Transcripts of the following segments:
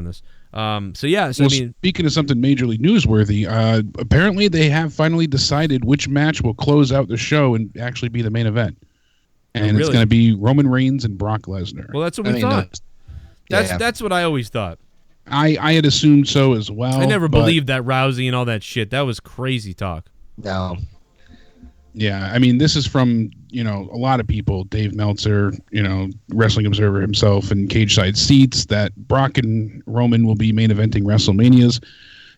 this. So I mean, speaking of something majorly newsworthy, apparently they have finally decided which match will close out the show and actually be the main event. And it's going to be Roman Reigns and Brock Lesnar. Well, that's what we thought. That's what I always thought. I had assumed so as well. I never believed that Rousey and all that shit. That was crazy talk. No. Yeah, I mean, this is from, a lot of people, Dave Meltzer, Wrestling Observer himself, and Cage Side Seats, that Brock and Roman will be main eventing WrestleManias.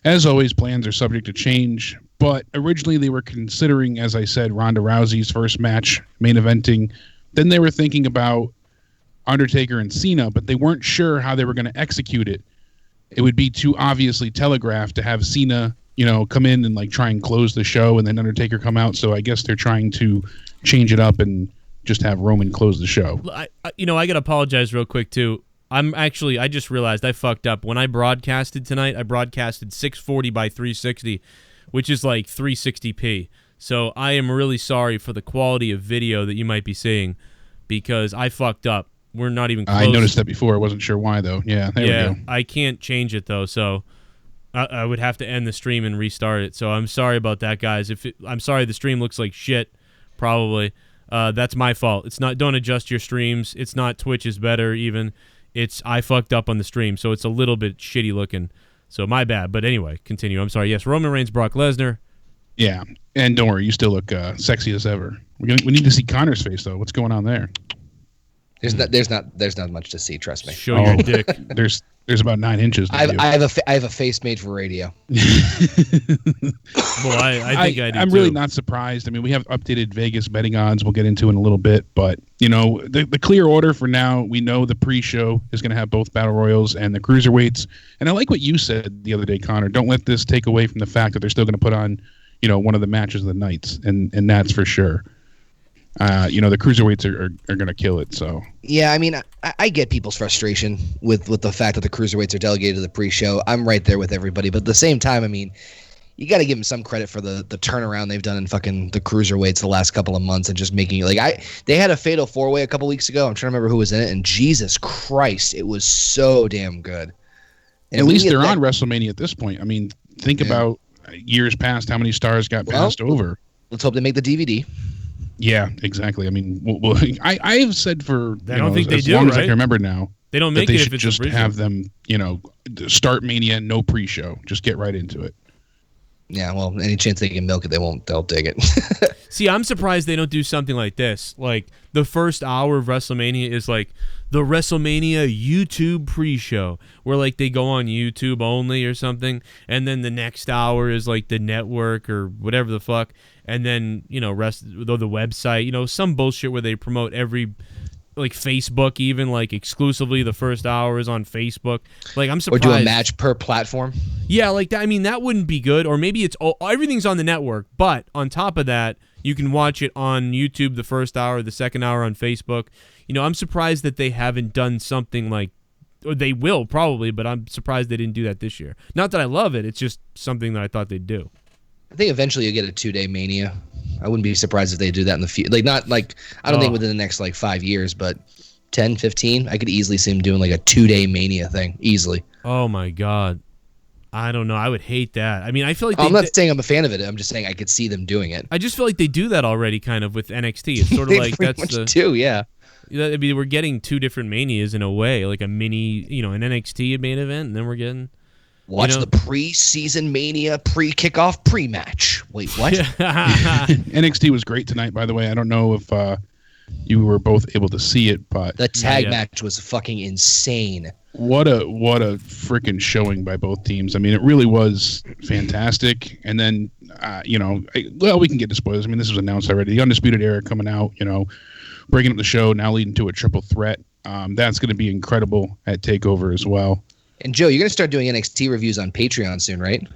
As always, plans are subject to change, but originally they were considering, as I said, Ronda Rousey's first match main eventing. Then they were thinking about Undertaker and Cena, but they weren't sure how they were going to execute it. It would be too obviously telegraphed to have Cena, come in and try and close the show and then Undertaker come out. So I guess they're trying to change it up and just have Roman close the show. I got to apologize real quick too. I just realized I fucked up. When I broadcasted tonight, I broadcasted 640 by 360, which is like 360p. So I am really sorry for the quality of video that you might be seeing because I fucked up. We're not even close. I noticed that before. I wasn't sure why, though. Yeah, there we go. I can't change it, though, so I would have to end the stream and restart it. So I'm sorry about that, guys. I'm sorry the stream looks like shit, probably. That's my fault. It's not. Don't adjust your streams. It's not Twitch is better, even. I fucked up on the stream, so it's a little bit shitty looking. So my bad. But anyway, continue. I'm sorry. Yes, Roman Reigns, Brock Lesnar. Yeah, and don't worry, you still look sexy as ever. We need to see Connor's face, though. What's going on there? There's not much to see. Trust me. Show your dick. There's about 9 inches. I have a face made for radio. Well, I think I do. I'm really not surprised. I mean, we have updated Vegas betting odds. We'll get into in a little bit, but the clear order for now. We know the pre-show is going to have both battle royals and the cruiserweights. And I like what you said the other day, Connor. Don't let this take away from the fact that they're still going to put on, one of the matches of the nights, and that's for sure. The cruiserweights are going to kill it. So yeah, I mean, I get people's frustration with the fact that the cruiserweights are delegated to the pre-show. I'm right there with everybody, but at the same time, I mean, you got to give them some credit for the turnaround they've done in fucking the cruiserweights the last couple of months and just making it they had a fatal 4-way a couple weeks ago. I'm trying to remember who was in it, and Jesus Christ, it was so damn good. And at least they're on WrestleMania at this point. I mean, think about years past how many stars got passed over. Let's hope they make the DVD. Yeah, exactly. I mean, I have said for I don't think they as do, long right? as I can remember now. They don't make they it should if it's just have them, start Mania, no pre-show. Just get right into it. Yeah, well, any chance they can milk it, they'll dig it. See, I'm surprised they don't do something like this. Like, the first hour of WrestleMania is like the WrestleMania YouTube pre-show, where like they go on YouTube only or something, and then the next hour is like the network or whatever the fuck, and then, the website, some bullshit where they promote every, like Facebook even, like exclusively the first hour is on Facebook. Like, I'm surprised. Or do a match per platform. Yeah, like that. I mean, that wouldn't be good. Or maybe everything's on the network, but on top of that, you can watch it on YouTube the first hour, the second hour on Facebook. I'm surprised that they haven't done something like, or they will probably, but I'm surprised they didn't do that this year. Not that I love it. It's just something that I thought they'd do. I think eventually you'll get a 2-day Mania. I wouldn't be surprised if they do that in the future. Like, not like, I don't think within the next 5 years, but 10, 15, I could easily see them doing like a 2-day Mania thing easily. Oh my God. I don't know. I would hate that. I mean, I feel like I'm not saying I'm a fan of it. I'm just saying I could see them doing it. I just feel like they do that already, kind of with NXT. It's sort of like that's the too, yeah. I mean, we're getting 2 different Manias in a way, like a mini, an NXT main event, and then we're getting. Watch the pre-season Mania, pre-kickoff, pre-match. Wait, what? NXT was great tonight, by the way. I don't know if you were both able to see it, but the tag match was fucking insane. What a freaking showing by both teams. I mean, it really was fantastic. And then, we can get to spoilers. I mean, this was announced already. The Undisputed Era coming out, breaking up the show, now leading to a triple threat. That's going to be incredible at TakeOver as well. And Joe, you're going to start doing NXT reviews on Patreon soon, right?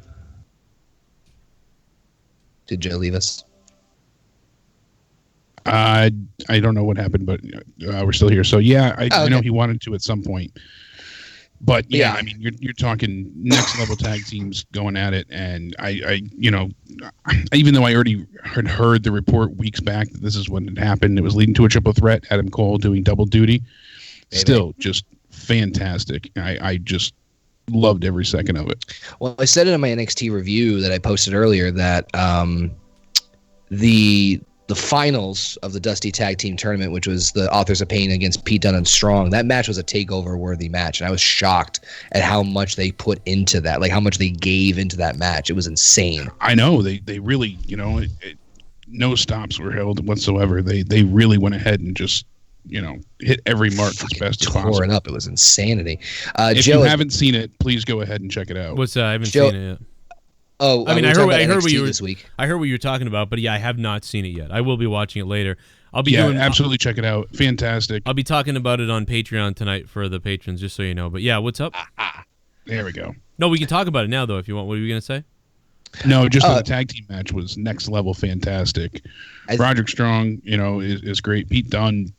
Did Joe leave us? I don't know what happened, but we're still here. So yeah, I know he wanted to at some point. But yeah, I mean, you're talking next level tag teams going at it, and I even though I already had heard the report weeks back that this is when it happened, it was leading to a triple threat. Adam Cole doing double duty, still just fantastic. I just loved every second of it. Well, I said it in my NXT review that I posted earlier that the finals of the Dusty Tag Team Tournament, which was the Authors of Pain against Pete Dunne and Strong, that match was a takeover-worthy match, and I was shocked at how much they put into that, like how much they gave into that match. It was insane. I know they really, no stops were held whatsoever. They really went ahead and just hit every mark as best as possible. Tore it up. It was insanity. If Joe, you haven't seen it, please go ahead and check it out. What's I haven't seen it yet. Oh, I mean, I heard what you were this week. I heard what you were talking about, but yeah, I have not seen it yet. I will be watching it later. Absolutely check it out. Fantastic. I'll be talking about it on Patreon tonight for the patrons, just so you know. But yeah, what's up? There we go. No, we can talk about it now though if you want. What are you gonna say? No, just the tag team match was next level fantastic. Roderick Strong, is great. Pete Dunne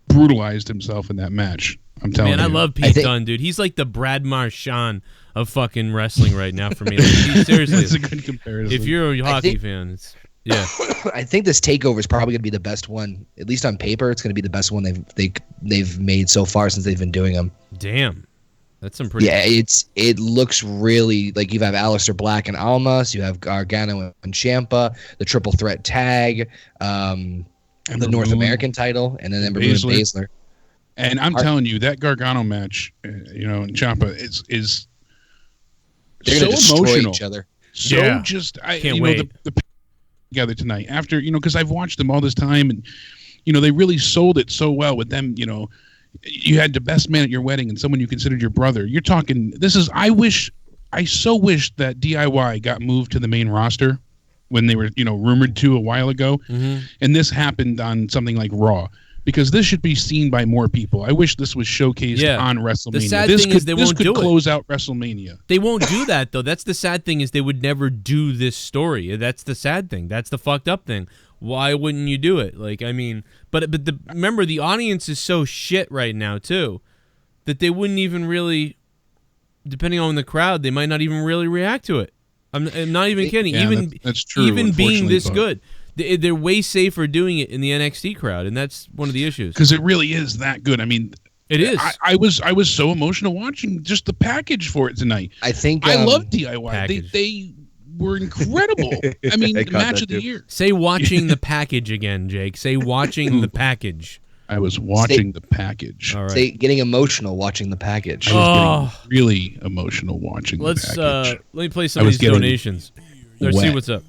brutalized himself in that match. I'm telling you. Man, I love Pete Dunne, dude. He's like the Brad Marchand of fucking wrestling right now for me. Like, seriously, that's a good comparison. If you're a hockey fan, yeah. I think this takeover is probably going to be the best one, at least on paper. It's going to be the best one they've made so far since they've been doing them. Damn, that's some pretty. Yeah, it looks really like you have Aleister Black and Almas, you have Gargano and Ciampa, the triple threat tag, the North American title, and then Ember Moon and Baszler. And I'm telling you, that Gargano match, and Ciampa is they're so gonna destroy emotional. Each other. So yeah. Can't wait. The together tonight after because I've watched them all this time, and they really sold it so well with them. You had the best man at your wedding and someone you considered your brother. You're talking. I so wish that DIY got moved to the main roster when they were rumored to a while ago, and this happened on something like Raw. Because this should be seen by more people. I wish this was showcased on WrestleMania. The sad thing is they won't do it. This could close out WrestleMania. They won't do that, though. That's the sad thing is they would never do this story. That's the sad thing. That's the fucked up thing. Why wouldn't you do it? Like, I mean, remember, the audience is so shit right now, too, that they wouldn't even really, depending on the crowd, they might not even really react to it. I'm not even kidding. Yeah, that's true, even being this good. They're way safer doing it in the NXT crowd, and that's one of the issues. Because it really is that good. I mean, it is. I was so emotional watching just the package for it tonight. I think I love DIY. They were incredible. I mean, match of the year. Say watching the package again, Jake. Say watching the package. I was watching the package. All right. Say getting emotional watching the package. I was getting really emotional watching the package. Let me play some of these donations. Let's see what's up.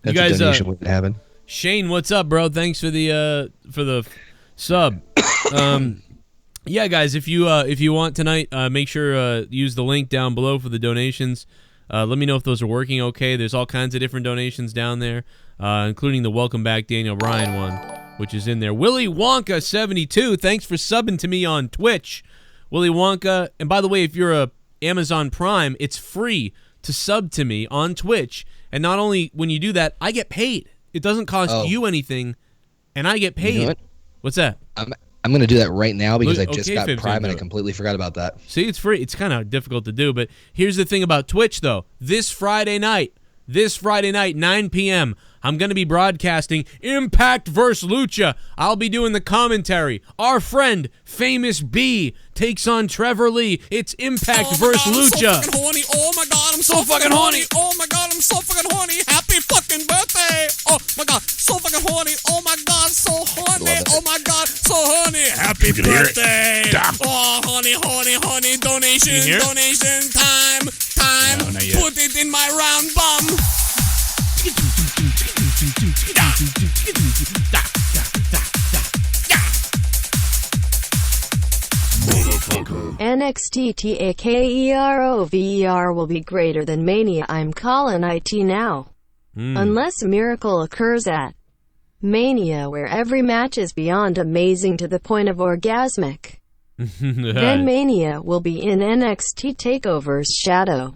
That's you guys, a donation would happen. Shane, what's up, bro? Thanks for the sub. Yeah, guys, if you want tonight, make sure use the link down below for the donations. Let me know if those are working okay. There's all kinds of different donations down there, including the Welcome Back Daniel Bryan one, which is in there. Willy Wonka 72, thanks for subbing to me on Twitch. Willy Wonka, and by the way, if you're a Amazon Prime, it's free to sub to me on Twitch. And not only when you do that, I get paid. It doesn't cost you anything, and I get paid. You know what? What's that? I'm going to do that right now because I just okay, got Prime and I do it. completely forgot about that. See, it's free. It's kind of difficult to do, but here's the thing about Twitch, though. This Friday night, 9 p.m., I'm going to be broadcasting Impact vs. Lucha. I'll be doing the commentary. Our friend, Famous B, takes on Trevor Lee. It's Impact vs. Lucha. I'm so fucking horny. Oh my god, I'm so fucking horny. Oh my god, I'm so fucking horny. Happy fucking birthday. Oh my god, so fucking horny. Oh my god, so horny. Oh my god, so horny. Happy birthday. Oh, honey, honey, honey. Donation time. No, not yet. Put it in my round bum. NXT Takeover will be greater than Mania. I'm calling it now. Unless a miracle occurs at Mania where every match is beyond amazing to the point of orgasmic. Then Mania will be in NXT Takeover's shadow.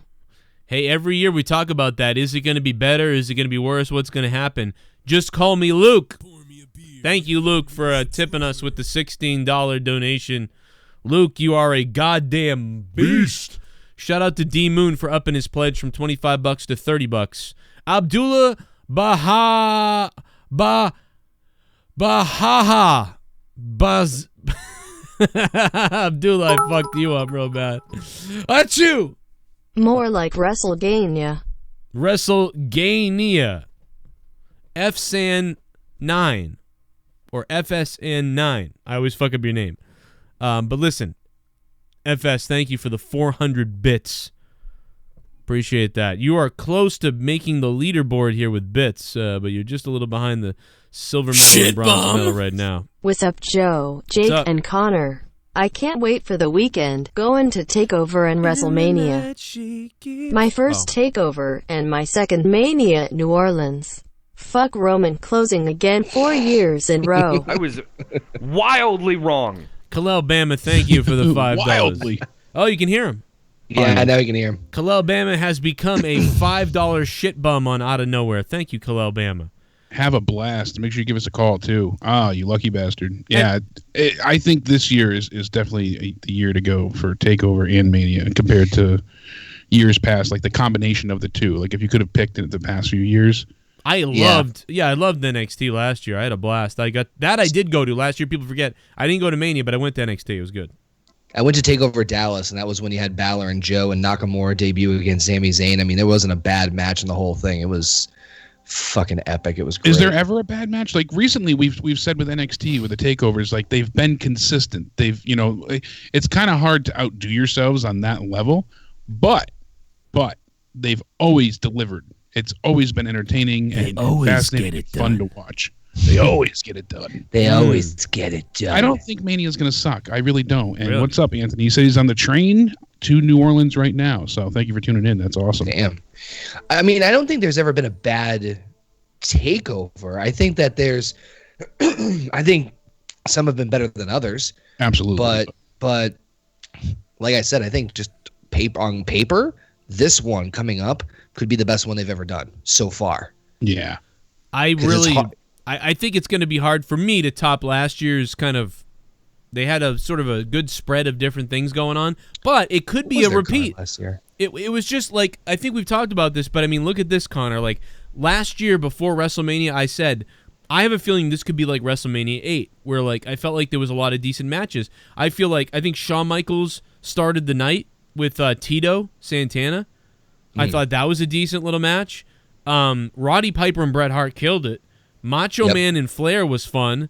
Hey, every year we talk about that. Is it going to be better? Is it going to be worse? What's going to happen? Just call me Luke. Thank you, Luke, for tipping us with the $16 donation. Luke, you are a goddamn beast. Shout out to D Moon for upping his pledge from $25 to $30. Abdullah Bahaha Baz Abdullah, I fucked you up real bad. Achoo! More like WrestleGania. WrestleGania. FSAN 9. Or FSN 9. I always fuck up your name. But listen, FS, thank you for the 400 bits. Appreciate that. You are close to making the leaderboard here with bits, but you're just a little behind the silver medal and bronze medal right now. What's up, Joe, Jake, and Connor? I can't wait for the weekend. Going to Takeover and WrestleMania. My first Takeover and my second Mania at New Orleans. Fuck Roman closing again 4 years in a row. I was wildly wrong. Kalel Bama, thank you for the $5. Wildly. Oh, you can hear him. Yeah, now you can hear him. Kalel Bama has become a $5 shit bum on Out of Nowhere. Thank you, Kalel Bama. Have a blast. Make sure you give us a call, too. Ah, you lucky bastard. Yeah, I think this year is definitely the year to go for TakeOver and Mania compared to years past, like the combination of the two. Like if you could have picked it the past few years. I loved NXT last year. I had a blast. I did go to last year. People forget. I didn't go to Mania, but I went to NXT. It was good. I went to TakeOver Dallas, and that was when you had Balor and Joe and Nakamura debut against Sami Zayn. I mean, there wasn't a bad match in the whole thing. It was fucking epic. It was great. Is there ever a bad match? Like recently we've said with NXT with the takeovers, like they've been consistent. They've, it's kind of hard to outdo yourselves on that level, but they've always delivered. It's always been entertaining and fascinating and fun to watch. They always get it done. They always get it done. I don't think Mania's going to suck. I really don't. And what's up, Anthony? He said he's on the train to New Orleans right now. So thank you for tuning in. That's awesome. Damn. I mean, I don't think there's ever been a bad takeover. I think that I think some have been better than others. Absolutely. But like I said, I think just on paper, this one coming up could be the best one they've ever done so far. Yeah. I think it's going to be hard for me to top last year's kind of. They had a sort of a good spread of different things going on, but it could be a repeat. Last year? It was just like, I think we've talked about this, but I mean, look at this, Connor. Like last year before WrestleMania, I said I have a feeling this could be like WrestleMania 8, where like I felt like there was a lot of decent matches. I think Shawn Michaels started the night with Tito Santana. I thought that was a decent little match. Roddy Piper and Bret Hart killed it. Macho Man and Flair was fun.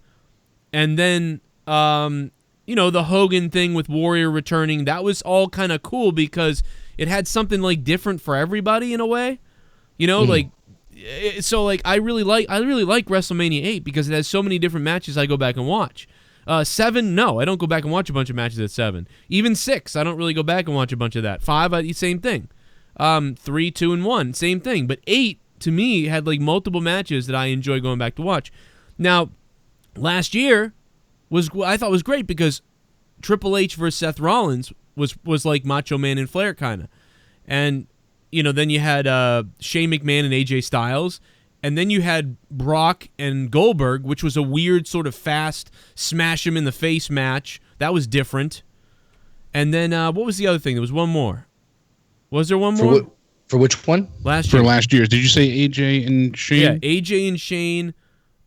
And then, the Hogan thing with Warrior returning, that was all kind of cool because it had something like different for everybody in a way. I really like WrestleMania 8 because it has so many different matches I go back and watch. 7, no, I don't go back and watch a bunch of matches at 7. Even 6, I don't really go back and watch a bunch of that. 5, same thing. 3, 2, and 1, same thing. But 8, to me, had like multiple matches that I enjoy going back to watch. Now, last year I thought was great because Triple H versus Seth Rollins was like Macho Man and Flair kind of. And, then you had Shane McMahon and AJ Styles. And then you had Brock and Goldberg, which was a weird sort of fast smash him in the face match. That was different. And then what was the other thing? There was one more. Was there one more? For which one? Last year. Did you say AJ and Shane? Yeah, AJ and Shane.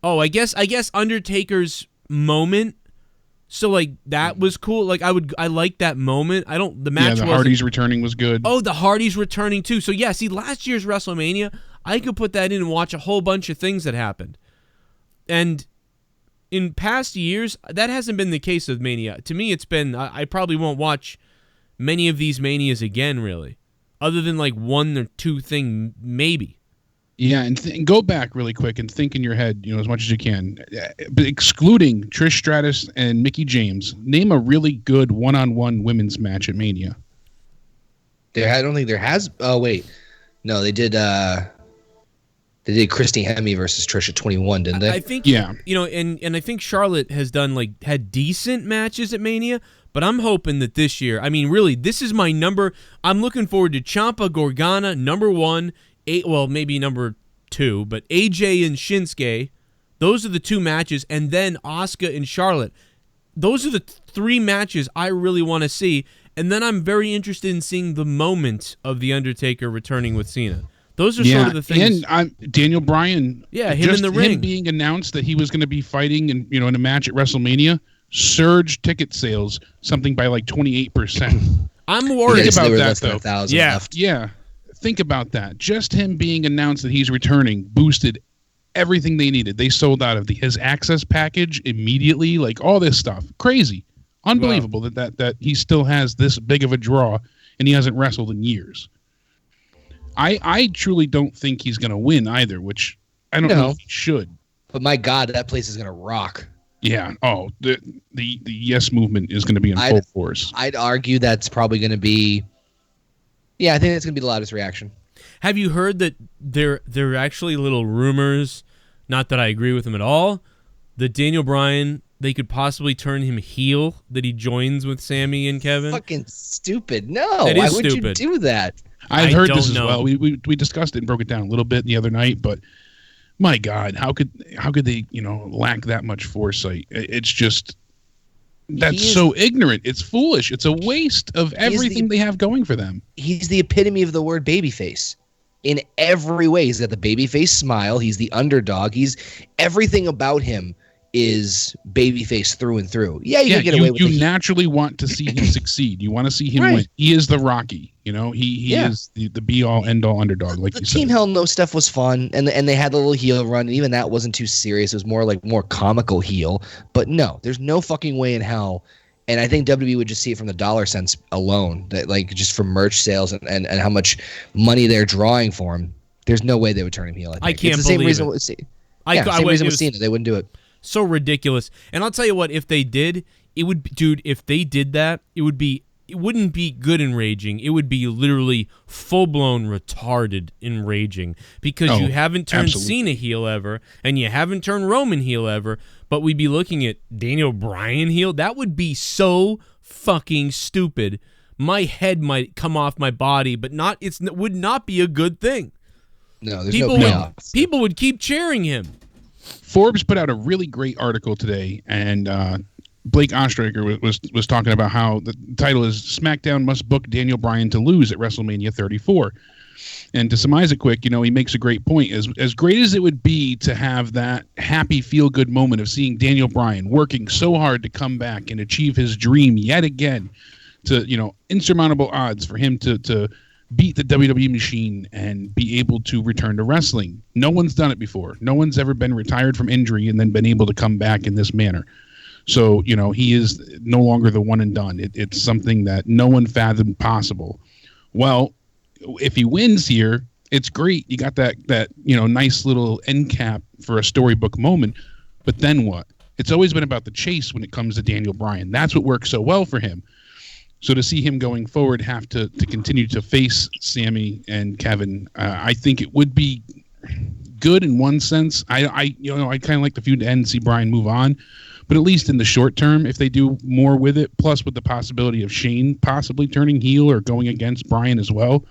Oh, I guess Undertaker's moment. So like that was cool. Like I liked that moment. The match. Yeah, the Hardys returning was good. Oh, the Hardys returning too. So yeah, see last year's WrestleMania, I could put that in and watch a whole bunch of things that happened. And in past years, that hasn't been the case with Mania. To me, it's been I probably won't watch many of these Manias again, really. Other than like one or two thing, maybe. Yeah, and go back really quick and think in your head, as much as you can. But excluding Trish Stratus and Mickie James, name a really good one-on-one women's match at Mania. I don't think there has. Oh wait, no, they did. They did Christy Hemme versus Trish at 21, didn't they? I think. Yeah. And I think Charlotte has had decent matches at Mania. But I'm hoping that this year, I mean, really, this is my number. I'm looking forward to Ciampa Gargano, number 1, maybe number 2, but AJ and Shinsuke. Those are the 2 matches, and then Asuka and Charlotte. Those are the 3 matches I really want to see, and then I'm very interested in seeing the moment of The Undertaker returning with Cena. Those are sort of the things. And Daniel Bryan, him in the ring. Him being announced that he was going to be fighting in a match at WrestleMania. surged ticket sales, something by like 28%. I'm worried Think about There were that, less than though. 1,000 Yeah. left. Yeah. Think about that. Just him being announced that he's returning boosted everything they needed. They sold out of his access package immediately, like all this stuff. Crazy. Unbelievable that he still has this big of a draw and he hasn't wrestled in years. I truly don't think he's going to win either, which I don't know if he should. But my God, that place is going to rock. Yeah. Oh, the yes movement is going to be in full force. I'd argue that's probably going to be. Yeah, I think that's going to be the loudest reaction. Have you heard that there are actually little rumors, not that I agree with them at all, that Daniel Bryan, they could possibly turn him heel, that he joins with Sammy and Kevin? Fucking stupid. No, That is why would stupid. you do that? I've heard this don't as know. well. We discussed it and broke it down a little bit the other night, but my God, how could they, lack that much foresight? It's just that's so ignorant. It's foolish. It's a waste of everything they have going for them. He's the epitome of the word babyface. In every way, he's got the babyface smile. He's the underdog. He's everything about him is babyface through and through. Yeah, you can get away with it. You naturally want to see him succeed. You want to see him win. He is the Rocky. He is the be all end all underdog. Like the you Team said. Hell No stuff was fun, and they had the little heel run, and even that wasn't too serious. It was more comical heel. But no, there's no fucking way in hell. And I think WWE would just see it from the dollar sense alone, that like just from merch sales and how much money they're drawing for him. There's no way they would turn him heel. I can't believe same reason it. With, same I reason with Cena. They wouldn't do it. So ridiculous. And I'll tell you what, if they did, it would be, dude, if they did that, it wouldn't be good enraging. It would be literally full-blown retarded enraging because you haven't turned Cena heel ever and you haven't turned Roman heel ever, but we'd be looking at Daniel Bryan heel. That would be so fucking stupid. My head might come off my body, but it would not be a good thing. No, there's no payoff. People would keep cheering him. Forbes put out a really great article today, and Blake Ostraker was talking about how the title is SmackDown must book Daniel Bryan to lose at WrestleMania 34. And to surmise it quick, he makes a great point. As great as it would be to have that happy, feel-good moment of seeing Daniel Bryan working so hard to come back and achieve his dream yet again, to insurmountable odds for him to beat the WWE machine and be able to return to wrestling. No one's done it before. No one's ever been retired from injury and then been able to come back in this manner. So, he is no longer the one and done. It's something that no one fathomed possible. Well, if he wins here, it's great. You got that nice little end cap for a storybook moment. But then what? It's always been about the chase when it comes to Daniel Bryan. That's what works so well for him. So to see him going forward have to continue to face Sammy and Kevin, I think it would be good in one sense. I kind of like the feud to end and see Bryan move on, but at least in the short term, if they do more with it, plus with the possibility of Shane possibly turning heel or going against Bryan as well,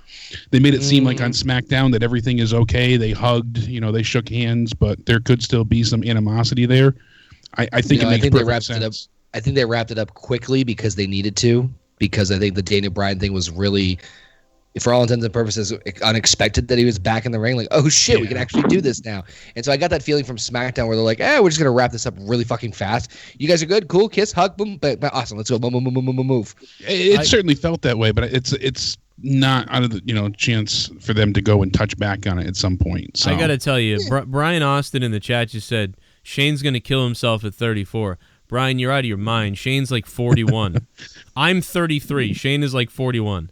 they made it seem like on SmackDown that everything is okay. They hugged, they shook hands, but there could still be some animosity there. I think it makes perfect sense. I think they wrapped it up quickly because they needed to. Because I think the Daniel Bryan thing was really, for all intents and purposes, unexpected that he was back in the ring. Like, oh shit, we can actually do this now. And so I got that feeling from SmackDown where they're like, we're just gonna wrap this up really fucking fast. You guys are good, cool, kiss, hug, boom, but awesome. Let's go, move. It certainly felt that way, but it's not out of the chance for them to go and touch back on it at some point. So I got to tell you, Brian Austin in the chat just said Shane's gonna kill himself at 34. Brian, you're out of your mind. Shane's like 41. I'm 33. Shane is like 41.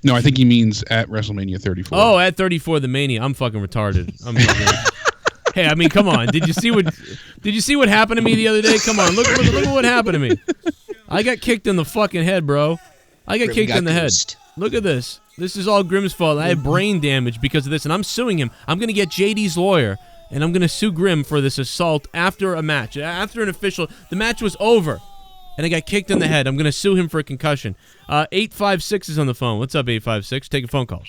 No, I think he means at WrestleMania 34. Oh, at 34, the Mania. I'm fucking retarded. Hey, I mean, come on. Did you see what happened to me the other day? Come on, look at what happened to me. I got kicked in the fucking head, bro. I got kicked in the head. Look at this. This is all Grimm's fault. I had brain damage because of this, and I'm suing him. I'm gonna get JD's lawyer. And I'm going to sue Grimm for this assault after a match. After an official, the match was over, and I got kicked in the head. I'm going to sue him for a concussion. 856 is on the phone. What's up, 856? Take a phone call.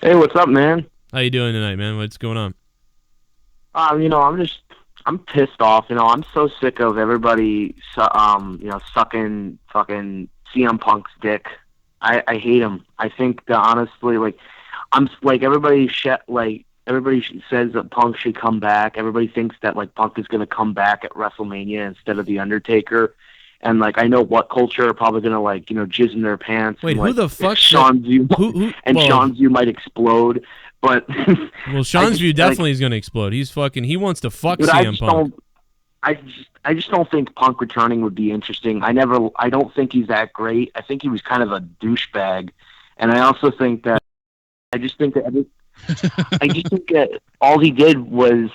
Hey, what's up, man? How you doing tonight, man? What's going on? I'm pissed off. I'm so sick of everybody, sucking fucking CM Punk's dick. I hate him. I think that honestly, I'm like everybody says that Punk should come back. Everybody thinks that like Punk is going to come back at WrestleMania instead of The Undertaker. And like I know what culture are probably going to like, you know, jizz in their pants. Wait, and, who like, the fuck? Seanzview might explode. But well, Seanzview definitely is going to explode. He wants to fuck CM Punk. I just don't think Punk returning would be interesting. I don't think he's that great. I think he was kind of a douchebag, and I also think that all he did was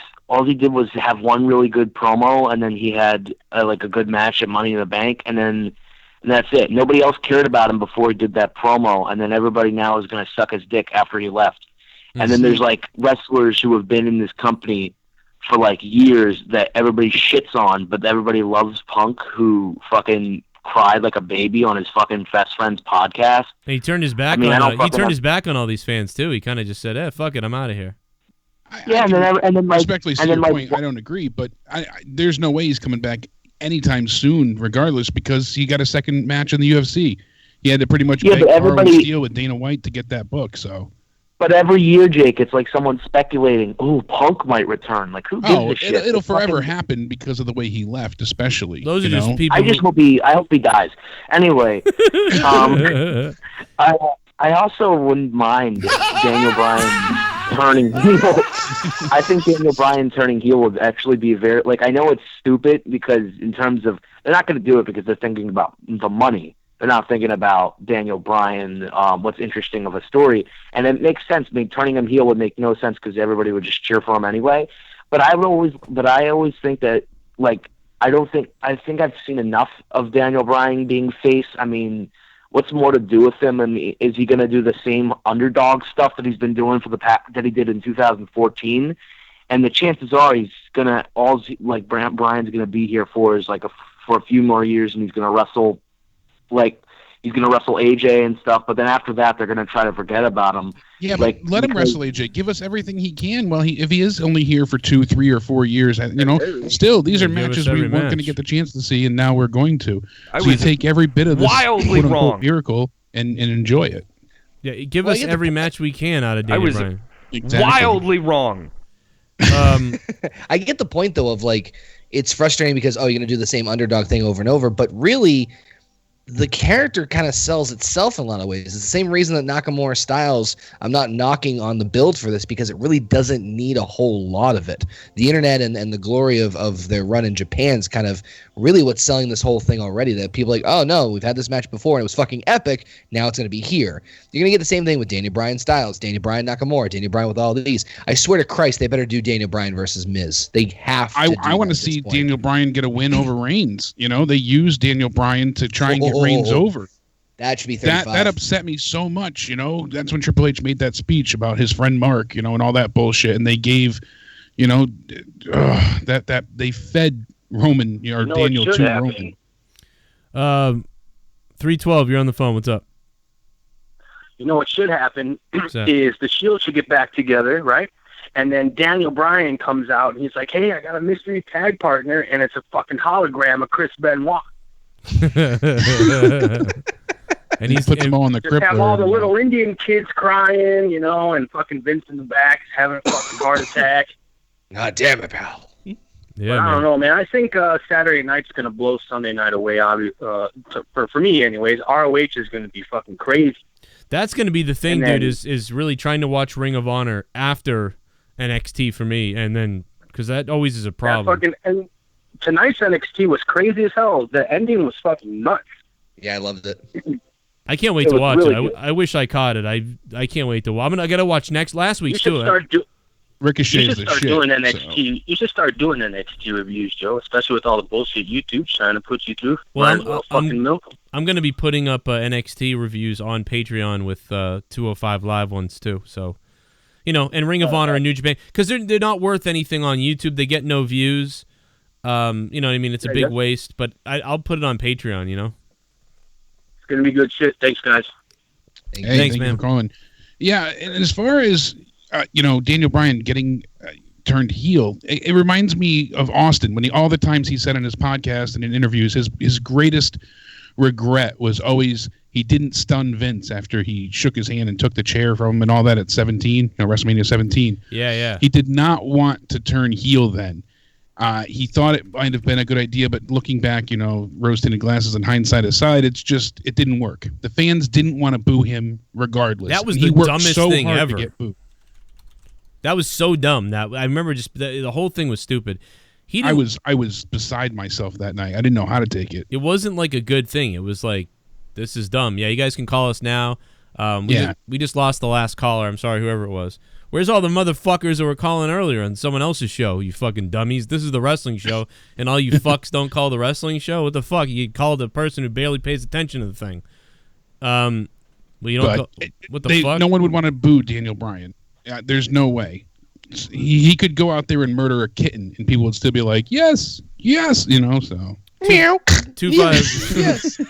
have one really good promo, and then he had like a good match at Money in the Bank, and that's it. Nobody else cared about him before he did that promo, and then everybody now is going to suck his dick after he left. And then there's like wrestlers who have been in this company for like years that everybody shits on, but everybody loves Punk, who fucking cried like a baby on his fucking best friend's podcast. He turned his back his back on all these fans too. He kind of just said, fuck it, I'm out of here. And then respectfully to your point, I don't agree, but there's no way he's coming back anytime soon, regardless, because he got a second match in the UFC. He had to pretty much beg, borrow, and steal with Dana White to get that book, so... But every year, Jake, it's like someone speculating, Punk might return. Like, who gives a shit? It'll forever happen because of the way he left, especially. Those are just people. I hope he dies. Anyway, I also wouldn't mind Daniel Bryan turning heel. I think Daniel Bryan turning heel would actually be very, like, I know it's stupid because in terms of, they're not going to do it because they're thinking about the money. They're not thinking about Daniel Bryan, what's interesting of a story. And it makes sense. I mean, turning him heel would make no sense because everybody would just cheer for him anyway. But I always think that, like, I think I've seen enough of Daniel Bryan being face. I mean, what's more to do with him? I mean, is he going to do the same underdog stuff that he's been doing that he did in 2014? And the chances are he's going to, Bryan's going to be here for a few more years, and he's going to wrestle. Like, he's going to wrestle AJ and stuff, but then after that, they're going to try to forget about him. Yeah, but let him wrestle AJ. Give us everything he can. Well, if he is only here for 2, 3, or 4 years, still, these are matches we weren't going to get the chance to see, and now we're going to. So you take every bit of this quote-unquote miracle and enjoy it. Yeah, give us every match we can out of Daniel Bryan. Exactly. Wildly wrong. I get the point, though, of, like, it's frustrating because, you're going to do the same underdog thing over and over, but really... the character kind of sells itself in a lot of ways. It's the same reason that Nakamura Styles, I'm not knocking on the build for this because it really doesn't need a whole lot of it. The internet and the glory of their run in Japan is kind of really what's selling this whole thing already, that people are like, oh no, we've had this match before and it was fucking epic, now it's going to be here. You're going to get the same thing with Daniel Bryan Styles, Daniel Bryan Nakamura, Daniel Bryan with all these. I swear to Christ, they better do Daniel Bryan versus Miz. They have to. I want to see Daniel Bryan get a win over Reigns. They use Daniel Bryan to try and get Reigns over. That should be 35. That upset me so much. That's when Triple H made that speech about his friend Mark, and all that bullshit, and they gave, that they fed Roman or Daniel to happen. Roman. 312, you're on the phone. What's up? What should happen is the Shield should get back together, right? And then Daniel Bryan comes out and he's like, hey, I got a mystery tag partner, and it's a fucking hologram of Chris Benoit. And he puts them all in the crippler. Have all the little Indian kids crying, and fucking Vince in the back is having a fucking heart attack. God damn it, pal. Yeah, I don't know, man. I think Saturday night's going to blow Sunday night away. For me, anyways, ROH is going to be fucking crazy. That's going to be the thing, dude, is really trying to watch Ring of Honor after NXT for me, and then, because that always is a problem. And tonight's NXT was crazy as hell. The ending was fucking nuts. Yeah, I loved it. I can't wait to watch it. I wish I caught it. I can't wait to watch. I got to watch last week's too. Ricochet's the shit. Doing NXT. You should start doing NXT reviews, Joe, especially with all the bullshit YouTube's trying to put you through. Well, I'm going to be putting up NXT reviews on Patreon with 205 Live ones too. So, and Ring of Honor and New Japan, because they're not worth anything on YouTube. They get no views. You know what I mean? It's a big waste, but I'll put it on Patreon, It's going to be good shit. Thanks, guys. Thanks, man. For calling. Yeah, and as far as, Daniel Bryan getting turned heel, it reminds me of Austin, when all the times he said in his podcast and in interviews, his greatest regret was always He didn't stun Vince after he shook his hand and took the chair from him and all that at 17, WrestleMania 17. Yeah. He did not want to turn heel then. He thought it might have been a good idea, but looking back, rose-tinted glasses and hindsight aside, it didn't work. The fans didn't want to boo him regardless. That was and the dumbest thing hard ever. to get booed. That was so dumb. That I remember the whole thing was stupid. I was beside myself that night. I didn't know how to take it. It wasn't like a good thing. It was like, this is dumb. Yeah, you guys can call us now. We just lost the last caller. I'm sorry, whoever it was. Where's all the motherfuckers that were calling earlier on someone else's show, you fucking dummies? This is the wrestling show, and all you fucks don't call the wrestling show? What the fuck? You call the person who barely pays attention to the thing. Well, you don't what the fuck? No one would want to boo Daniel Bryan. There's no way. He could go out there and murder a kitten, and people would still be like, yes, so. Meow. 2-5. Yes.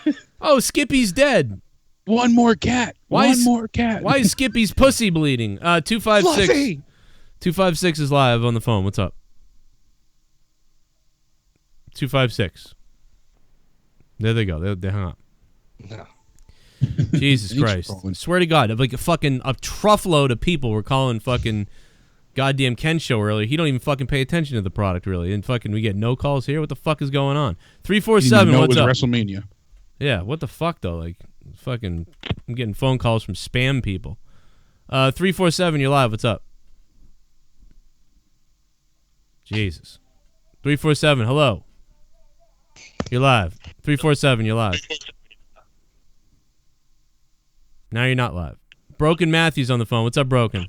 Oh, Skippy's dead. One more cat. Why is Skippy's pussy bleeding? 256. 256 is live on the phone. What's up? 256. There they go. They hung up. No. Jesus Christ. Swear to God, like a truffload of people were calling fucking goddamn Ken show earlier. He don't even fucking pay attention to the product, really. And fucking we get no calls here. What the fuck is going on? 347, what's up? WrestleMania. Yeah, what the fuck, though? Like, fucking, I'm getting phone calls from spam people. 347, you're live. What's up? Jesus. 347, hello. You're live. 347, you're live. Now you're not live. Broken Matthews on the phone. What's up, Broken?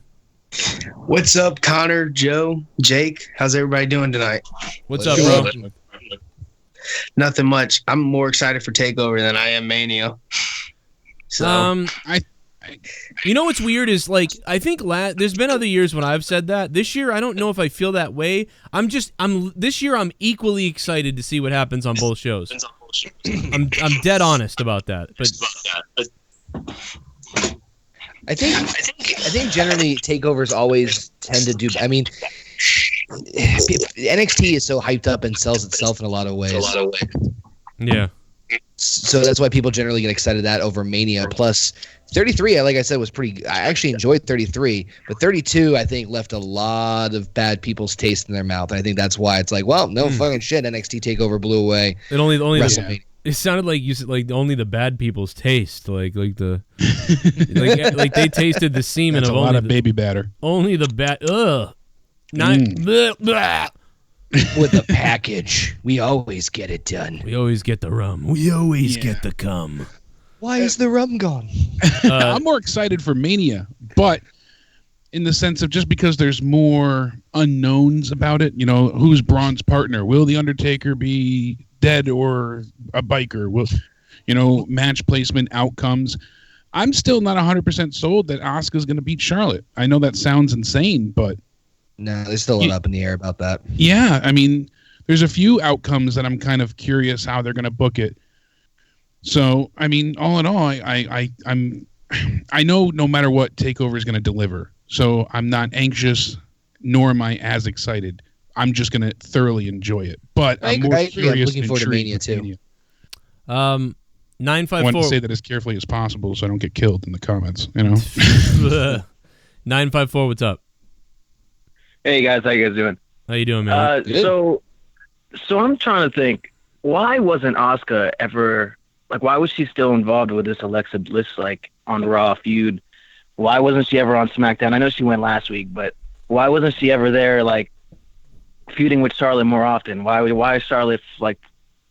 What's up, Connor, Joe, Jake? How's everybody doing tonight? What's up, bro? Nothing much. I'm more excited for TakeOver than I am Mania. So, you know what's weird is, like, I think there's been other years when I've said that. This year, I don't know if I feel that way. This year, I'm equally excited to see what happens on both shows. I'm dead honest about that. But I think generally takeovers always tend to do. I mean, NXT is so hyped up and sells itself in a lot of ways. Yeah. So that's why people generally get excited that over Mania. Plus, 33, like I said, was pretty. I actually enjoyed 33, but 32, I think, left a lot of bad people's taste in their mouth. And I think that's why it's like, well, no fucking shit. NXT Takeover blew away. It only WrestleMania. Yeah. It sounded like you said, like, only the bad people's taste, like the like they tasted the semen That's of a only lot of baby batter. Only the bad. Bleh, bleh. With the package, we always get it done. We always get the rum. We always get the cum. Why is the rum gone? I'm more excited for Mania, but in the sense of just because there's more unknowns about it. Who's Braun's partner? Will The Undertaker be dead or a biker? Will, match placement, outcomes. I'm still not 100% sold that Asuka's going to beat Charlotte. I know that sounds insane, but no, there's still a lot up in the air about that. Yeah, I mean, there's a few outcomes that I'm kind of curious how they're going to book it. So, I mean, all in all, I know no matter what, TakeOver is going to deliver. So I'm not anxious, nor am I as excited. I'm just going to thoroughly enjoy it. But I'm more curious. I'm looking forward to Mania too. 954. I want to say that as carefully as possible so I don't get killed in the comments. 954. What's up? Hey guys, how you guys doing? How you doing, man? So I'm trying to think. Why wasn't Asuka ever why was she still involved with this Alexa Bliss on Raw feud? Why wasn't she ever on SmackDown? I know she went last week, but why wasn't she ever there feuding with Charlotte more often? Why is Charlotte with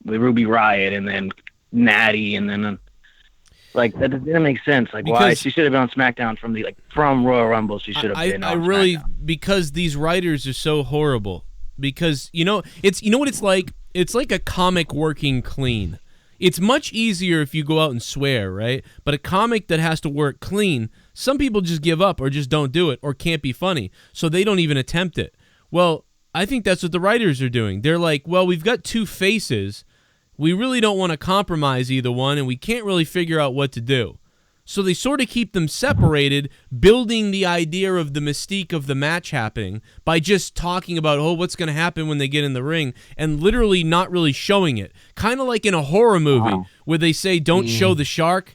Ruby Riott and then Natty and then that didn't make sense. Why she should have been on SmackDown from Royal Rumble? She should have been. On SmackDown. Because these writers are so horrible. Because it's what it's like. It's like a comic working clean. It's much easier if you go out and swear, right? But a comic that has to work clean, some people just give up or just don't do it or can't be funny, so they don't even attempt it. Well, I think that's what the writers are doing. They're like, well, we've got two faces. We really don't want to compromise either one, and we can't really figure out what to do. So they sort of keep them separated, building the idea of the mystique of the match happening by just talking about, what's going to happen when they get in the ring, and literally not really showing it. Kind of like in a horror movie where they say, don't show the shark,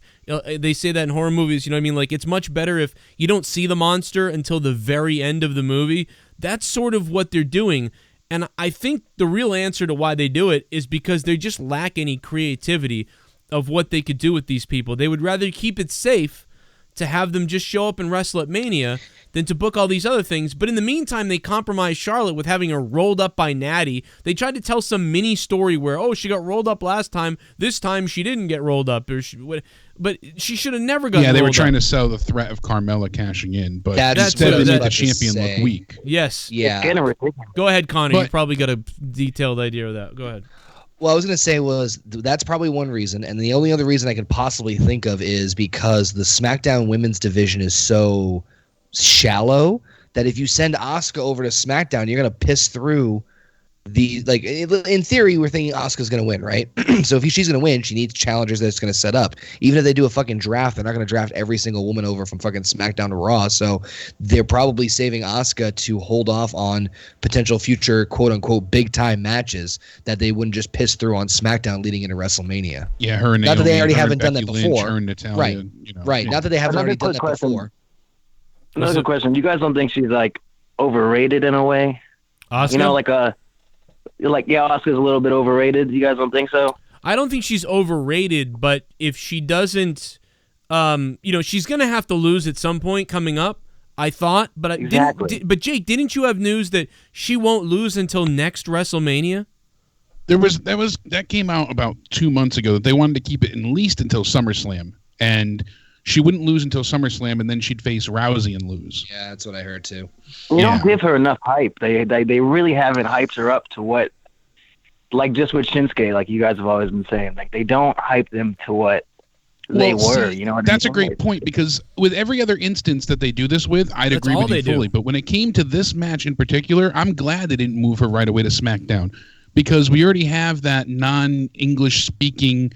They say that in horror movies, you know what I mean? Like, it's much better if you don't see the monster until the very end of the movie. That's sort of what they're doing. And I think the real answer to why they do it is because they just lack any creativity of what they could do with these people. They would rather keep it safe to have them just show up and wrestle at Mania than to book all these other things. But in the meantime, they compromised Charlotte with having her rolled up by Natty. They tried to tell some mini story where, oh, she got rolled up last time. This time she didn't get rolled up. But she should have never got rolled up. Yeah, they were trying to sell the threat of Carmella cashing in, but instead they made the champion look weak. Yes. Yeah. Go ahead, Connor. You probably got a detailed idea of that. Go ahead. Well, I was going to say that's probably one reason, and the only other reason I could possibly think of is because the SmackDown women's division is so shallow that if you send Asuka over to SmackDown, you're going to piss through the, like, in theory, we're thinking Asuka's going to win, right? So if she's going to win, she needs challengers that it's going to set up. Even if they do a fucking draft, they're not going to draft every single woman over from fucking SmackDown to Raw. So they're probably saving Asuka to hold off on potential future quote unquote big time matches that they wouldn't just piss through on SmackDown leading into WrestleMania. Yeah, her and not Naomi, that they already haven't Becky done that Lynch, before. her and Natalia, right, you know, right. yeah. Not that they haven't already done that before. Another question: you guys don't think she's like overrated in a way? Asuka? You know, Asuka's a little bit overrated. You guys don't think so? I don't think she's overrated, but if she doesn't, she's going to have to lose at some point coming up, I thought. But exactly. But Jake, didn't you have news that she won't lose until next WrestleMania? That came out about 2 months ago that they wanted to keep it at least until SummerSlam, and she wouldn't lose until SummerSlam, and then she'd face Rousey and lose. Yeah, that's what I heard too. You don't give her enough hype. They really haven't hyped her up to what, like just with Shinsuke, like you guys have always been saying, like they don't hype them to what they were. You know what that's I mean? a great point, because with every other instance that they do this with, I'd agree with you fully. But when it came to this match in particular, I'm glad they didn't move her right away to SmackDown, because we already have that non-English speaking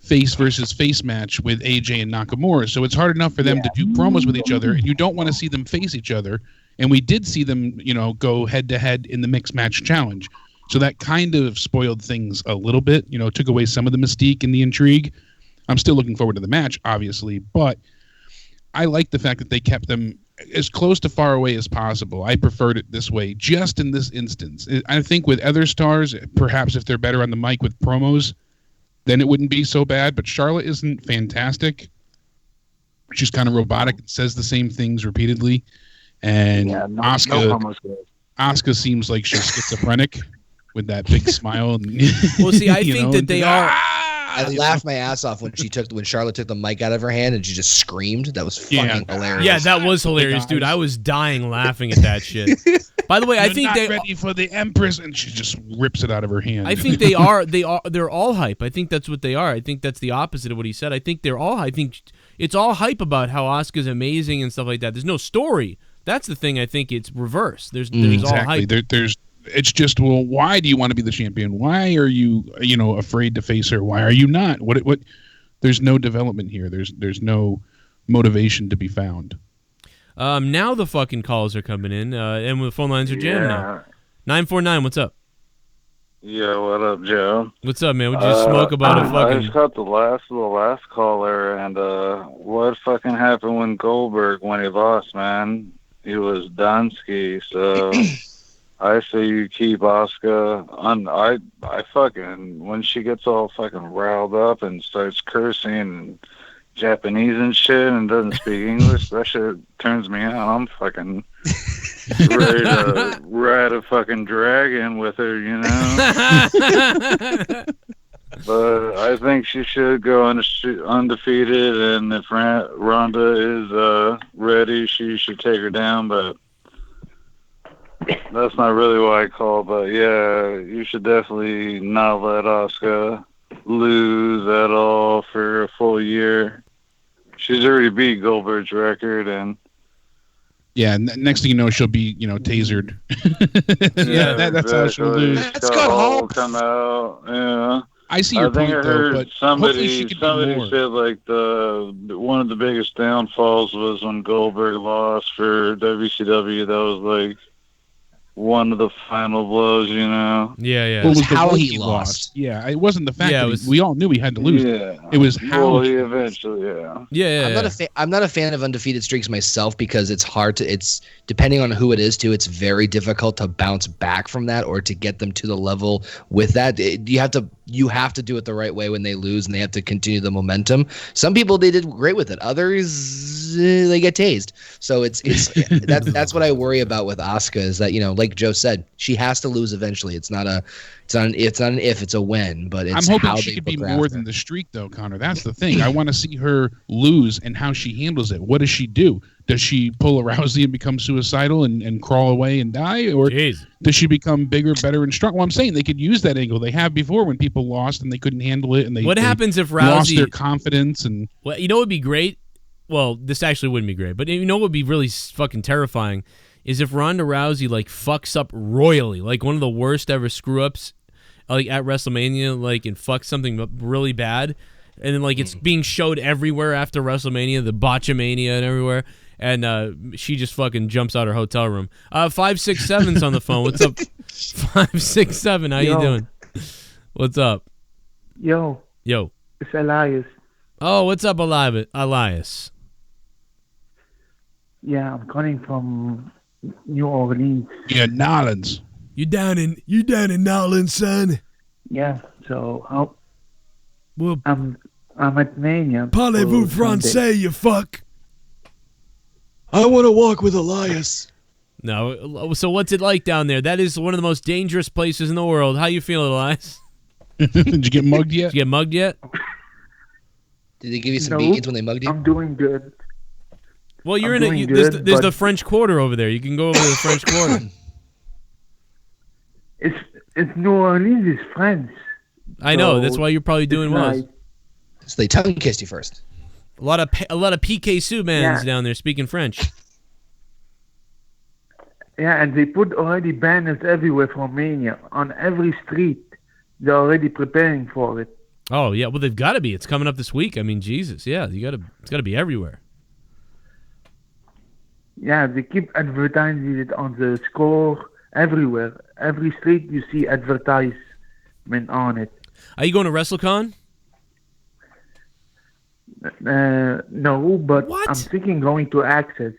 face versus face match with AJ and Nakamura. So it's hard enough for them to do promos with each other, and you don't want to see them face each other. And we did see them, go head to head in the mixed match challenge. So that kind of spoiled things a little bit, took away some of the mystique and the intrigue. I'm still looking forward to the match, obviously, but I like the fact that they kept them as close to far away as possible. I preferred it this way, just in this instance. I think with other stars, perhaps if they're better on the mic with promos, then it wouldn't be so bad. But Charlotte isn't fantastic. She's kind of robotic and says the same things repeatedly. And Asuka seems like she's schizophrenic with that big smile. Well, see, I think that they are. I laughed my ass off when Charlotte took the mic out of her hand and she just screamed. That was fucking hilarious. Yeah, that was hilarious, dude. I was dying laughing at that shit. By the way, I think they're ready for the Empress, and she just rips it out of her hand. I think they are. They're all hype. I think that's what they are. I think that's the opposite of what he said. I think they're all. I think it's all hype about how Asuka's amazing and stuff like that. There's no story. That's the thing. I think it's reverse. There's all hype. It's just, well, why do you want to be the champion? Why are you, afraid to face her? Why are you not? What? There's no development here. There's no motivation to be found. Now the fucking calls are coming in, and the phone lines are jammed now. 949, what's up? Yeah, what up, Joe? What's up, man? What'd you smoke about a fucking... I just got the last caller, and what fucking happened when Goldberg, when he lost, man? He was Dunsky, so... I say you keep Asuka on. I fucking, when she gets all fucking riled up and starts cursing and Japanese and shit and doesn't speak English, that shit turns me on. I'm fucking ready to ride a fucking dragon with her, But I think she should go undefeated, and if Ronda is ready, she should take her down, but that's not really why I called, but yeah, you should definitely not let Asuka lose at all for a full year. She's already beat Goldberg's record, and yeah, next thing you know, she'll be, tasered. Yeah, that's how she'll lose. That's got hope. Come out, yeah. I see your point, though, but somebody said like one of the biggest downfalls was when Goldberg lost for WCW. That was like one of the final blows, you know? Yeah, yeah. It was the how way he lost. Yeah, it wasn't the fact Yeah, that it was- we all knew he had to lose. Yeah. It was how Well, he eventually, yeah. Yeah, I'm not a fan of undefeated streaks myself because it's hard to. It's depending on who it is too. It's very difficult to bounce back from that or to get them to the level with that. You have to do it the right way when they lose, and they have to continue the momentum. Some people they did great with it. Others they get tased. So that's what I worry about with Asuka is that like Joe said, she has to lose eventually. It's not an if, it's a when. But it's I'm hoping how she they could be look more after. than the streak, though, Connor. That's the thing. I want to see her lose and how she handles it. What does she do? Does she pull a Rousey and become suicidal and crawl away and die? Or Jeez. does she become bigger, better, and strong? Well, I'm saying they could use that angle. They have before when people lost and they couldn't handle it. And What happens if Rousey lost their confidence? And Well, you know what would be great? Well, this actually wouldn't be great, but you know what would be really fucking terrifying is if Ronda Rousey fucks up royally, one of the worst ever screw ups, at WrestleMania, and fucks something up really bad, and then it's being showed everywhere after WrestleMania, the Botchamania and everywhere, and she just fucking jumps out her hotel room. 567's on the phone. What's up, 567? How you doing? What's up? Yo, it's Elias. Oh, what's up, Elias? Yeah, I'm calling from New Orleans. yeah, Nolans. You down in Nowland, son? Yeah, so Well, I'm at Mania. parlez-vous for Sunday. français, you fuck? I want to walk with Elias. No, so what's it like down there? That is one of the most dangerous places in the world. How you feeling, Elias? Did you get mugged yet? Did you get mugged yet? Did they give you some No, beans when they mugged you? I'm doing good. Well, you're I'm in doing there's good, the but- French Quarter over there. You can go over to the French Quarter. It's New Orleans is France. I know. So That's why you're probably doing it's well. like- So they tongue kissed you first. A lot of PK Subans Yeah. down there speaking French. Yeah, and they put already banners everywhere for Mania. On every street, they're already preparing for it. Oh yeah, well they've got to be. It's coming up this week. I mean, Jesus, yeah, it's got to be everywhere. Yeah, they keep advertising it on the score everywhere. Every street you see advertisement on it. Are you going to WrestleCon? No, but What? I'm thinking going to Access.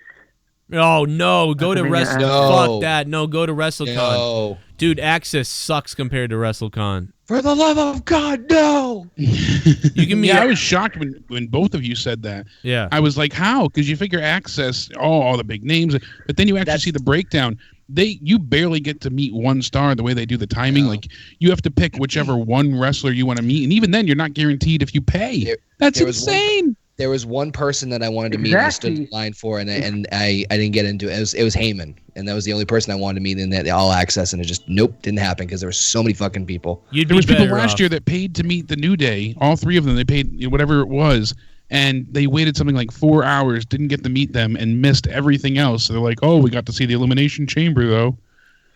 Oh no, go to WrestleMania Wrestle. No. Fuck that. No, go to WrestleCon. No. Dude, Access sucks compared to WrestleCon. For the love of God, no. You can Yeah, I was shocked when both of you said that. Yeah. I was like, how? Because you figure Access, all the big names, but then you actually see the breakdown. You barely get to meet one star the way they do the timing. No. Like you have to pick whichever one wrestler you want to meet, and even then, you're not guaranteed if you pay. That's there was insane. There was one person that I wanted to meet and I stood in line for, and I didn't get into it. It was Heyman, and that was the only person I wanted to meet in that All Access, and it just didn't happen because there were so many fucking people. You'd There be was people better last off. year that paid to meet the New Day. All three of them, they paid whatever it was, and they waited something like 4 hours, didn't get to meet them, and missed everything else. So they're like, "Oh, we got to see the Elimination Chamber, though."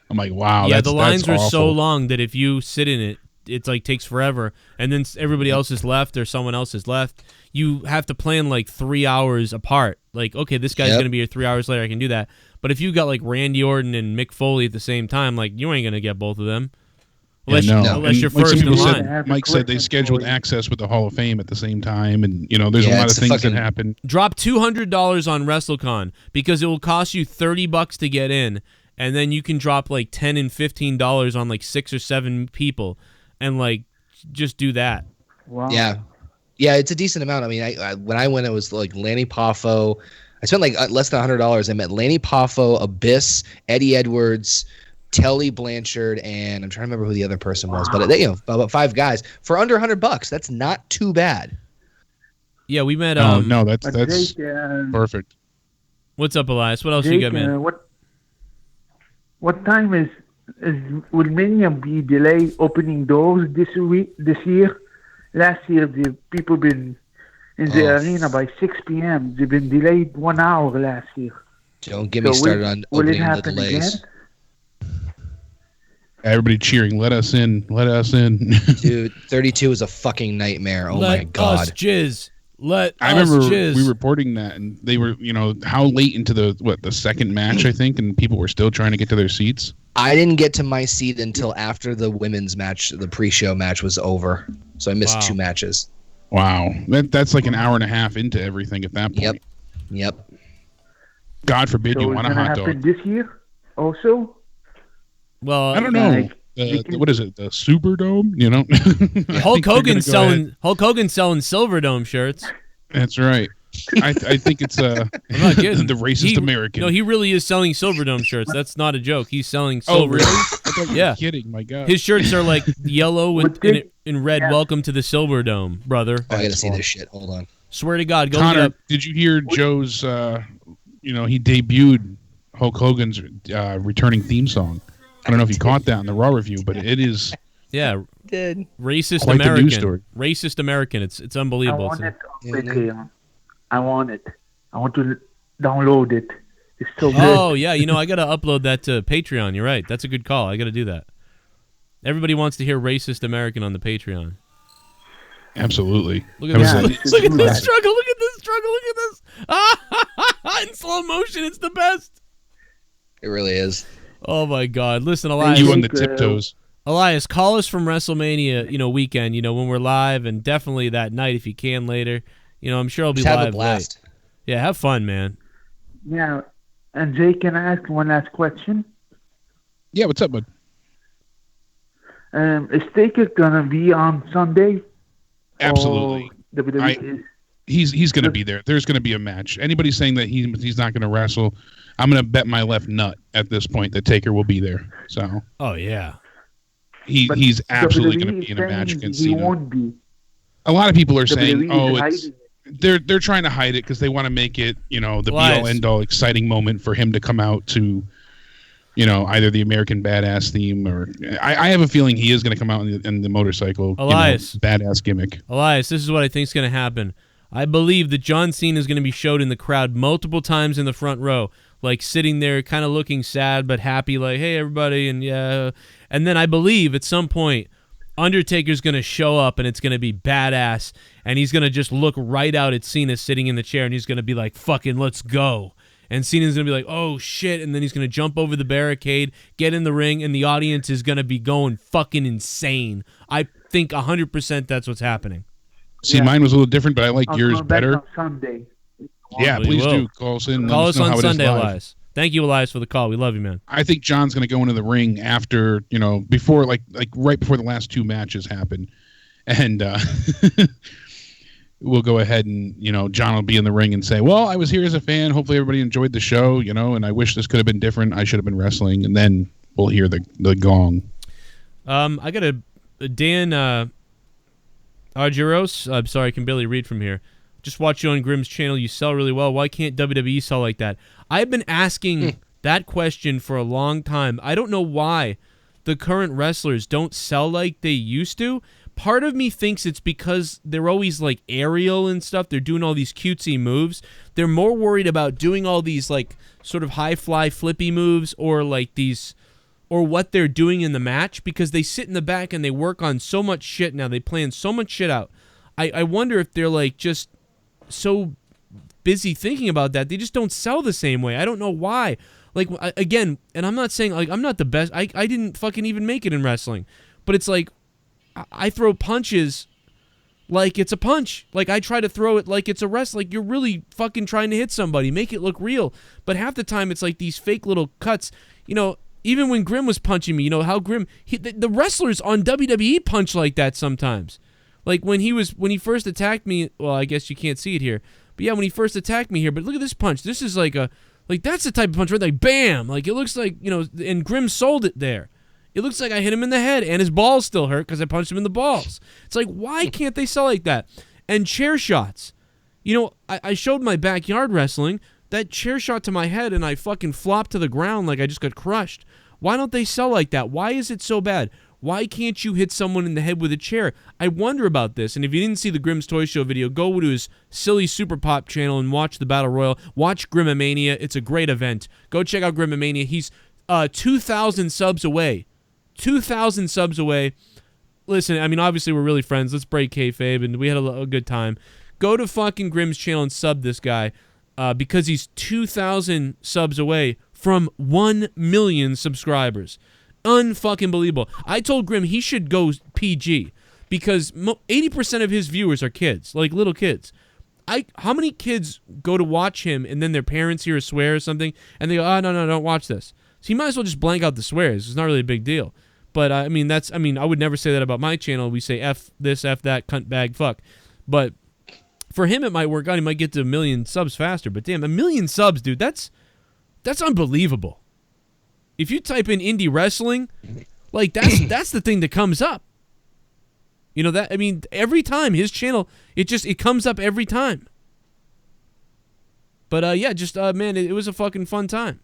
I'm like, "Wow." Yeah, that's, the lines that's were so awful. long that if you sit in it, it's takes forever, and then everybody else is left or someone else is left. You have to plan 3 hours apart. Okay, this guy's Yep. going to be here 3 hours later. I can do that. But if you got Randy Orton and Mick Foley at the same time, you ain't going to get both of them. Unless, Yeah, no. unless And you're like first some in people line. said, Mike said they scheduled Access with the Hall of Fame at the same time, and there's a Yeah, lot of it's things fucking- that happen. Drop $200 on WrestleCon because it will cost you $30 to get in, and then you can drop $10 and $15 on 6 or 7 people, and just do that. Wow. Yeah, it's a decent amount. I mean, I when I went, it was Lanny Poffo. I spent less than $100. I met Lanny Poffo, Abyss, Eddie Edwards, Telly Blanchard, and I'm trying to remember who the other person was, but about 5 guys for under $100. That's not too bad. Yeah, we met. No, that's Jake, perfect. What's up, Elias? What else you Jake, got, man? what time is will Mania be delayed opening doors this year? Last year, the people been in the arena by 6 p.m. They've been delayed 1 hour last year. Don't get me started on will it opening the happen delays. again? Everybody cheering, "Let us in, let us in." Dude, 32 is a fucking nightmare. Oh my God. Us jizz. I remember we were reporting that, and they were, how late into the second match, I think, and people were still trying to get to their seats. I didn't get to my seat until after the women's match, the pre-show match was over. So I missed 2 matches. Wow. That's like an hour and a half into everything at that point. Yep. God forbid you want a hot dog. This year also? Well, I don't know. What is it? The Superdome? Hulk Hogan's selling Silverdome shirts. That's right. I think it's I'm not kidding. The racist American. No, he really is selling Silverdome shirts. That's not a joke. He's selling silver. Oh, really? I thought you were kidding. My God. His shirts are like yellow with in red. Yeah. Welcome to the Silverdome, brother. I gotta see this shit. Hold on. Swear to God, go Connor, look it up. Did you hear Joe's? He debuted Hulk Hogan's returning theme song. I don't know if you caught that in the Raw review, but it is. Yeah, did racist quite American. The news story. Racist American. It's unbelievable. I want it on Patreon. I want it. I want to download it. It's so good. Oh yeah, I gotta upload that to Patreon. You're right. That's a good call. I gotta do that. Everybody wants to hear racist American on the Patreon. Absolutely. Look at this. Look at this struggle. Look at this struggle. Look at this. Ah, in slow motion, it's the best. It really is. Oh my God! Listen, Elias. You on the tiptoes. Elias, call us from WrestleMania, weekend. When we're live, and definitely that night if you can later. I'm sure I'll be live. Have a blast. Late. Yeah, have fun, man. Yeah, and Jay, can I ask one last question? Yeah, what's up, bud? Is Taker gonna be on Sunday? Absolutely. He's going to be there. There's going to be a match. Anybody saying that he's not going to wrestle, I'm going to bet my left nut at this point that Taker will be there. So. Oh yeah. He's absolutely going to be in a match against Cena. He won't be. A lot of people are saying, they're trying to hide it because they want to make it, the be-all end-all exciting moment for him to come out to, either the American Badass theme or I have a feeling he is going to come out in the motorcycle badass gimmick. Elias, this is what I think is going to happen. I believe that John Cena is going to be showed in the crowd multiple times in the front row, like sitting there kind of looking sad but happy, like, hey, everybody, and yeah. And then I believe at some point Undertaker's going to show up and it's going to be badass, and he's going to just look right out at Cena sitting in the chair, and he's going to be like, fucking let's go. And Cena's going to be like, oh, shit, and then he's going to jump over the barricade, get in the ring, and the audience is going to be going fucking insane. I think 100% that's what's happening. See, mine was a little different, but I like yours better. On Sunday. Yeah, please do. Call us in. Call us on Sunday, Elias. Thank you, Elias, for the call. We love you, man. I think John's going to go into the ring after, before, like right before the last 2 matches happen. And we'll go ahead and, John will be in the ring and say, well, I was here as a fan. Hopefully everybody enjoyed the show, and I wish this could have been different. I should have been wrestling. And then we'll hear the gong. I got a Dan Argyros. I'm sorry, I can barely read from here. Just watch you on Grimm's channel. You sell really well. Why can't WWE sell like that? I've been asking that question for a long time. I don't know why the current wrestlers don't sell like they used to. Part of me thinks it's because they're always like aerial and stuff. They're doing all these cutesy moves. They're more worried about doing all these like sort of high fly flippy moves or like these or what they're doing in the match because they sit in the back and they work on so much shit now. They plan so much shit out. I wonder if they're like just so busy thinking about that they just don't sell the same way. I don't know why. Like again, and I'm not saying like I'm not the best. I didn't fucking even make it in wrestling, but it's like I throw punches like it's a punch. Like I try to throw it like it's a wrest. Like you're really fucking trying to hit somebody, make it look real. But half the time it's like these fake little cuts. Even when Grimm was punching me, how Grimm the wrestlers on WWE punch like that sometimes. Like when he first attacked me, well, I guess you can't see it here. But yeah, when he first attacked me here, but look at this punch. This is like that's the type of punch where like bam, like it looks like, and Grimm sold it there. It looks like I hit him in the head and his balls still hurt because I punched him in the balls. It's like, why can't they sell like that? And chair shots. I showed my backyard wrestling, that chair shot to my head and I fucking flopped to the ground like I just got crushed. Why don't they sell like that? Why is it so bad? Why can't you hit someone in the head with a chair? I wonder about this. And if you didn't see the Grimm's Toy Show video, go to his Silly Super Pop channel and watch the Battle Royal. Watch Grimmomania. It's a great event. Go check out Grimmomania. He's 2,000 subs away. 2,000 subs away. Listen, I mean, obviously we're really friends. Let's break kayfabe, and we had a good time. Go to fucking Grimm's channel and sub this guy because he's 2,000 subs away from 1 million subscribers. Unfucking believable. I told Grimm he should go PG because 80% of his viewers are kids, like little kids. How many kids go to watch him and then their parents hear a swear or something and they go, oh, no, don't watch this. So he might as well just blank out the swears. It's not really a big deal. But, I would never say that about my channel. We say F this, F that, cunt, bag, fuck. But for him, it might work out. He might get to 1 million subs faster. But damn, 1 million subs, dude, that's unbelievable. If you type in indie wrestling, like that's the thing that comes up. You know that? I mean, every time his channel, it comes up every time. But man, it was a fucking fun time.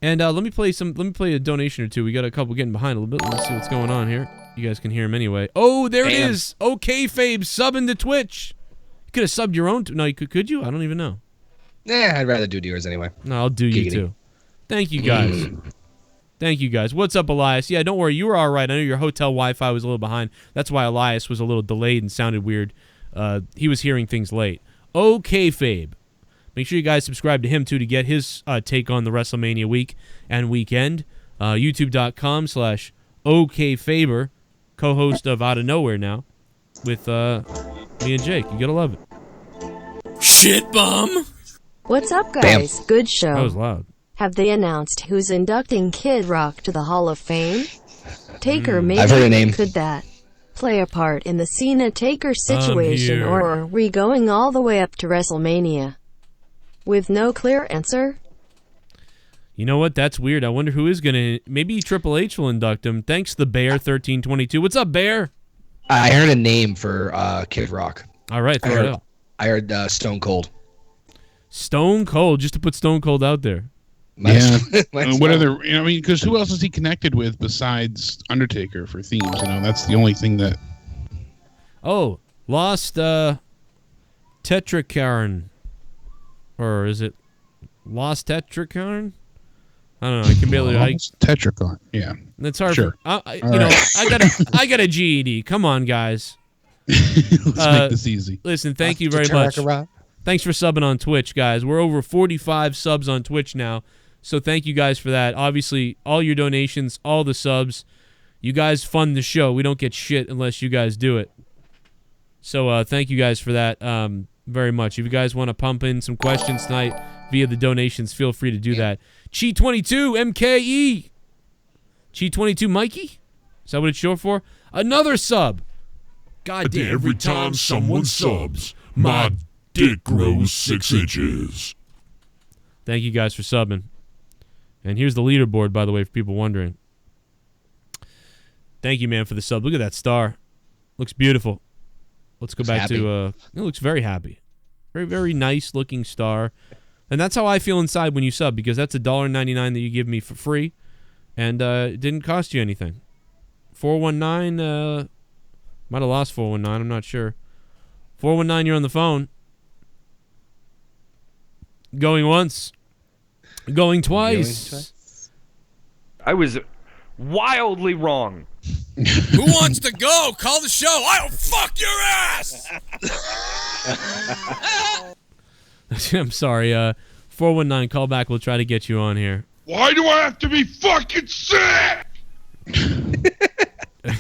And let me play a donation or two. We got a couple getting behind a little bit. Let's see what's going on here. You guys can hear him anyway. Oh, there it is. Okay, Fabe, subbing to Twitch. You could have subbed your own. No, you could you? I don't even know. I'd rather do yours anyway. No, I'll do you too. Thank you guys. Thank you guys. What's up, Elias? Yeah, don't worry. You were all right. I know your hotel Wi-Fi was a little behind. That's why Elias was a little delayed and sounded weird. He was hearing things late. Okay, Fabe. Make sure you guys subscribe to him, too, to get his take on the WrestleMania week and weekend. YouTube.com/OKFaber, co-host of Outta Nowhere now, with me and Jake. You gotta love it. ShiBUM! What's up, guys? Bam. Good show. That was loud. Have they announced who's inducting Kid Rock to the Hall of Fame? Taker, maybe. I've heard a name. Could that play a part in the Cena-Taker situation, or are we going all the way up to WrestleMania? With no clear answer? You know what? That's weird. I wonder who is going to... Maybe Triple H will induct him. Thanks, the Bear1322. What's up, Bear? I heard a name for Kid Rock. All right, throw it out. I heard Stone Cold. Stone Cold, just to put Stone Cold out there. What other? Because who else is he connected with besides Undertaker for themes? That's the only thing that. Oh, Lost Tetracarn, or is it Lost Tetracarn? I don't know. I can barely. Tetracarn. Yeah. That's hard. Sure. I got a GED. Come on, guys. Let's make this easy. Listen, thank you very much. Thanks for subbing on Twitch, guys. We're over 45 subs on Twitch now, so thank you guys for that. Obviously, all your donations, all the subs, you guys fund the show. We don't get shit unless you guys do it. So thank you guys for that very much. If you guys want to pump in some questions tonight via the donations, feel free to do that. Chi22 MKE. Chi22 Mikey? Is that what it's short for? Another sub. God damn. Every time someone subs, my dick grows 6 inches. Thank you guys for subbing. And here's the leaderboard, by the way, for people wondering. Thank you, man, for the sub. Look at that star. Looks beautiful. Let's go back to... it looks very happy. Very, very nice looking star. And that's how I feel inside when you sub, because that's $1.99 that you give me for free. And it didn't cost you anything. 419... might have lost 419. I'm not sure. 419, you're on the phone. Going once. Going twice. I was wildly wrong. Who wants to go? Call the show. I'll fuck your ass! I'm sorry. 419, call back. We'll try to get you on here. Why do I have to be fucking sick?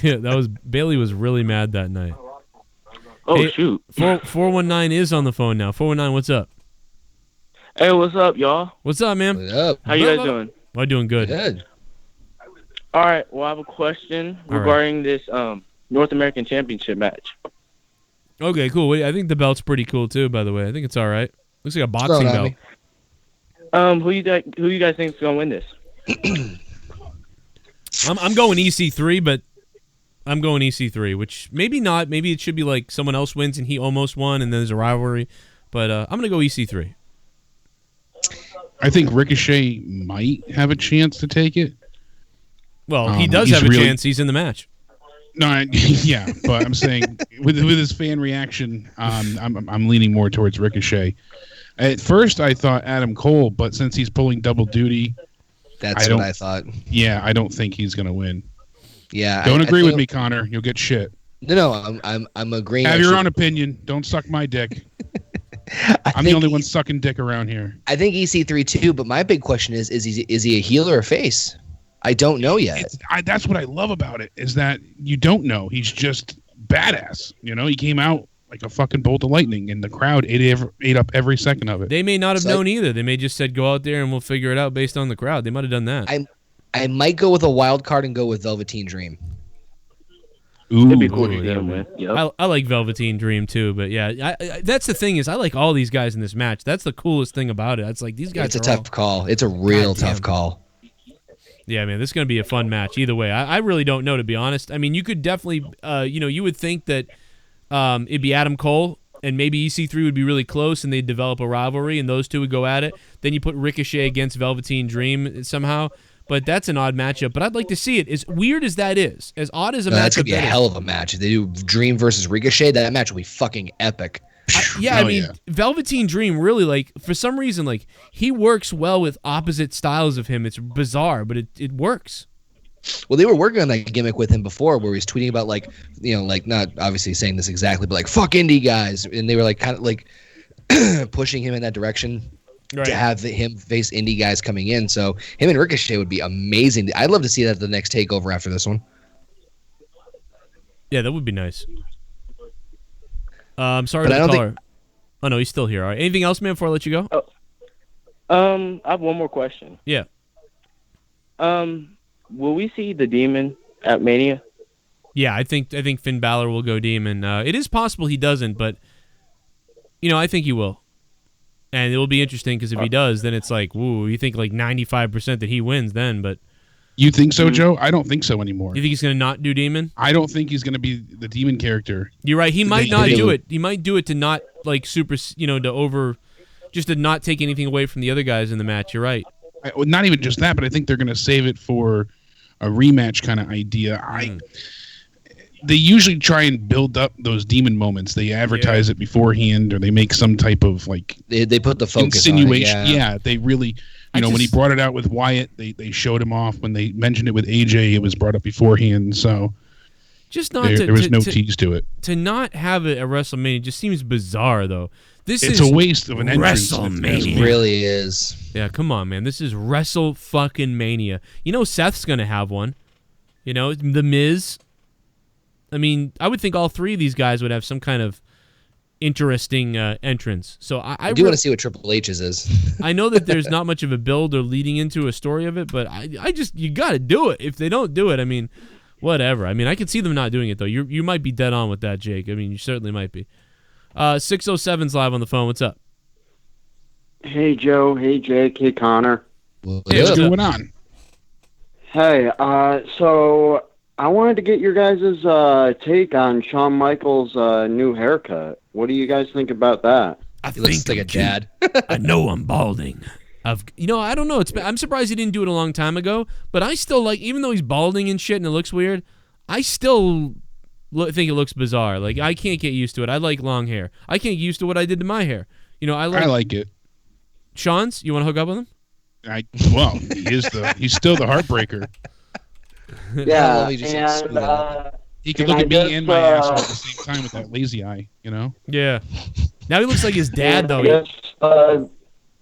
Yeah, Bailey was really mad that night. Oh, hey, shoot. 419 is on the phone now. 419, what's up? Hey, what's up, y'all? What's up, man? What's up? How you guys doing? I'm doing good. Good. All right, well, I have a question regarding this North American Championship match. Okay, cool. I think the belt's pretty cool, too, by the way. I think it's all right. Looks like a boxing belt. Who you guys think is going to win this? I'm going EC3, but I'm going EC3, which maybe not. Maybe it should be like someone else wins and he almost won and then there's a rivalry. But I'm going to go EC3. I think Ricochet might have a chance to take it. Well, he does have a chance. He's in the match. No, yeah, but I'm saying with his fan reaction, I'm leaning more towards Ricochet. At first, I thought Adam Cole, but since he's pulling double duty, that's what I thought. Yeah, I don't think he's going to win. Yeah, don't agree with me, Connor. You'll get shit. No, I'm agreeing. Have your own opinion. Don't suck my dick. I'm the only one sucking dick around here. I think EC3 too, but my big question is he a heel or a face? I don't know yet. That's what I love about it, is that you don't know. He's just badass. You know, he came out like a fucking bolt of lightning, and the crowd ate up every second of it. They may not have known either. They may just said, go out there and we'll figure it out based on the crowd. They might have done that. I might go with a wild card and go with Velveteen Dream. Ooh, It'd be cool to see him with. Yep. I like Velveteen Dream too, but yeah, that's the thing is I like all these guys in this match. That's the coolest thing about it. It's like these guys. It's a tough call. It's a real tough call. Yeah, man, this is going to be a fun match either way. I really don't know, to be honest. I mean, you could definitely, you would think that it'd be Adam Cole and maybe EC3 would be really close and they'd develop a rivalry and those two would go at it. Then you put Ricochet against Velveteen Dream somehow. But that's an odd matchup. But I'd like to see it. As weird as that is, as odd as a matchup that's going to be a hell of a match. If they do Dream versus Ricochet, that match will be fucking epic. Velveteen Dream really, like, for some reason, like, he works well with opposite styles of him. It's bizarre, but it works. Well, they were working on that gimmick with him before where he was tweeting about, like, like, not obviously saying this exactly, but like, fuck indie guys. And they were like kind of like pushing him in that direction. Right. To have him face indie guys coming in. So him and Ricochet would be amazing. I'd love to see that at the next takeover after this one. Yeah, that would be nice. I'm sorry to the caller. Oh, no, he's still here. All right. Anything else, man, before I let you go? I have one more question. Yeah. Will we see the Demon at Mania? Yeah, I think Finn Balor will go Demon. It is possible he doesn't, but, I think he will. And it will be interesting because if he does, then it's like, woo, you think like 95% that he wins then, but... You think so, Joe? I don't think so anymore. You think he's going to not do Demon? I don't think he's going to be the Demon character. You're right. He might not do it. He might do it to not, like, super, just to not take anything away from the other guys in the match. You're right. Not even just that, but I think they're going to save it for a rematch kind of idea. They usually try and build up those Demon moments. They advertise it beforehand, or they make some type of like they put the focus insinuation. on it, yeah. They really, when he brought it out with Wyatt, they showed him off. When they mentioned it with AJ, it was brought up beforehand. So just not there was no tease to it. To not have it at WrestleMania just seems bizarre, though. It's a waste of an entrance. WrestleMania. It really is. Yeah, come on, man. This is Wrestle-fucking-Mania. Seth's going to have one. The Miz. I mean, I would think all three of these guys would have some kind of interesting entrance. So I do want to see what Triple H's is. I know that there's not much of a build or leading into a story of it, but you got to do it. If they don't do it, I mean, whatever. I mean, I can see them not doing it, though. You might be dead on with that, Jake. I mean, you certainly might be. 607's live on the phone. What's up? Hey, Joe. Hey, Jake. Hey, Connor. Hey, what's going on? Hey, so I wanted to get your guys' take on Shawn Michaels' new haircut. What do you guys think about that? He looks like a dad. I know I'm balding. I don't know. I'm surprised he didn't do it a long time ago, but I still like, even though he's balding and shit and it looks weird, I still think it looks bizarre. Like, I can't get used to it. I like long hair. I can't get used to what I did to my hair. I like it. Sean's? You want to hook up with him? He's still the heartbreaker. Yeah, he could look at me and my ass at the same time with that lazy eye, Yeah. Now he looks like his dad, though.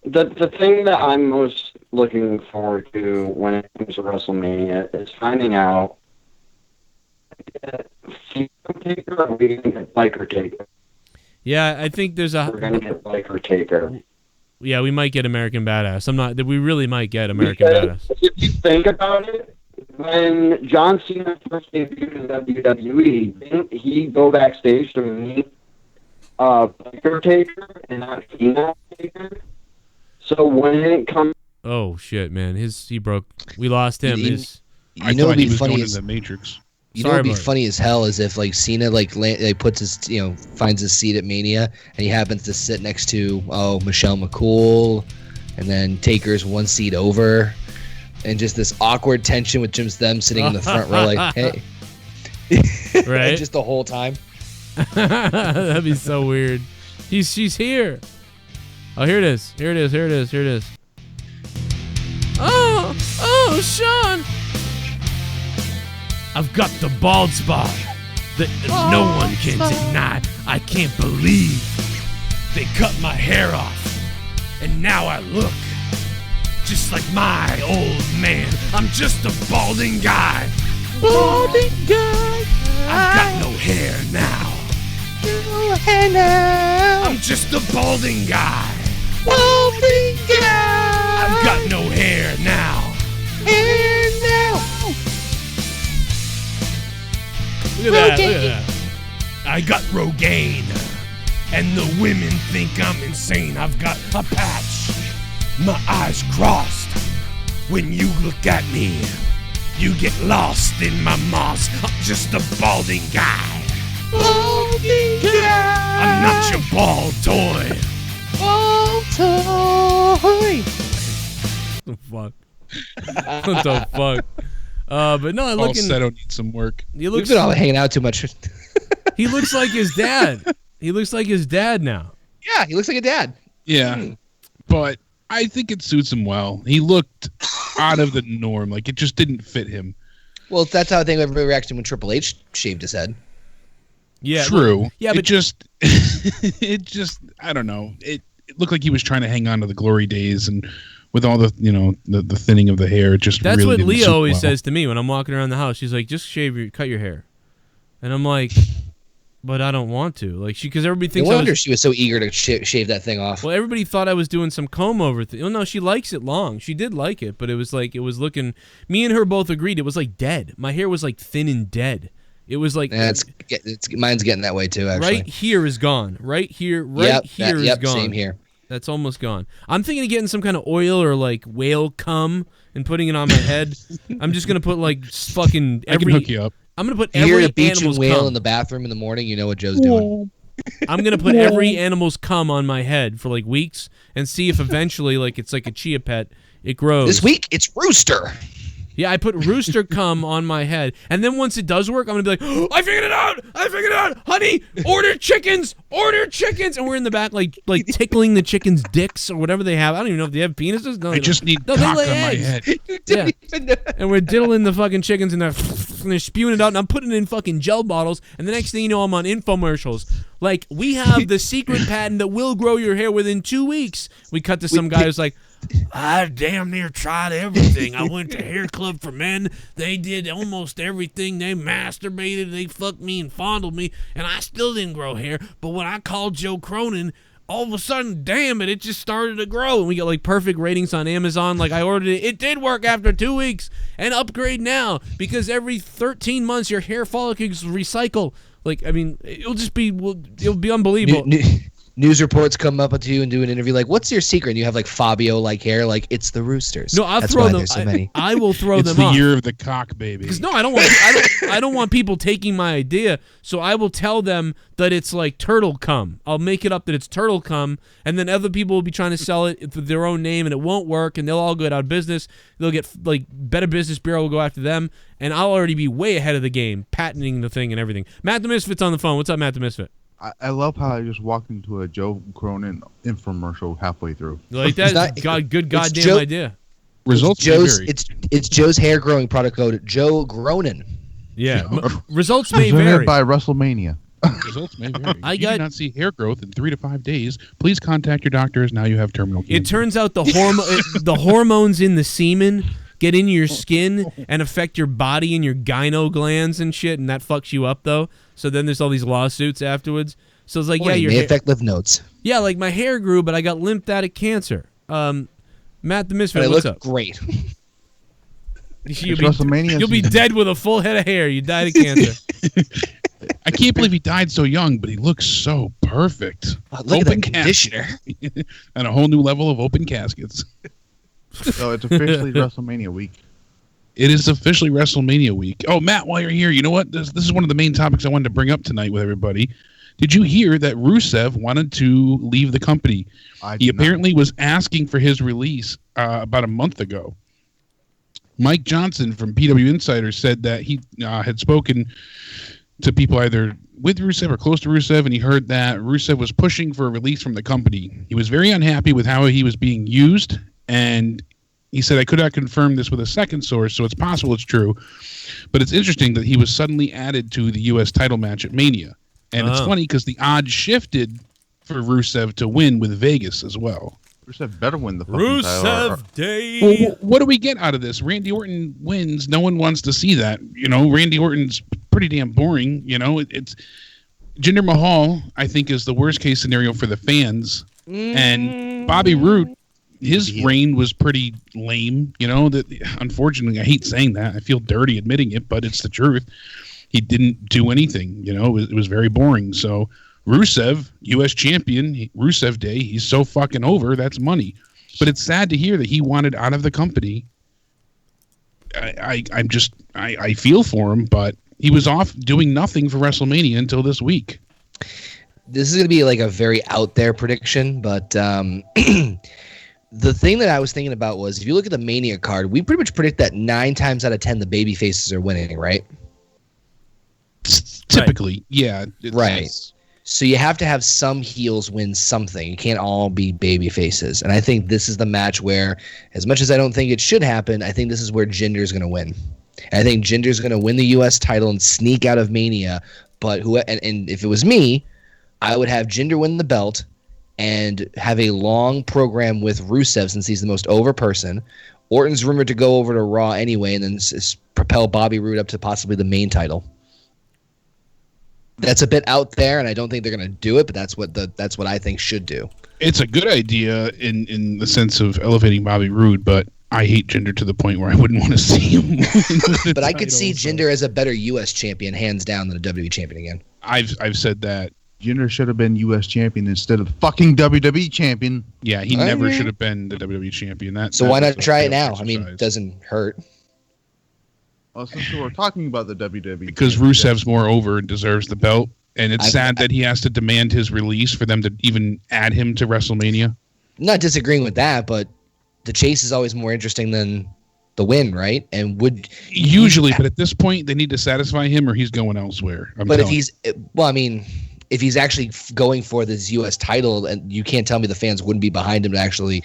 The thing that I'm most looking forward to when it comes to WrestleMania is finding out Taker or we can get Biker Taker. Yeah, I think we're gonna get Biker Taker. Yeah, we might get American Badass. We really might get American Badass. If you think about it, when John Cena first debuted in WWE, didn't he go backstage to meet Biker Taker and not Cena Taker? So when it comes... Oh, shit, man. He broke. We lost him. I thought he was going in the Matrix. What would be funny as hell is if Cena puts his finds his seat at Mania and he happens to sit next to Michelle McCool, and then Taker's one seat over, and just this awkward tension with them sitting in the front row like, hey, right? Just the whole time. That'd be so weird. She's here. Oh, here it is. Here it is. Oh, Sean. I've got the bald spot. that no one can deny. I can't believe they cut my hair off, and now I look just like my old man. I'm just a balding guy. Balding guy. I've got no hair now. No hair now. I'm just a balding guy. Balding guy. I've got no hair now. Hair now. Look at that. Look at that. I got Rogaine, and the women think I'm insane. I've got a patch, my eyes crossed. When you look at me, you get lost in my moss. I'm just a balding guy. Balding guy. I'm not your bald toy. Bald toy. What the fuck? What the fuck? But no, Paul Setto needs some work. We've been all hanging out too much. He looks like his dad. He looks like his dad now. Yeah, he looks like a dad. Yeah, but I think it suits him well. He looked out of the norm. Like, it just didn't fit him. Well, that's how I think everybody reacted when Triple H shaved his head. Yeah, true. Well, yeah, but it just I don't know. It looked like he was trying to hang on to the glory days, and with all the the thinning of the hair, it just that's really what didn't Leah suit always well. says to me when I'm walking around the house. She's like, "Just cut your hair," and I'm like, "But I don't want to." Like because everybody thinks. No wonder she was so eager to shave that thing off. Well, everybody thought I was doing some comb over thing. Oh no, she likes it long. She did like it, but it was like it was looking. Me and her both agreed it was like dead. My hair was like thin and dead. It was like mine's getting that way too. Actually, right here is gone. Right here, is gone. Same here. That's almost gone. I'm thinking of getting some kind of oil or like whale cum and putting it on my head. I'm just gonna put like fucking every. I can hook you up. I'm gonna put You hear every a beach animal's whale cum in the bathroom in the morning. You know what Joe's doing. I'm gonna put every animal's cum on my head for like weeks and see if eventually, like it's like a chia pet, it grows. This week it's Rooster. Yeah, I put rooster cum on my head, and then once it does work, I'm gonna be like, oh, I figured it out, honey, order chickens, and we're in the back like tickling the chickens' dicks or whatever they have. I don't even know if they have penises. No, I just need cock they on lay my eggs. head. Yeah, and we're diddling the fucking chickens, and they're spewing it out, and I'm putting it in fucking gel bottles, and the next thing you know, I'm on infomercials. Like, we have the secret patent that will grow your hair within 2 weeks. We cut to some guy who's like, I damn near tried everything. I went to Hair Club for Men. They did almost everything. They masturbated, they fucked me and fondled me, and I still didn't grow hair. But when I called Joe Cronin, all of a sudden, damn it just started to grow. And we got like perfect ratings on Amazon. Like I ordered it. It did work after 2 weeks. And upgrade now because every 13 months your hair follicles recycle. Like, I mean, it'll be unbelievable. News reports come up to you and do an interview like, what's your secret? And you have like Fabio-like hair. Like, it's the Roosters. No, I'll That's throw why them. there's so many. I will throw It's them the off. year of the cock, baby. Because no, I don't want people taking my idea. So I will tell them that it's like turtle cum. I'll make it up that it's turtle cum, and then other people will be trying to sell it with their own name, and it won't work, and they'll all go out of business. They'll get like Better Business Bureau will go after them, and I'll already be way ahead of the game, patenting the thing and everything. Matt the Misfit's on the phone. What's up, Matt the Misfit? I love how I just walked into a Joe Cronin infomercial halfway through. Like that? Good goddamn idea. Results It's Joe's hair growing product code, Joe Cronin. Yeah, results may Presented vary. by WrestleMania. Results may vary. If you do not see hair growth in 3 to 5 days, please contact your doctor as now you have terminal cancer. It turns out the hormones in the semen get in your skin and affect your body and your gyno glands and shit, and that fucks you up though. So then there's all these lawsuits afterwards. So it's like, your may hair affect lymph nodes. Yeah, like my hair grew, but I got lymphatic cancer. Matt the Misfit, But it what's looked up? great. You'll be dead with a full head of hair. You died of cancer. I can't believe he died so young, but he looks so perfect. Look at that conditioner. And a whole new level of open caskets. So it's officially WrestleMania week. It is officially WrestleMania week. Oh, Matt, while you're here, you know what? This is one of the main topics I wanted to bring up tonight with everybody. Did you hear that Rusev wanted to leave the company? He apparently was asking for his release about a month ago. Mike Johnson from PW Insider said that he had spoken to people either with Rusev or close to Rusev, and he heard that Rusev was pushing for a release from the company. He was very unhappy with how he was being used, and He said, I could not confirm this with a second source, so it's possible it's true. But it's interesting that he was suddenly added to the U.S. title match at Mania. And it's funny because the odds shifted for Rusev to win with Vegas as well. Rusev better win the fucking title. Rusev Day. Well, what do we get out of this? Randy Orton wins. No one wants to see that. You know, Randy Orton's pretty damn boring. You know, it's Jinder Mahal, I think, is the worst case scenario for the fans. And Bobby Roode, his reign was pretty lame. You know, that unfortunately, I hate saying that. I feel dirty admitting it, but it's the truth. He didn't do anything. You know, it was very boring. So Rusev, U.S. champion, Rusev Day, he's so fucking over. That's money. But it's sad to hear that he wanted out of the company. I feel for him, but he was off doing nothing for WrestleMania until this week. This is going to be like a very out there prediction, but the thing that I was thinking about was if you look at the Mania card, we pretty much predict that 9 times out of 10 the baby faces are winning, right? Typically, yeah. Right. So you have to have some heels win something. You can't all be baby faces. And I think this is the match where, as much as I don't think it should happen, I think this is where Jinder's going to win. And I think Jinder's going to win the U.S. title and sneak out of Mania. But and if it was me, I would have Jinder win the belt and have a long program with Rusev since he's the most over person. Orton's rumored to go over to Raw anyway and then propel Bobby Roode up to possibly the main title. That's a bit out there, and I don't think they're going to do it, but that's what I think should do. It's a good idea in the sense of elevating Bobby Roode, but I hate Jinder to the point where I wouldn't want to see him win. But I could see Jinder as a better U.S. champion, hands down, than a WWE champion again. I've said that. Jinder should have been U.S. champion instead of fucking WWE champion. Yeah, he never should have been the WWE champion. So why not try it now? Exercise. I mean, it doesn't hurt. Well, since we're talking about the WWE. Because Rusev's more over and deserves the belt. And it's sad that he has to demand his release for them to even add him to WrestleMania. I'm not disagreeing with that, but the chase is always more interesting than the win, right? And usually, but at this point, they need to satisfy him or he's going elsewhere. If he's actually going for this U.S. title, and you can't tell me the fans wouldn't be behind him to actually.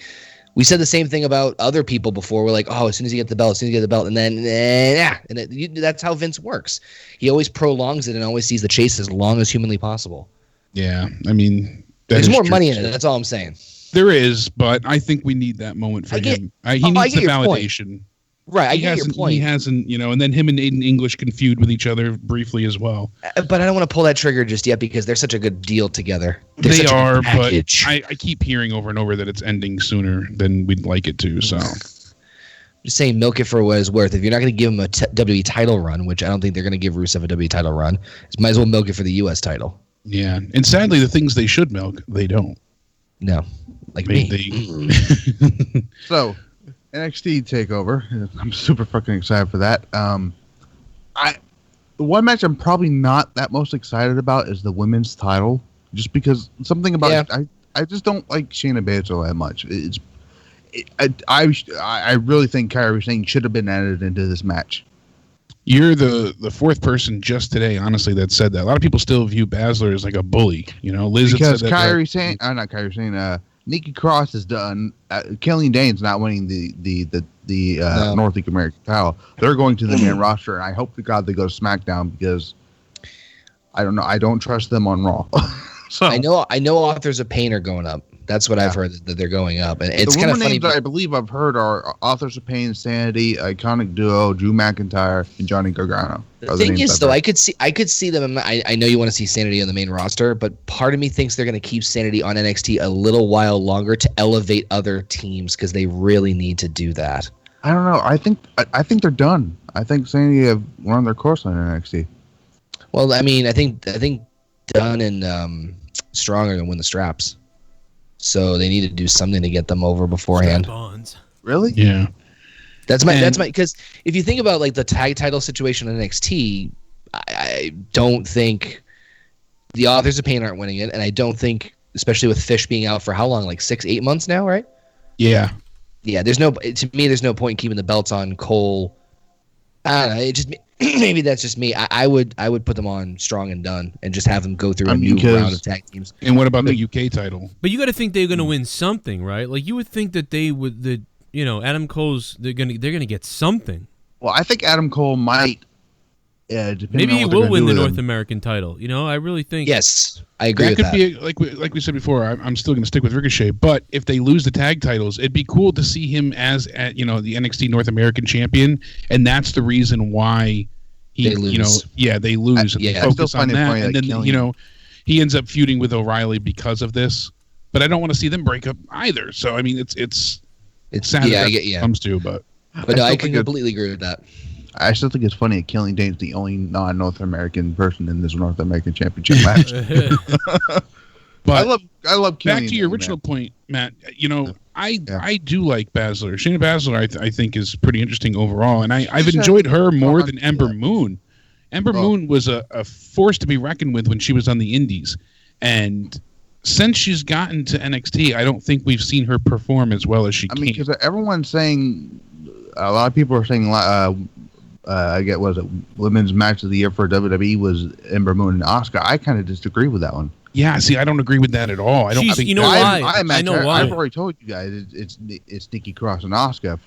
We said the same thing about other people before. We're like, oh, as soon as you get the belt, and then that's how Vince works. He always prolongs it and always sees the chase as long as humanly possible. Yeah, I mean, there's more money in it. That's all I'm saying. There is, but I think we need that moment for him. He needs the validation. Point. Right, I get your point. He hasn't, and then him and Aiden English can feud with each other briefly as well. But I don't want to pull that trigger just yet because they're such a good deal together. They are, but I keep hearing over and over that it's ending sooner than we'd like it to. So, just saying, milk it for what it's worth. If you're not going to give him a WWE title run, which I don't think they're going to give Rusev a WWE title run, might as well milk it for the U.S. title. Yeah, and sadly, the things they should milk, they don't. No, like me. So. NXT Takeover. I'm super fucking excited for that. The one match I'm probably not that most excited about is the women's title, just because something about I just don't like Shayna Baszler that much. I really think Kairi Sane should have been added into this match. You're the fourth person just today, honestly, that said that. A lot of people still view Baszler as like a bully. Liz because had said Kairi Sane, not Kairi Sane. Nikki Cross is done. Killian Dane's not winning the North American title. They're going to the main roster, and I hope to God they go to SmackDown because I don't know. I don't trust them on Raw. So I know Authors of Pain are going up. That's what I've heard, that they're going up, and it's kind of funny. The names I believe I've heard are Authors of Pain, Sanity, Iconic Duo, Drew McIntyre, and Johnny Gargano. The thing is, though, I could see them. I know you want to see Sanity on the main roster, but part of me thinks they're going to keep Sanity on NXT a little while longer to elevate other teams because they really need to do that. I don't know. I think they're done. I think Sanity have run their course on NXT. Well, I mean, I think Dunn and Strong are going to win the straps. So they need to do something to get them over beforehand. Really? Yeah. That's my because if you think about like the tag title situation in NXT, I don't think the Authors of Pain aren't winning it, and I don't think, especially with Fish being out for how long, like 6-8 months now, right? Yeah. Yeah. There's no point in keeping the belts on Cole. I don't know. It just maybe that's just me. I would put them on Strong and Dunn and just have them go through a new round of tag teams. And what about the UK title? But you got to think they're going to win something, right? Like you would think that they would. Adam Cole's they're gonna get something. Well, I think Adam Cole might. Maybe he will win the North American title. I really think. Yes, I agree with that. That could be like we said before. I'm still going to stick with Ricochet, but if they lose the tag titles, it'd be cool to see him as the NXT North American champion, and that's the reason why they lose. They lose. And they focus on that, and then he ends up feuding with O'Reilly because of this. But I don't want to see them break up either. So I mean, it's sad that it comes to, but no, I can completely agree with that. I still think it's funny that Killing Dane's the only non-North American person in this North American Championship match. But I love Killing back to your original point, Matt. I do like Baszler. Shayna Baszler, I think, is pretty interesting overall, and I've enjoyed her more than Ember Moon. Ember Moon was a force to be reckoned with when she was on the Indies, and since she's gotten to NXT, I don't think we've seen her perform as well as she can. I mean, because everyone's saying, a lot of people are saying, I get women's match of the year for WWE was Ember Moon and Asuka. I kind of disagree with that one. Yeah, see, I don't agree with that at all. I don't think. You know why? I know why. I've already told you guys it's Nikki Cross and Asuka,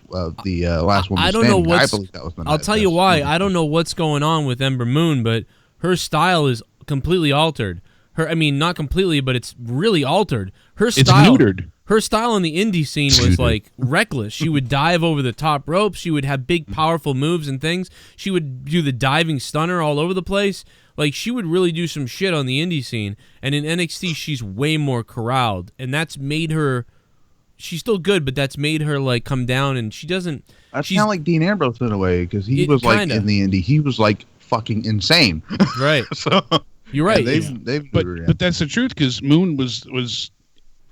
the last one. I don't know I believe that was. I'll tell you why. I don't know what's going on with Ember Moon, but her style is completely altered. Not completely, but it's really altered. Her style. It's neutered. Her style in the indie scene was like reckless. She would dive over the top rope. She would have big, powerful moves and things. She would do the diving stunner all over the place. Like, she would really do some shit on the indie scene. And in NXT, she's way more corralled. And that's made her... She's still good, but that's made her, like, come down, and she doesn't... That's kind of like Dean Ambrose in a way, because he was, like, in the indie, he was, like, fucking insane. Right. So... You're right. But that's the truth, because Moon was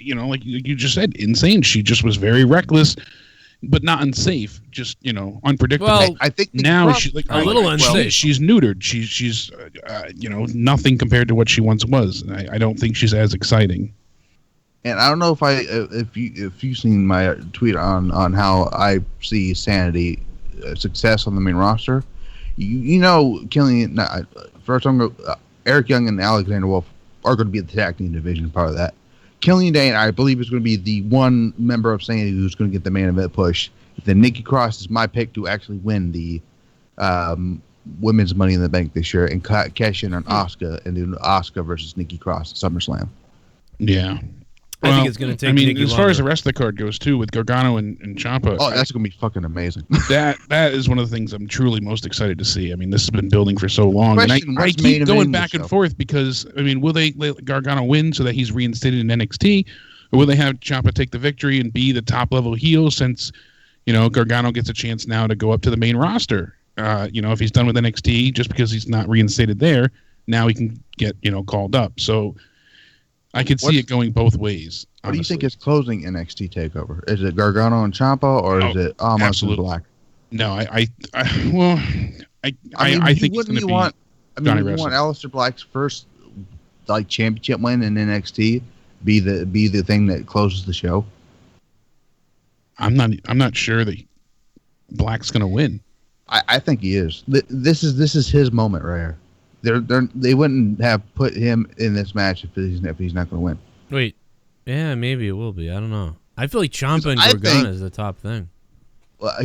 like you just said, insane. She just was very reckless, but not unsafe. Just unpredictable. Well, I think now she's like a little unsafe. She's neutered. She's nothing compared to what she once was. I don't think she's as exciting. And I don't know if you've seen my tweet on how I see Sanity success on the main roster. First I'm going. Eric Young and Alexander Wolf are going to be the tag team division part of that. Killian Dane, I believe, is going to be the one member of Sanity who's going to get the main event push. Then Nikki Cross is my pick to actually win the women's Money in the Bank this year and cash in on Asuka and do Asuka versus Nikki Cross at SummerSlam. Yeah. I think it's going to take Nikki as far as the rest of the card goes, too, with Gargano and Ciampa. Oh, that's going to be fucking amazing. that is one of the things I'm truly most excited to see. I mean, this has been building for so long. And I keep going back and forth because, will they let Gargano win so that he's reinstated in NXT? Or will they have Ciampa take the victory and be the top-level heel since, Gargano gets a chance now to go up to the main roster? If he's done with NXT, just because he's not reinstated there, now he can get, called up. So... I could see it going both ways. Honestly. What do you think is closing NXT TakeOver? Is it Gargano and Ciampa, or is it Amos and Black? No, I think it's going to be. You want Aleister Black's first championship win in NXT be the thing that closes the show? I'm not sure that Black's going to win. I think he is. This is his moment right here. They wouldn't have put him in this match if he's not going to win. Wait, yeah, maybe it will be. I don't know. I feel like Ciampa and Gargano is the top thing. Well,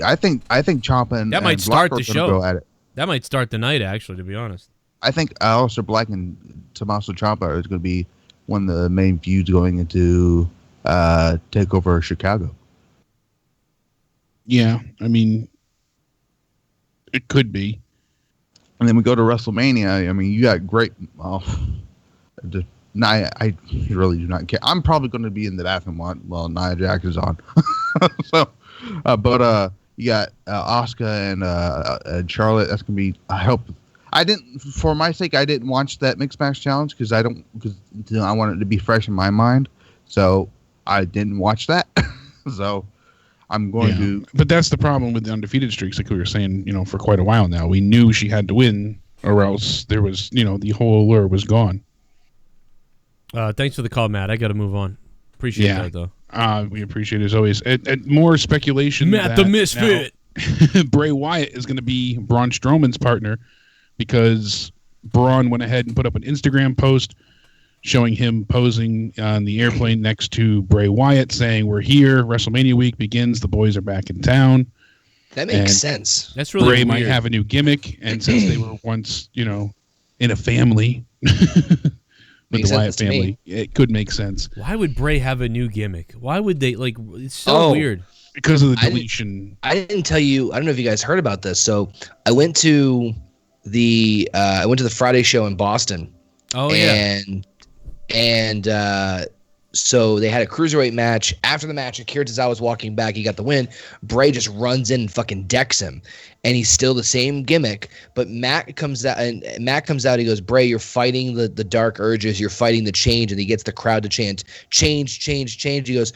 I think Ciampa and that might start the show. Go at it. That might start the night, actually. To be honest, I think Aleister Black and Tommaso Ciampa is going to be one of the main feuds going into TakeOver Chicago. Yeah, it could be. And then we go to WrestleMania. You got great. I really do not care. I'm probably going to be in the bathroom while Nia Jax is on. So, but you got Asuka and Charlotte. That's going to be. I hope. For my sake, I didn't watch that Mixed Match Challenge because I want it to be fresh in my mind. So I didn't watch that. So. I'm going to. But that's the problem with the undefeated streaks, like we were saying, for quite a while now. We knew she had to win, or else there was, the whole allure was gone. Thanks for the call, Matt. I got to move on. Appreciate that, though. We appreciate it as always. And more speculation. Matt the Misfit. Bray Wyatt is going to be Braun Strowman's partner because Braun went ahead and put up an Instagram post showing him posing on the airplane next to Bray Wyatt, saying, "We're here. WrestleMania week begins. The boys are back in town." That makes sense. That's really Bray weird. might have a new gimmick, and since they were once, in a family with Makes the Wyatt sense to me. family, it could make sense Why would Bray have a new gimmick? Why would they It's so weird. because of the deletion. I didn't tell you. I don't know if you guys heard about this. So I went to the Friday show in Boston. Oh yeah. And so they had a cruiserweight match. After the match, Akira Tozawa's walking back. He got the win. Bray just runs in and fucking decks him, and he's still the same gimmick. But Mack comes out, and he goes, "Bray, you're fighting the dark urges. You're fighting the change." And he gets the crowd to chant, "Change, change, change." He goes,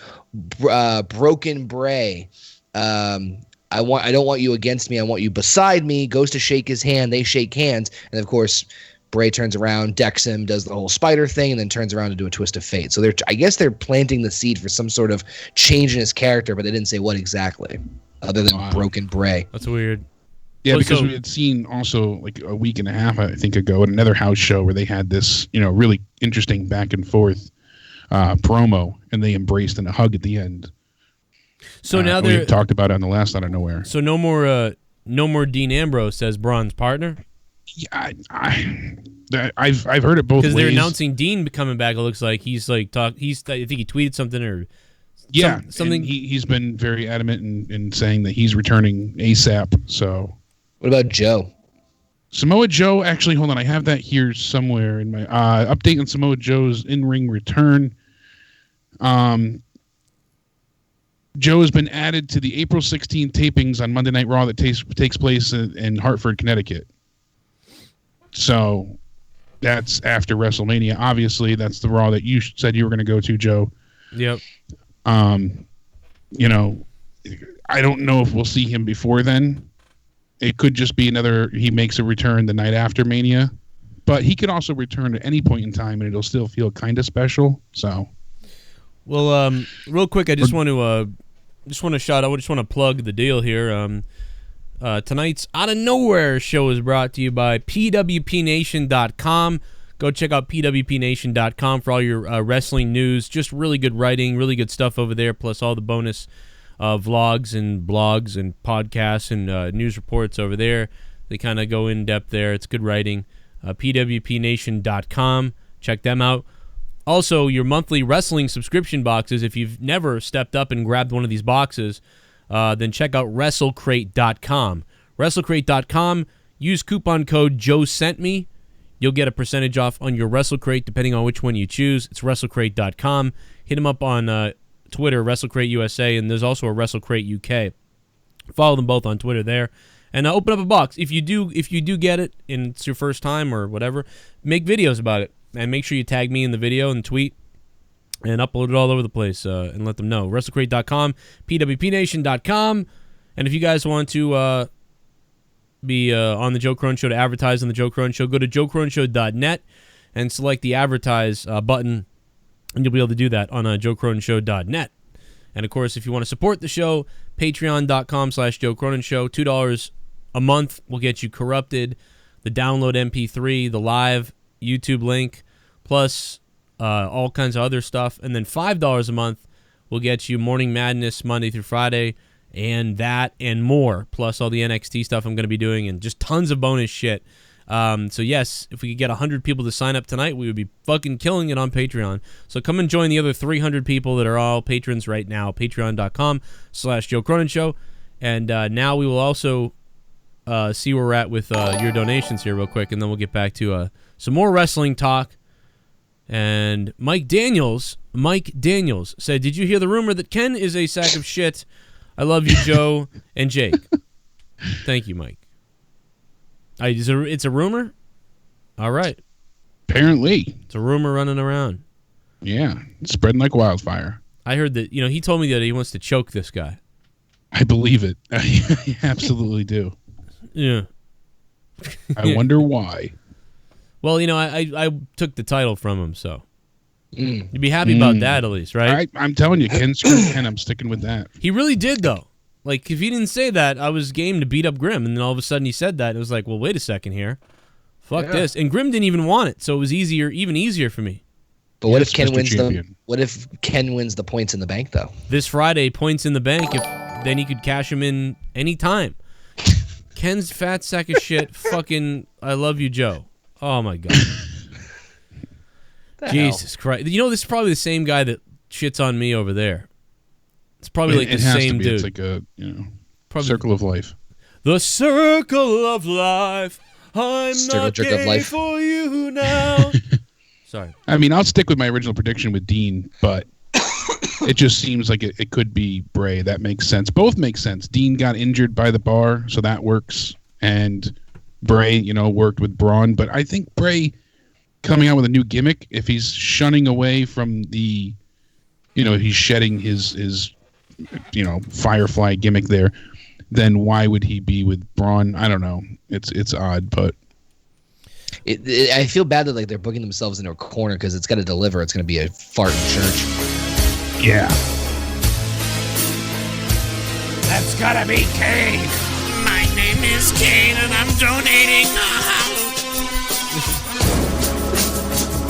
"Broken Bray. I don't want you against me. I want you beside me." Goes to shake his hand. They shake hands, and of course, Bray turns around, decks him, does the whole spider thing, and then turns around to do a twist of fate. So I guess they're planting the seed for some sort of change in his character, but they didn't say what exactly, other than Broken Bray. That's weird. Yeah, Well, because so- we had seen also like a week and a half, I think, ago at another house show where they had this, really interesting back and forth promo, and they embraced in a hug at the end. So now we they're talked about it on the last Out of Nowhere. So no more Dean Ambrose as Braun's partner. Yeah, I've heard it both ways. Because they're announcing Dean coming back. It looks like he's I think he tweeted something or something. and he's been very adamant in saying that he's returning ASAP. So what about Joe? Samoa Joe, actually, hold on, I have that here somewhere in my update on Samoa Joe's in-ring return. Joe has been added to the April 16th tapings on Monday Night Raw that takes place in Hartford, Connecticut. So that's after WrestleMania. Obviously, that's the Raw that you said you were going to go to, Joe. Yep. I don't know if we'll see him before then. It could just be he makes a return the night after Mania. But he could also return at any point in time, and it'll still feel kind of special. So, well, real quick, I just want to plug the deal here. Tonight's Out of Nowhere show is brought to you by pwpnation.com. Go check out pwpnation.com for all your wrestling news. Just really good writing, really good stuff over there, plus all the bonus vlogs and blogs and podcasts and news reports over there. They kind of go in depth there. It's good writing. pwpnation.com. Check them out. Also, your monthly wrestling subscription boxes. If you've never stepped up and grabbed one of these boxes, then check out WrestleCrate.com. WrestleCrate.com. Use coupon code JoeSentMe. You'll get a percentage off on your WrestleCrate depending on which one you choose. It's WrestleCrate.com. Hit them up on Twitter, WrestleCrate USA, and there's also a WrestleCrate UK. Follow them both on Twitter there, and open up a box. If you do get it and it's your first time or whatever, make videos about it and make sure you tag me in the video and tweet and upload it all over the place and let them know. WrestleCrate.com, pwpnation.com, and if you guys want to be on the Joe Cronin Show, to advertise on the Joe Cronin Show, go to joecroninshow.net and select the advertise button, and you'll be able to do that on joecroninshow.net. And of course, if you want to support the show, patreon.com/Joe Cronin Show. $2 a month will get you Corrupted, the download MP3, the live YouTube link, plus all kinds of other stuff. And then $5 a month will get you Morning Madness Monday through Friday, and that and more, plus all the NXT stuff I'm going to be doing, and just tons of bonus shit. So yes, if we could get 100 people to sign up tonight, we would be fucking killing it on Patreon. So come and join the other 300 people that are all patrons right now, patreon.com/Joe Cronin Show. And now we will also see where we're at with your donations here real quick, and then we'll get back to some more wrestling talk. And Mike Daniels said, "Did you hear the rumor that Ken is a sack of shit? I love you, Joe and Jake." Thank you, Mike. It's a rumor? All right. Apparently. It's a rumor running around. Yeah. It's spreading like wildfire. I heard that, he told me that he wants to choke this guy. I believe it. I absolutely do. Yeah. I wonder why. Well, I took the title from him, so you'd be happy about that at least, right? I'm telling you, Ken screwed Ken. I'm sticking with that. He really did, though. Like, if he didn't say that, I was game to beat up Grimm, and then all of a sudden he said that, and it was like, well, wait a second here. Fuck this. And Grimm didn't even want it, so it was even easier for me. But what if Yes, Ken Mr. wins Champion. What if Ken wins the Points in the Bank though? This Friday, Points in the Bank. Then he could cash them in anytime. Ken's fat sack of shit. Fucking, I love you, Joe. Oh my God. Jesus Christ. You know, this is probably the same guy that shits on me over there. It's probably like the same dude. It's like a circle of life. The circle of life. I'm Circle not jerk of gay life. for you now. Sorry. I mean, I'll stick with my original prediction with Dean, but it just seems like it could be Bray. That makes sense. Both make sense. Dean got injured by the bar, so that works. And Bray, worked with Braun. But I think Bray coming out with a new gimmick, if he's shunning away from the, he's shedding his Firefly gimmick there, then why would he be with Braun? I don't know. It's odd, but I feel bad that like they're booking themselves into a corner because it's got to deliver. It's going to be a fart in church. Yeah. That's gotta be Kane. My name is Kane and I'm donating.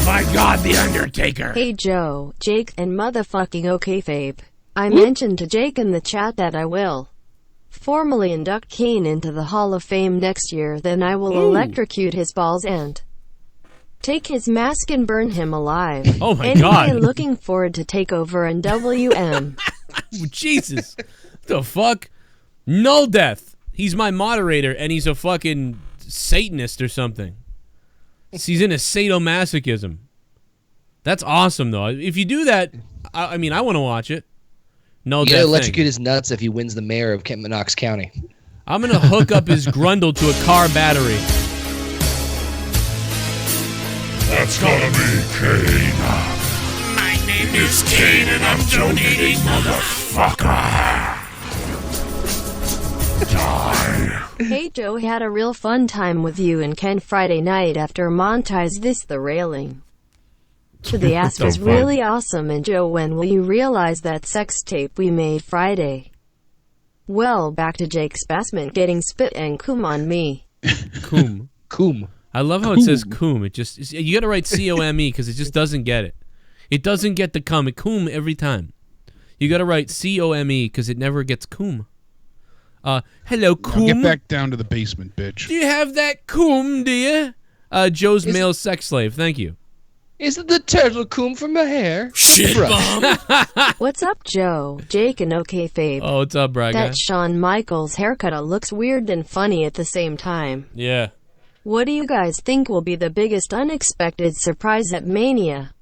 My God, The Undertaker. Hey Joe, Jake, and motherfucking OKFabe. I mentioned to Jake in the chat that I will formally induct Kane into the Hall of Fame next year, then I will electrocute his balls and take his mask and burn him alive. Oh my anyway, God. Looking forward to TakeOver and WM. Jesus. What the fuck? Null Death. He's my moderator, and he's a fucking Satanist or something. He's into sadomasochism. That's awesome, though. If you do that, I mean, I want to watch it. No, You gotta electrocute his nuts if he wins the mayor of Knox County. I'm gonna hook up his grundle to a car battery. That's gotta be Kane. My name is Kane and I'm donating, motherfucker. Die. Hey Joe, had a real fun time with you and Ken Friday night after monetize this the railing. To the ass was really awesome, and Joe, when will you realize that sex tape we made Friday? Well, back to Jake's basement getting spit and coom on me. Coom. Coom. I love how it says coom. It just, you gotta write C-O-M-E because it just doesn't get it. It doesn't get the cum. It coom every time. You gotta write C-O-M-E because it never gets coom. Hello, coom. Now get back down to the basement, bitch. Do you have that coom, do you? Joe's male sex slave. Thank you. Is it the turtle coom from my hair? ShiBUM. What's up, Joe, Jake, and OKFabe? Oh, what's up, Brad guy? That Shawn Michaels haircut looks weird and funny at the same time. Yeah. What do you guys think will be the biggest unexpected surprise at Mania?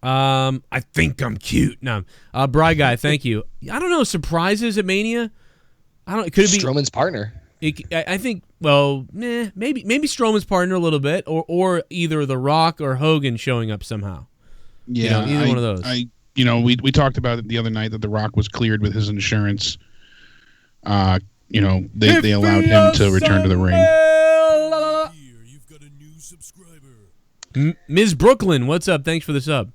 I think I'm cute. No, Bry guy, thank you. I don't know, surprises at Mania. I don't. Could it be Strowman's partner? I think. Well, maybe Strowman's partner a little bit, or either The Rock or Hogan showing up somehow. Yeah, either one of those. We talked about it the other night that The Rock was cleared with his insurance. They allowed him to return to the ring. Ms. Brooklyn, what's up? Thanks for the sub.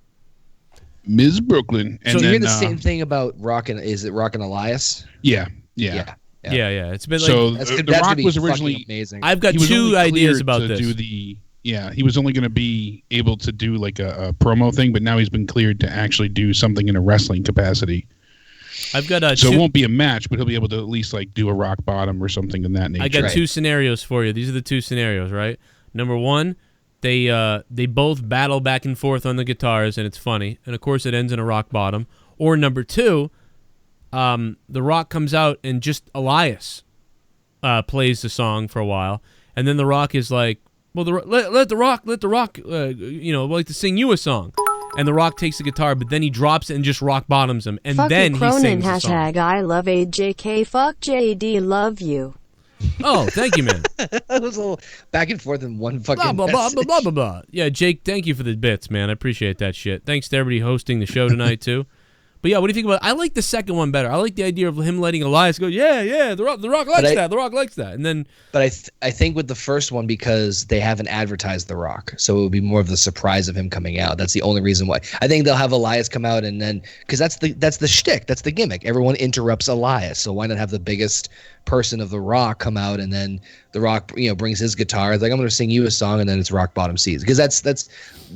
Ms. Brooklyn. And so you then, hear the same thing about Rock and Elias? Yeah. It's been like so the Rock was originally amazing. I've got two ideas about this. He was only going to be able to do like a promo thing, but now he's been cleared to actually do something in a wrestling capacity. I've got so it won't be a match, but he'll be able to at least like do a rock bottom or something in that nature. I got two scenarios for you. These are the two scenarios, right? Number one, they both battle back and forth on the guitars, and it's funny, and of course it ends in a rock bottom. Or number two, The Rock comes out and just Elias plays the song for a while, and then The Rock is like, "Well, let the Rock, like to sing you a song," and The Rock takes the guitar, but then he drops it and just rock bottoms him, and Fuck then you, he Cronin, sings the song. hashtag I love AJK. Fuck JD, love you. Oh, thank you, man. It was a little back and forth in one fucking blah, blah, blah, message. blah, blah, blah. Yeah, Jake, thank you for the bits, man. I appreciate that shit. Thanks to everybody hosting the show tonight, too. But yeah, what do you think about? I like the second one better. I like the idea of him letting Elias go. Yeah, the Rock likes that. The Rock likes that, and then. But I think with the first one, because they haven't advertised The Rock, so it would be more of the surprise of him coming out. That's the only reason why. I think they'll have Elias come out, and then because that's the shtick, that's the gimmick. Everyone interrupts Elias, so why not have the biggest person of The Rock come out, and then The Rock, brings his guitar. It's like, I'm going to sing you a song, and then it's Rock Bottom Seas, because that's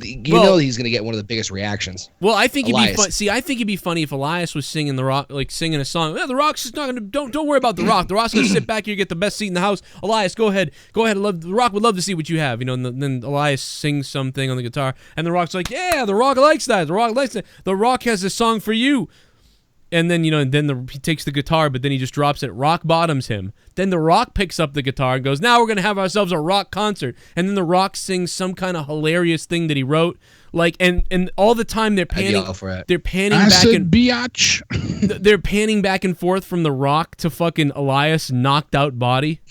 he's going to get one of the biggest reactions. Well, I think it'd be fun. See, I think it'd be funny if Elias was singing The Rock, like singing a song. Yeah, The Rock's just not going to. Don't worry about The Rock. The Rock's going to sit back here, get the best seat in the house. Elias, go ahead. The Rock would love to see what you have, And then Elias sings something on the guitar, and The Rock's like, yeah, The Rock likes that. The Rock likes that. The Rock has a song for you. And then, he takes the guitar, but then he just drops it. Rock bottoms him. Then The Rock picks up the guitar and goes, now we're going to have ourselves a Rock concert. And then The Rock sings some kind of hilarious thing that he wrote. Like, and all the time they're panning they're panning back and forth from The Rock to fucking Elias' knocked out body.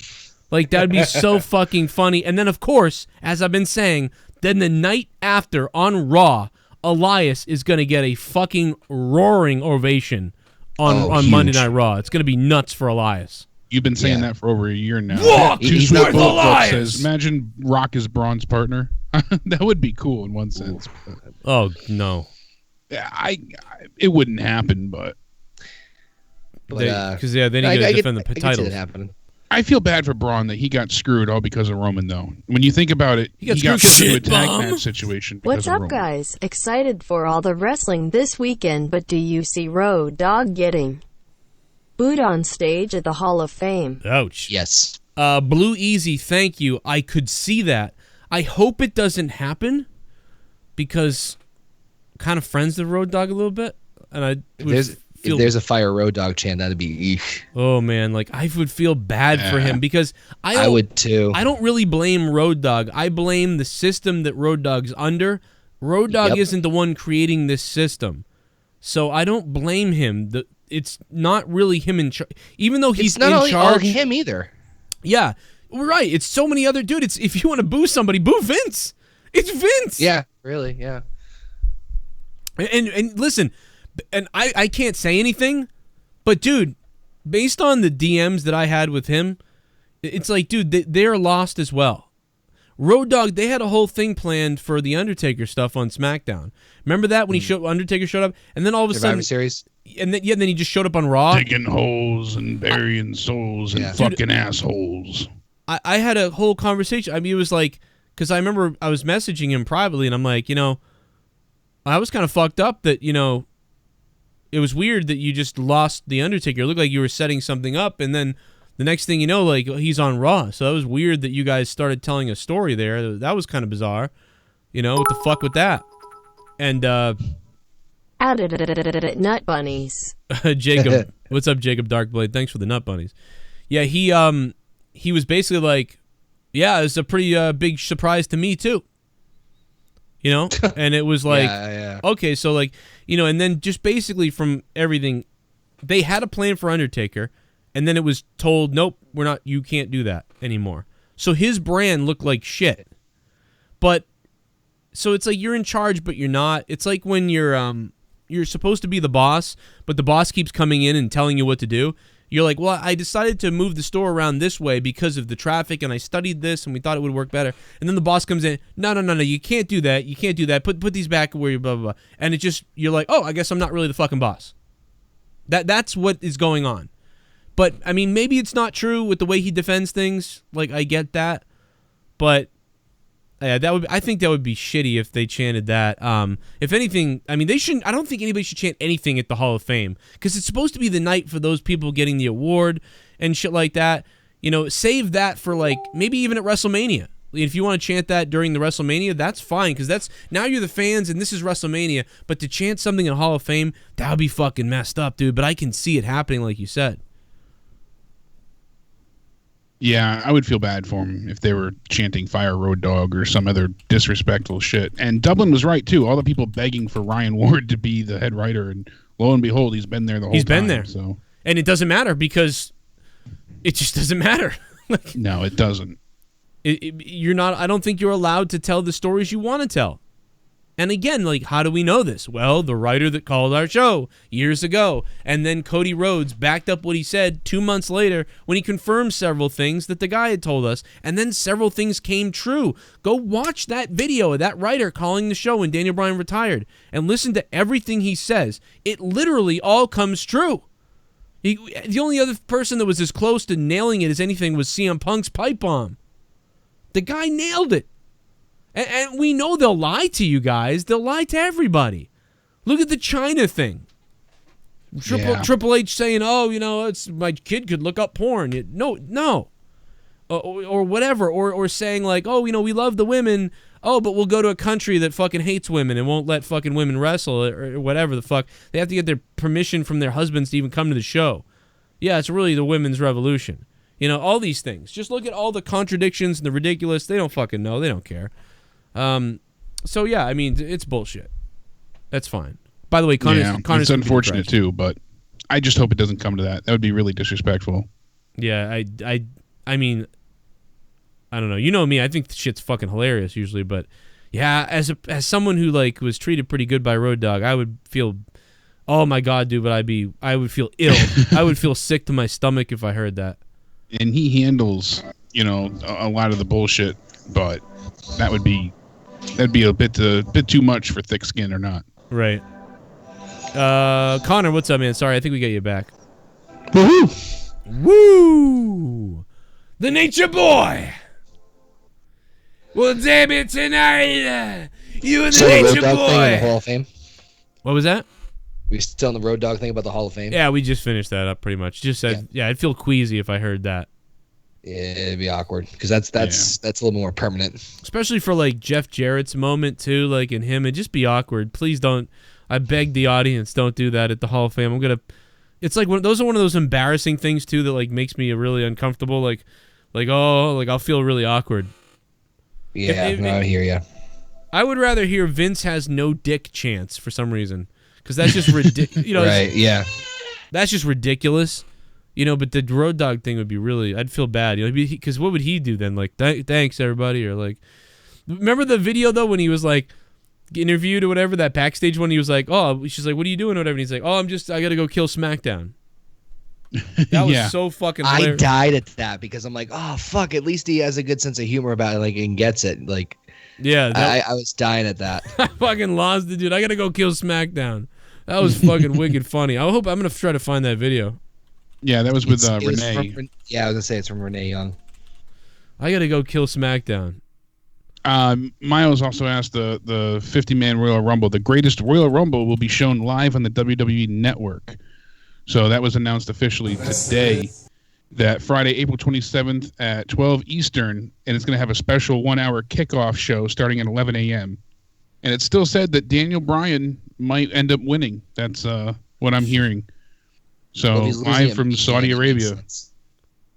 Like, that would be so fucking funny. And then, of course, as I've been saying, then the night after on Raw, Elias is going to get a fucking roaring ovation on Monday Night Raw. It's going to be nuts for Elias. You've been saying that for over a year now. Rock is with Elias! Imagine Rock is Braun's partner. That would be cool in one sense. Oh, no. It wouldn't happen, but... Because, then he got to defend the titles. I can see it happening. I feel bad for Braun that he got screwed all because of Roman, though. When you think about it, he got put into a tag match situation. What's up, guys? Excited for all the wrestling this weekend, but do you see Road Dogg getting booed on stage at the Hall of Fame? Ouch. Yes. Blue Easy, thank you. I could see that. I hope it doesn't happen because I'm kind of friends with Road Dogg a little bit, and if there's a Fire Road Dogg chant, that'd be eesh. Oh man, like I would feel bad for him because I would too. I don't really blame Road Dogg. I blame the system that Road Dogg's under. Road Dogg isn't the one creating this system, so I don't blame him. It's not really him in charge, even though he's not in only charge. Him either. Yeah, right. It's so many other dudes. If you want to boo somebody, boo Vince. It's Vince. Yeah, really. Yeah. And listen. And I can't say anything, but dude, based on the DMs that I had with him, it's like, dude, they're lost as well. Road Dogg, they had a whole thing planned for the Undertaker stuff on SmackDown. Remember that when Undertaker showed up, and then all of a sudden, series, and then he just showed up on Raw, digging holes and burying souls and fucking assholes. I had a whole conversation. I mean, it was like, because I remember I was messaging him privately, and I'm like, I was kind of fucked up that it was weird that you just lost the Undertaker. It looked like you were setting something up, and then the next thing you know, like, he's on Raw. So that was weird that you guys started telling a story there. That was kind of bizarre. What the fuck with that? And nut bunnies. Jacob, what's up, Jacob Darkblade? Thanks for the nut bunnies. Yeah, he was basically like, yeah, it's a pretty big surprise to me too. And it was like, okay, so like, and then just basically from everything, they had a plan for Undertaker, and then it was told, nope, you can't do that anymore. So his brand looked like shit. But, so it's like you're in charge, but you're not. It's like when you're supposed to be the boss, but the boss keeps coming in and telling you what to do. You're like, well, I decided to move the store around this way because of the traffic, and I studied this, and we thought it would work better. And then the boss comes in, no, you can't do that. You can't do that. Put these back where you blah, blah, blah. And it just, you're like, oh, I guess I'm not really the fucking boss. That's what is going on. But, I mean, maybe it's not true with the way he defends things. Like, I get that. But, yeah, I think that would be shitty if they chanted that. If anything, I mean, they shouldn't. I don't think anybody should chant anything at the Hall of Fame because it's supposed to be the night for those people getting the award and shit like that. Save that for like maybe even at WrestleMania. If you want to chant that during the WrestleMania, that's fine because now you're the fans and this is WrestleMania. But to chant something in Hall of Fame, that would be fucking messed up, dude. But I can see it happening, like you said. Yeah, I would feel bad for him if they were chanting Fire Road Dogg or some other disrespectful shit. And Dublin was right, too. All the people begging for Ryan Ward to be the head writer, and lo and behold, he's been there the whole time. He's been there. So. And it doesn't matter because it just doesn't matter. No, it doesn't. You're not. I don't think you're allowed to tell the stories you want to tell. And again, like, how do we know this? Well, the writer that called our show years ago, and then Cody Rhodes backed up what he said 2 months later when he confirmed several things that the guy had told us, and then several things came true. Go watch that video of that writer calling the show when Daniel Bryan retired and listen to everything he says. It literally all comes true. The only other person that was as close to nailing it as anything was CM Punk's pipe bomb. The guy nailed it. And we know they'll lie to you guys. They'll lie to everybody. Look at the China thing. Triple H saying, "Oh, it's my kid could look up porn." No. Or whatever. Or saying like, "Oh, we love the women. Oh, but we'll go to a country that fucking hates women and won't let fucking women wrestle," or whatever the fuck. They have to get their permission from their husbands to even come to the show. Yeah, it's really the women's revolution. All these things. Just look at all the contradictions and the ridiculous. They don't fucking know. They don't care. So yeah, I mean, it's bullshit. That's fine. By the way, Connor's it's unfortunate too, but I just hope it doesn't come to that. That would be really disrespectful. Yeah, I mean, I don't know. You know me, I think the shit's fucking hilarious usually, but yeah, as someone who like was treated pretty good by Road Dogg, I would feel, oh my god, dude, but I would feel ill. I would feel sick to my stomach if I heard that. And he handles, a lot of the bullshit, but that'd be a bit too much for thick skin or not. Right. Connor, what's up, man? Sorry, I think we got you back. Woohoo! Woo! The Nature Boy! Well, damn it, tonight, you and the Nature Boy! Thing in the Hall of Fame? What was that? We still on the Road Dogg thing about the Hall of Fame? Yeah, we just finished that up pretty much. Just said, yeah, I'd feel queasy if I heard that. Yeah, it'd be awkward because that's a little more permanent. Especially for like Jeff Jarrett's moment too, like in him, it'd just be awkward. Please don't. I beg the audience, don't do that at the Hall of Fame. It's like those are one of those embarrassing things too that like makes me really uncomfortable. Like I'll feel really awkward. Yeah, I hear you. I would rather hear Vince has no dick chance for some reason because that's just ridiculous. Right? Yeah. That's just ridiculous. But the Road Dogg thing would be really, I'd feel bad, because what would he do then? Like, thanks everybody, or like, remember the video though when he was like interviewed or whatever, that backstage one, he was like, oh, she's like, what are you doing or whatever, and he's like, oh, I gotta go kill SmackDown. That was so fucking hilarious. I died at that because I'm like, oh fuck, at least he has a good sense of humor about it, like, and gets it. Like, yeah, I was dying at that. I fucking lost it, dude. I gotta go kill SmackDown. That was fucking wicked funny. I'm gonna try to find that video. Yeah, that was with Renee. I was gonna say it's from Renee Young. I gotta go kill SmackDown. Miles also asked the 50-man Royal Rumble. The greatest Royal Rumble will be shown live on the WWE Network. So that was announced officially today. That Friday, April 27th at 12 Eastern, and it's going to have a special 1-hour kickoff show starting at 11 a.m. And it's still said that Daniel Bryan might end up winning. That's what I'm hearing. So live from Saudi Arabia.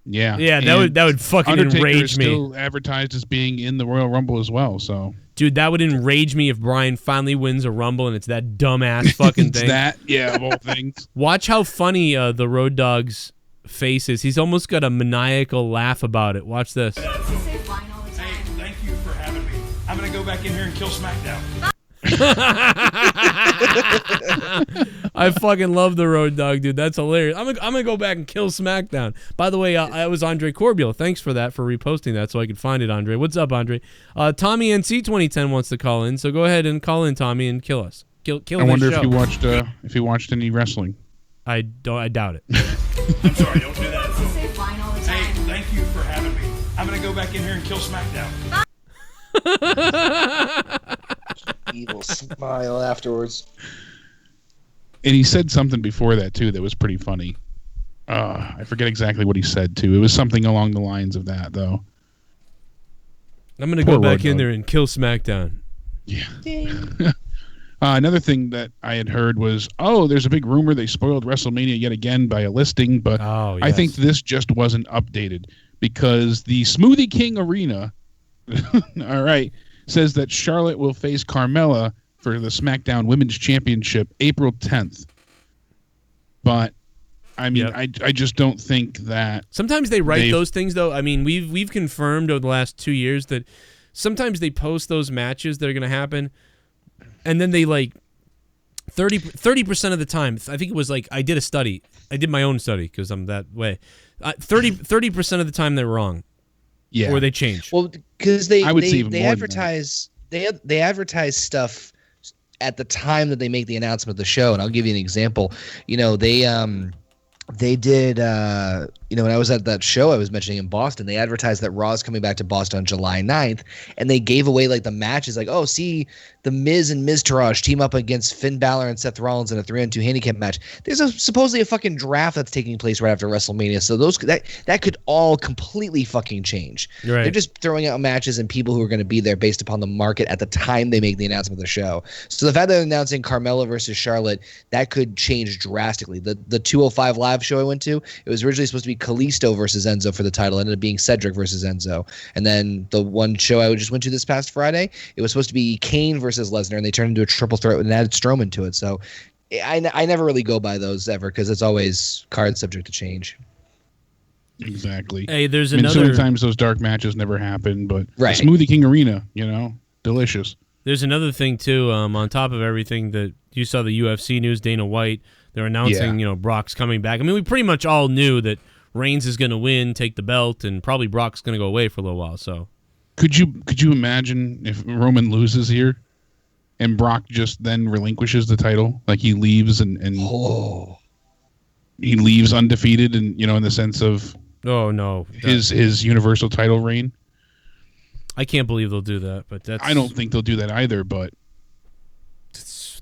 Yeah. Yeah, that would fucking Undertaker enrage is me. Still advertised as being in the Royal Rumble as well. So, dude, that would enrage me if Bryan finally wins a Rumble and it's that dumbass fucking thing. That, yeah, of all things. Watch how funny the Road Dogg's face is. He's almost got a maniacal laugh about it. Watch this. Hey, thank you for having me. I'm gonna go back in here and kill SmackDown. I fucking love the Road Dogg, dude. That's hilarious. I'm gonna go back and kill SmackDown. By the way, I was Andre Corbiel. Thanks for that, for reposting that so I could find it, Andre. What's up, Andre? Tommy NC 2010 wants to call in, so go ahead and call in, Tommy, and kill us. Kill I wonder if you watched any wrestling. I doubt it. I'm sorry, don't do that. Hey, thank you for having me. I'm gonna go back in here and kill SmackDown. Evil smile afterwards. And he said something before that too that was pretty funny. I forget exactly what he said too. It was something along the lines of that, though. I'm gonna go back in there and kill SmackDown. Yeah. Another thing that I had heard was, there's a big rumor they spoiled WrestleMania yet again by a listing, but I think this just wasn't updated because the Smoothie King Arena, all right, says that Charlotte will face Carmella for the SmackDown Women's Championship April 10th. But I mean, I just don't think that. Sometimes they write those things, though. I mean, we've confirmed over the last 2 years that sometimes they post those matches that are going to happen and then they like 30% of the time, I think it was like I did my own study because I'm that way. 30% of the time they're wrong. Yeah. Or they change. Well, because they advertise they advertise stuff at the time that they make the announcement of the show, and I'll give you an example. You know, they did, when I was at that show I was mentioning in Boston, they advertised that Raw's coming back to Boston on July 9th, and they gave away like the matches, like, oh, see, the Miz and Miz Taraj team up against Finn Balor and Seth Rollins in a 3-on-2 handicap match. There's supposedly a fucking draft that's taking place right after WrestleMania, so that could all completely fucking change. Right. They're just throwing out matches and people who are going to be there based upon the market at the time they make the announcement of the show. So the fact that they're announcing Carmella versus Charlotte, that could change drastically. The 205 Live show I went to, it was originally supposed to be Kalisto versus Enzo for the title. It ended up being Cedric versus Enzo. And then the one show I just went to this past Friday, it was supposed to be Kane versus Lesnar, and they turned into a triple threat and added Strowman to it. So I never really go by those ever because it's always card subject to change. Exactly. Hey, there's so another. many times those dark matches never happen, but right. the Smoothie King Arena, delicious. There's another thing too. On top of everything that you saw, the UFC news, Dana White, they're announcing, Brock's coming back. I mean, we pretty much all knew that Reigns is going to win, take the belt, and probably Brock's going to go away for a little while. So, could you imagine if Roman loses here, and Brock just then relinquishes the title, like he leaves and he leaves undefeated, and in the sense of his Universal title reign. I can't believe they'll do that, but I don't think they'll do that either. But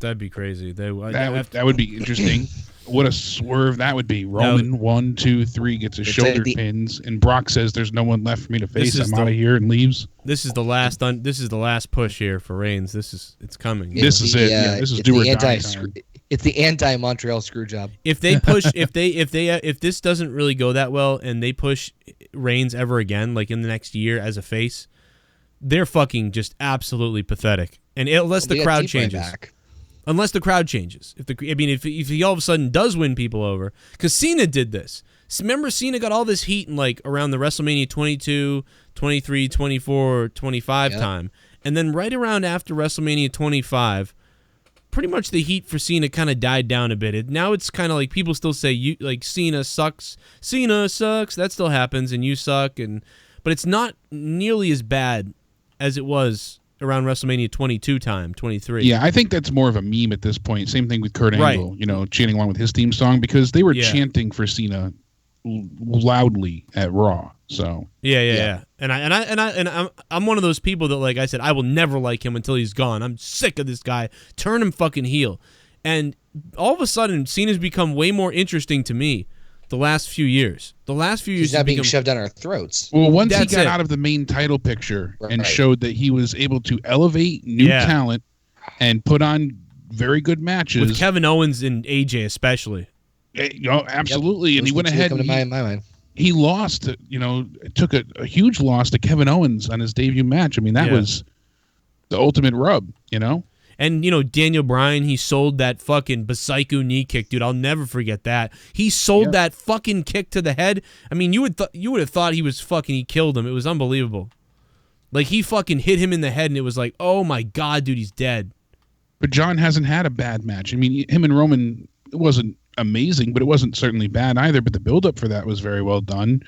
that'd be crazy. That would be interesting. What a swerve that would be. Roman 1, 2, 3 gets his shoulder pins, and Brock says, "There's no one left for me to face. I'm out of here," and leaves. This is the last. This is the last push here for Reigns. It's coming. This is it. This is do or die time. It's the anti-Montreal screw job. If they push, if this doesn't really go that well, and they push Reigns ever again, like in the next year as a face, they're fucking just absolutely pathetic. And unless the crowd changes. Unless the crowd changes. If he all of a sudden does win people over. Because Cena did this. Remember, Cena got all this heat in around the WrestleMania 22, 23, 24, 25 time. And then right around after WrestleMania 25, pretty much the heat for Cena kind of died down a bit. Now it's kind of like people still say, Cena sucks. Cena sucks. That still happens, and you suck. But it's not nearly as bad as it was around WrestleMania 22 time, 23. Yeah, I think that's more of a meme at this point. Same thing with Kurt Angle, chanting along with his theme song, because they were chanting for Cena loudly at Raw. So yeah. And I'm one of those people that, like I said, I will never like him until he's gone. I'm sick of this guy. Turn him fucking heel. And all of a sudden, Cena's become way more interesting to me the last few years. He's not being shoved down our throats. Well, once he got out of the main title picture and showed that he was able to elevate new talent and put on very good matches. With Kevin Owens and AJ especially. Absolutely. And he went ahead and my mind. He lost, took a huge loss to Kevin Owens on his debut match. I mean, that was the ultimate rub, And, Daniel Bryan, he sold that fucking Basaiku knee kick, dude. I'll never forget that. He sold that fucking kick to the head. I mean, you would have thought he killed him. It was unbelievable. Like, he fucking hit him in the head, and it was like, oh my God, dude, he's dead. But John hasn't had a bad match. I mean, him and Roman, it wasn't amazing, but it wasn't certainly bad either. But the build-up for that was very well done.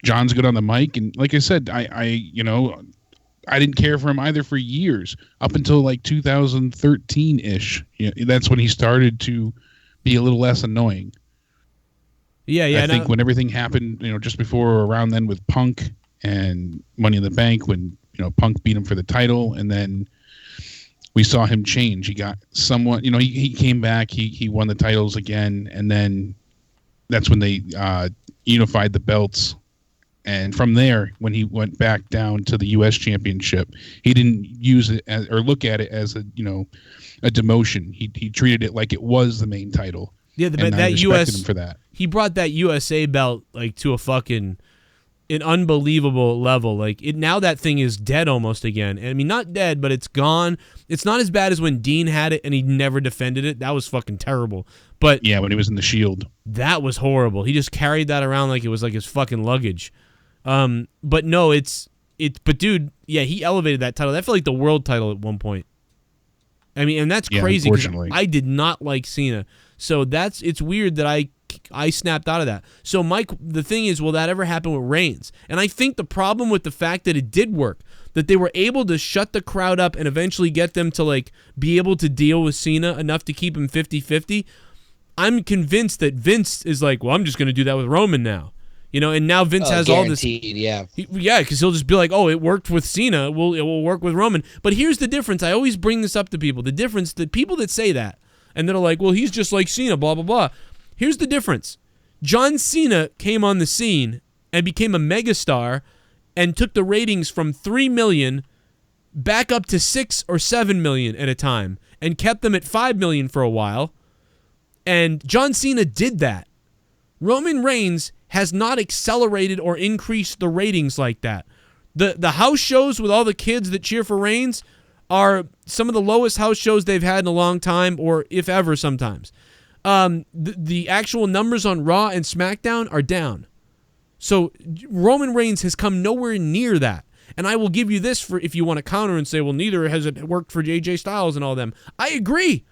John's good on the mic, and like I said, I didn't care for him either for years, up until like 2013-ish. That's when he started to be a little less annoying. Yeah. I think when everything happened, just before or around then with Punk and Money in the Bank, when Punk beat him for the title, and then we saw him change. He got somewhat, he came back, he won the titles again, and then that's when they unified the belts. And from there, when he went back down to the U.S. Championship, he didn't use it or look at it as a demotion. He treated it like it was the main title. Yeah, but that U.S. him for that. He brought that USA belt to a an unbelievable level. Now that thing is dead almost again. And I mean, not dead, but it's gone. It's not as bad as when Dean had it and he never defended it. That was fucking terrible. But yeah, when he was in the Shield, that was horrible. He just carried that around like it was like his fucking luggage. But no, but dude, yeah, he elevated that title. That felt like the world title at one point. I mean, and that's crazy because I did not like Cena. So it's weird that I snapped out of that. So, Mike, the thing is, will that ever happen with Reigns? And I think the problem with the fact that it did work, that they were able to shut the crowd up and eventually get them to like be able to deal with Cena enough to keep him 50-50, I'm convinced that Vince is like, well, I'm just going to do that with Roman now. You know, and now Vince has all this. Yeah, because he'll just be like, oh, it worked with Cena. It will work with Roman. But here's the difference. I always bring this up to people. The difference, the people that say that, and they're like, well, he's just like Cena, blah, blah, blah. Here's the difference. John Cena came on the scene and became a megastar and took the ratings from 3 million back up to 6 or 7 million at a time and kept them at 5 million for a while. And John Cena did that. Roman Reigns has not accelerated or increased the ratings like that. The house shows with all the kids that cheer for Reigns are some of the lowest house shows they've had in a long time, or if ever sometimes. The actual numbers on Raw and SmackDown are down. So Roman Reigns has come nowhere near that. And I will give you this for if you want to counter and say, well, neither has it worked for AJ Styles and all them. I agree.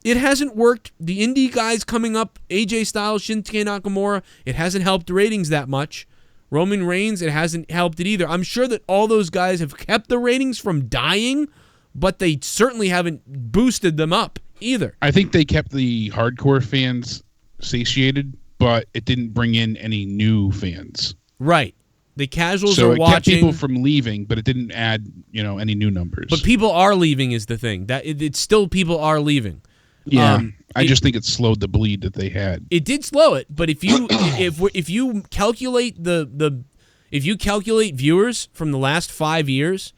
It hasn't worked. The indie guys coming up, AJ Styles, Shinsuke Nakamura, it hasn't helped the ratings that much. Roman Reigns, it hasn't helped it either. I'm sure that all those guys have kept the ratings from dying, but they certainly haven't boosted them up either. I think they kept the hardcore fans satiated, but it didn't bring in any new fans. Right. The casuals so are watching. So it kept people from leaving, but it didn't add, any new numbers. But people are leaving is the thing. That it's still people are leaving. Yeah, I just think it slowed the bleed that they had. It did slow it, but if you if you calculate if you calculate viewers from the last 5 years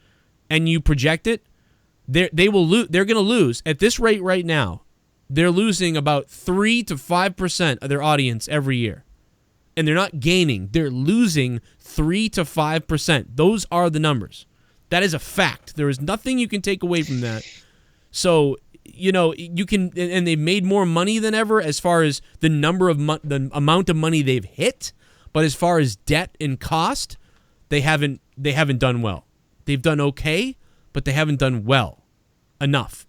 and you project it, they're going to lose at this rate right now. They're losing about 3 to 5% of their audience every year. And they're not gaining. They're losing 3 to 5%. Those are the numbers. That is a fact. There is nothing you can take away from that. So, you can, and they've made more money than ever as far as the the amount of money they've hit. But as far as debt and cost, they haven't done well. They've done okay, but they haven't done well enough.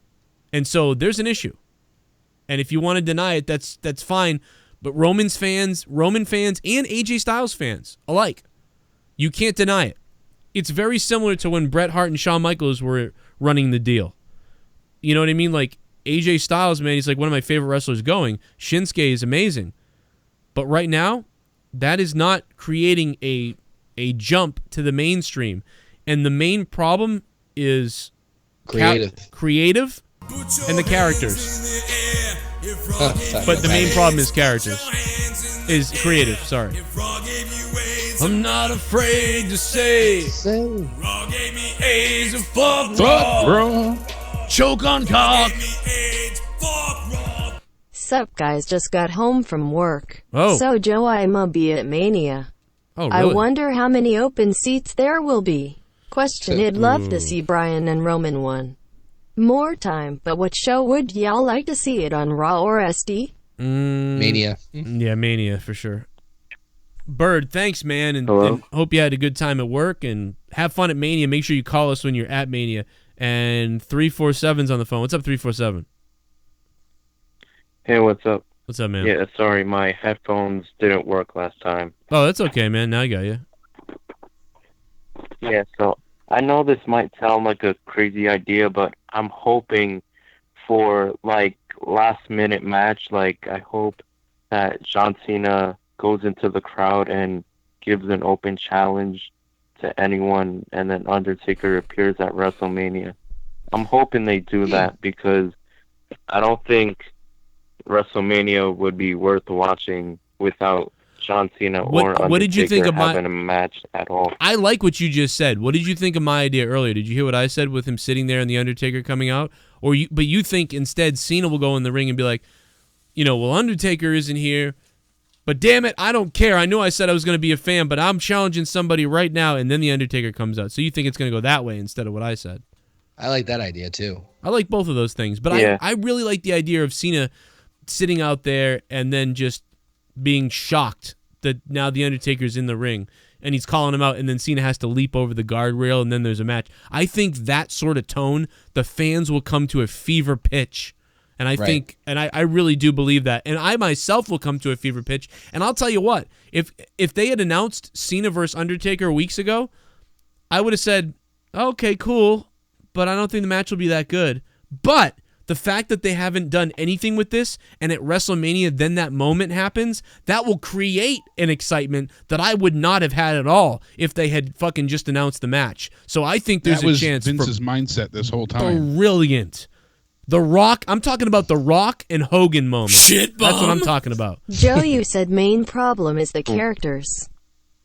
And so there's an issue. And if you want to deny it, that's fine. But Roman fans, and AJ Styles fans alike, you can't deny it. It's very similar to when Bret Hart and Shawn Michaels were running the deal. You know what I mean? Like, AJ Styles, man, he's like one of my favorite wrestlers going. Shinsuke is amazing. But right now, that is not creating a jump to the mainstream. And the main problem is creative and the characters. But the main problem is characters. Is creative, sorry. I'm not afraid to say Raw gave me AIDS and fuck Raw. Choke on cock. Sup guys, just got home from work. Oh. So Joe, I'ma be at Mania. Oh, I really? wonder how many open seats there will be. Question, I'd love to see Bryan and Roman one more time, but what show would y'all like to see it on, Raw or SD? Mania. Yeah, Mania for sure. Bird, thanks, man, and Hello? hope you had a good time at work, and have fun at Mania. Make sure you call us when you're at Mania. And 347's on the phone. What's up, 347? Hey, what's up? What's up, man? Yeah, sorry, my headphones didn't work last time. Oh, that's okay, man. Now I got you. Yeah, so I know this might sound like a crazy idea, but I'm hoping for, like, last-minute match. Like, I hope that John Cena goes into the crowd and gives an open challenge to anyone, and then Undertaker appears at WrestleMania. I'm hoping they do that because I don't think WrestleMania would be worth watching without John Cena or Undertaker what did you think of having a match at all. I like what you just said. What did you think of my idea earlier? Did you hear what I said with him sitting there and the Undertaker coming out? But you think instead Cena will go in the ring and be like, well, Undertaker isn't here, but damn it, I don't care. I knew I said I was going to be a fan, but I'm challenging somebody right now, and then the Undertaker comes out. So you think it's going to go that way instead of what I said? I like that idea too. I like both of those things, but Yeah. I really like the idea of Cena sitting out there and then just being shocked that now the Undertaker's in the ring. and he's calling him out, and then Cena has to leap over the guardrail, and then there's a match. I think that sort of tone, the fans will come to a fever pitch. And I think, and I really do believe that. And I myself will come to a fever pitch. And I'll tell you what, if they had announced Cena versus Undertaker weeks ago, I would have said, okay, cool, but I don't think the match will be that good. But the fact that they haven't done anything with this, and at WrestleMania then that moment happens, that will create an excitement that I would not have had at all if they had fucking just announced the match. So I think there's a chance. That was Vince's mindset this whole time. Brilliant. The Rock, I'm talking about the Rock and Hogan moment. ShiBUM. That's what I'm talking about. Joe, you said main problem is the characters.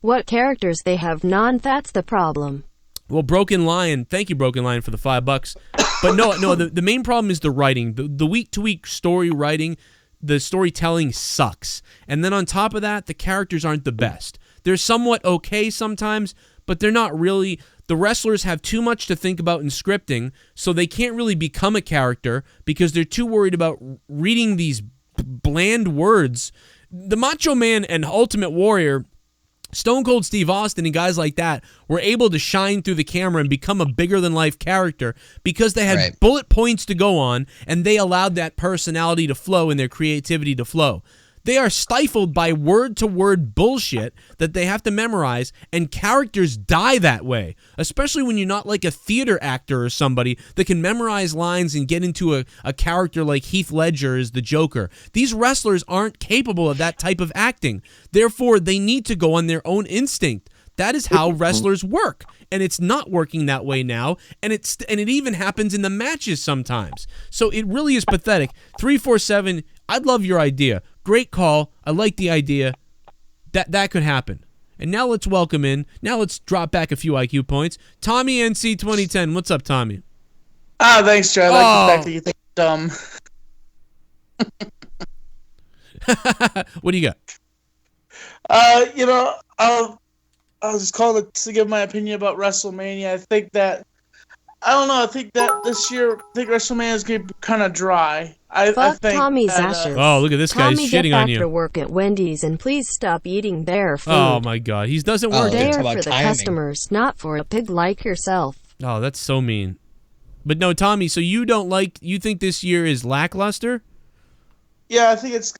What characters they have that's the problem. Well, Broken Lion, thank you, Broken Lion, for the $5. But no, the main problem is the writing. The week-to-week story writing, the storytelling sucks. And then on top of that, the characters aren't the best. They're somewhat okay sometimes, but they're not really. The wrestlers have too much to think about in scripting, so they can't really become a character because they're too worried about reading these bland words. The Macho Man and Ultimate Warrior, Stone Cold Steve Austin and guys like that were able to shine through the camera and become a bigger-than-life character because they had bullet points to go on, and they allowed that personality to flow and their creativity to flow. They are stifled by word-to-word bullshit that they have to memorize, and characters die that way, especially when you're not like a theater actor or somebody that can memorize lines and get into a character like Heath Ledger as the Joker. These wrestlers aren't capable of that type of acting. Therefore, they need to go on their own instinct. That is how wrestlers work, and it's not working that way now, and it even happens in the matches sometimes. So it really is pathetic. 347, I'd love your idea. Great call. I like the idea. That could happen. And now let's welcome in. Now let's drop back a few IQ points. Tommy NC 2010. What's up, Tommy? Thanks, Joe. I like the fact that you think I'm dumb. What do you got? I was just calling to give my opinion about WrestleMania. I think that this year, WrestleMania is going to be kind of dry. I think Tommy Zasher. Oh, look at this guy. He's shitting on you. Get back to work at Wendy's and please stop eating their food. Oh, my God. He doesn't work there there. for the customers, not for a pig like yourself. Oh, that's so mean. But no, Tommy, so you think this year is lackluster? Yeah, I think it's,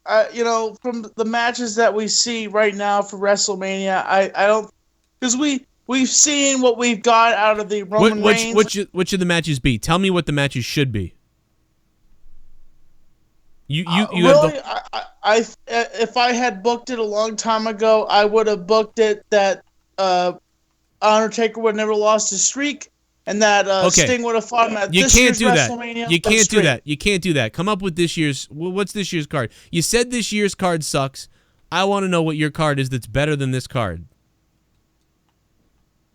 from the matches that we see right now for WrestleMania, I don't, because we've seen what we've got out of the Roman Reigns. Which should the matches be? Tell me what the matches should be. Really, if I had booked it a long time ago, I would have booked it that Undertaker would have never lost his streak, and that Sting would have fought him at this year's WrestleMania. You can't do that. You can't do that. Come up with this year's. What's this year's card? You said this year's card sucks. I want to know what your card is that's better than this card.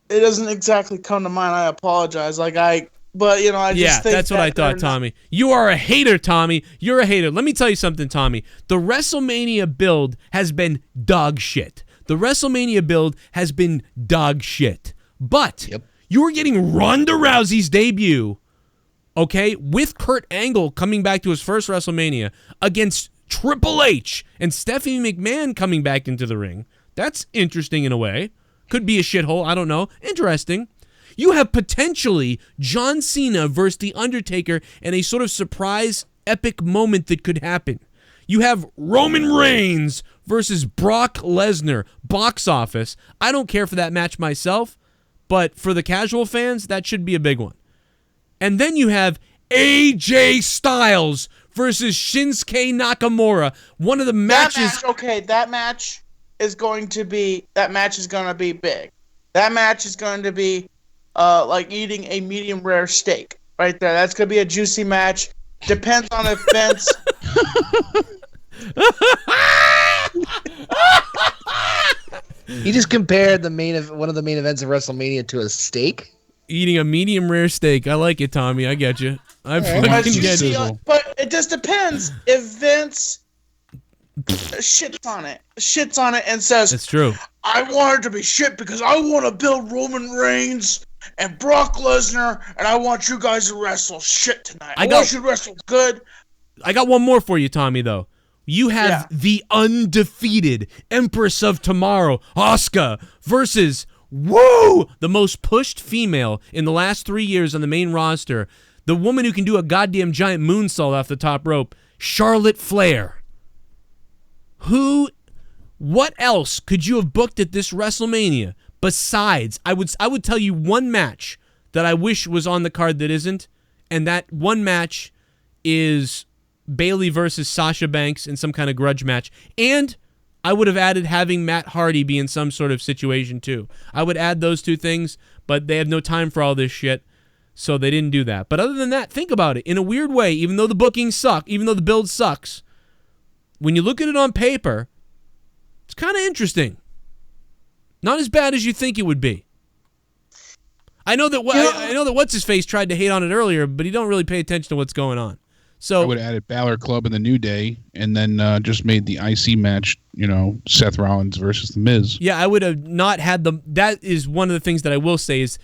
It doesn't exactly come to mind. I apologize. I just think that's what I thought, Tommy. You are a hater, Tommy. You're a hater. Let me tell you something, Tommy. The WrestleMania build has been dog shit. The WrestleMania build has been dog shit. But you were getting Ronda Rousey's debut, okay, with Kurt Angle coming back to his first WrestleMania against Triple H and Stephanie McMahon coming back into the ring. That's interesting in a way. Could be a shithole. I don't know. Interesting. You have potentially John Cena versus The Undertaker in a sort of surprise epic moment that could happen. You have Roman Reigns versus Brock Lesnar, box office. I don't care for that match myself, but for the casual fans, that should be a big one. And then you have AJ Styles versus Shinsuke Nakamura. One of the matches... That match is going to be big. That match is going to be like eating a medium rare steak right there. That's going to be a juicy match. Depends on if Vince... He just compared one of the main events of WrestleMania to a steak. Eating a medium rare steak. I like it, Tommy. I get you. I fucking get you. But it just depends if Vince shits on it and says, "It's true. I want it to be shit because I want to build Roman Reigns and Brock Lesnar, and I want you guys to wrestle shit tonight. I want you to wrestle good." I got one more for you, Tommy, though. You have the undefeated Empress of Tomorrow, Asuka, versus, the most pushed female in the last 3 years on the main roster, the woman who can do a goddamn giant moonsault off the top rope, Charlotte Flair. What else could you have booked at this WrestleMania besides, I would tell you one match that I wish was on the card that isn't, and that one match is Bayley versus Sasha Banks in some kind of grudge match, and I would have added having Matt Hardy be in some sort of situation too. I would add those two things, but they have no time for all this shit, so they didn't do that. But other than that, think about it. In a weird way, even though the bookings suck, even though the build sucks, when you look at it on paper, it's kind of interesting. Not as bad as you think it would be. I know that what's his face tried to hate on it earlier, but he don't really pay attention to what's going on. So I would have added Balor Club and the New Day, and then just made the IC match, Seth Rollins versus The Miz. Yeah, I would have not had them. That is one of the things that I will say is,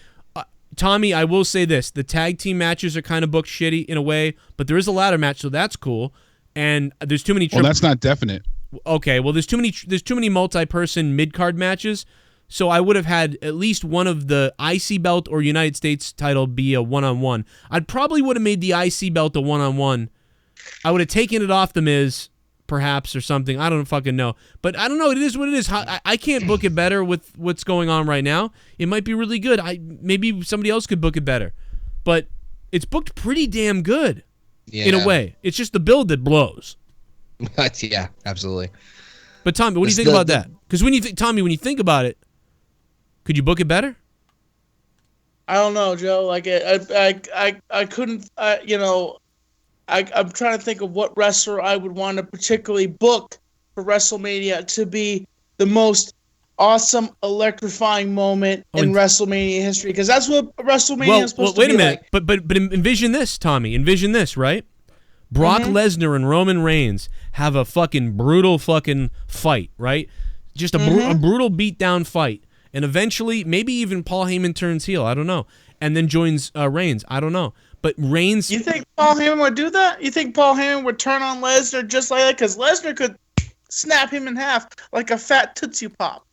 Tommy, I will say this: the tag team matches are kind of booked shitty in a way, but there is a ladder match, so that's cool. And there's too many. Well, that's not definite. Okay, well, there's too many multi-person mid-card matches. So I would have had at least one of the IC belt or United States title be a one-on-one. I'd probably would have made the IC belt a one-on-one. I would have taken it off The Miz, perhaps, or something. I don't fucking know. But I don't know. It is what it is. I can't book it better with what's going on right now. It might be really good. Maybe somebody else could book it better. But it's booked pretty damn good in a way. It's just the build that blows. Yeah, absolutely. But Tommy, what do you think about that? Because when you think about it, could you book it better? I don't know, Joe. Like I couldn't. I'm trying to think of what wrestler I would want to particularly book for WrestleMania to be the most awesome, electrifying moment in WrestleMania history, because that's what WrestleMania is supposed to be. Wait a minute, like. But envision this, Tommy. Envision this, right? Brock Lesnar and Roman Reigns have a fucking brutal fucking fight, right? Just a brutal beatdown fight. And eventually, maybe even Paul Heyman turns heel. I don't know. And then joins Reigns. I don't know. But Reigns... You think Paul Heyman would do that? You think Paul Heyman would turn on Lesnar just like that? Because Lesnar could snap him in half like a fat Tootsie Pop.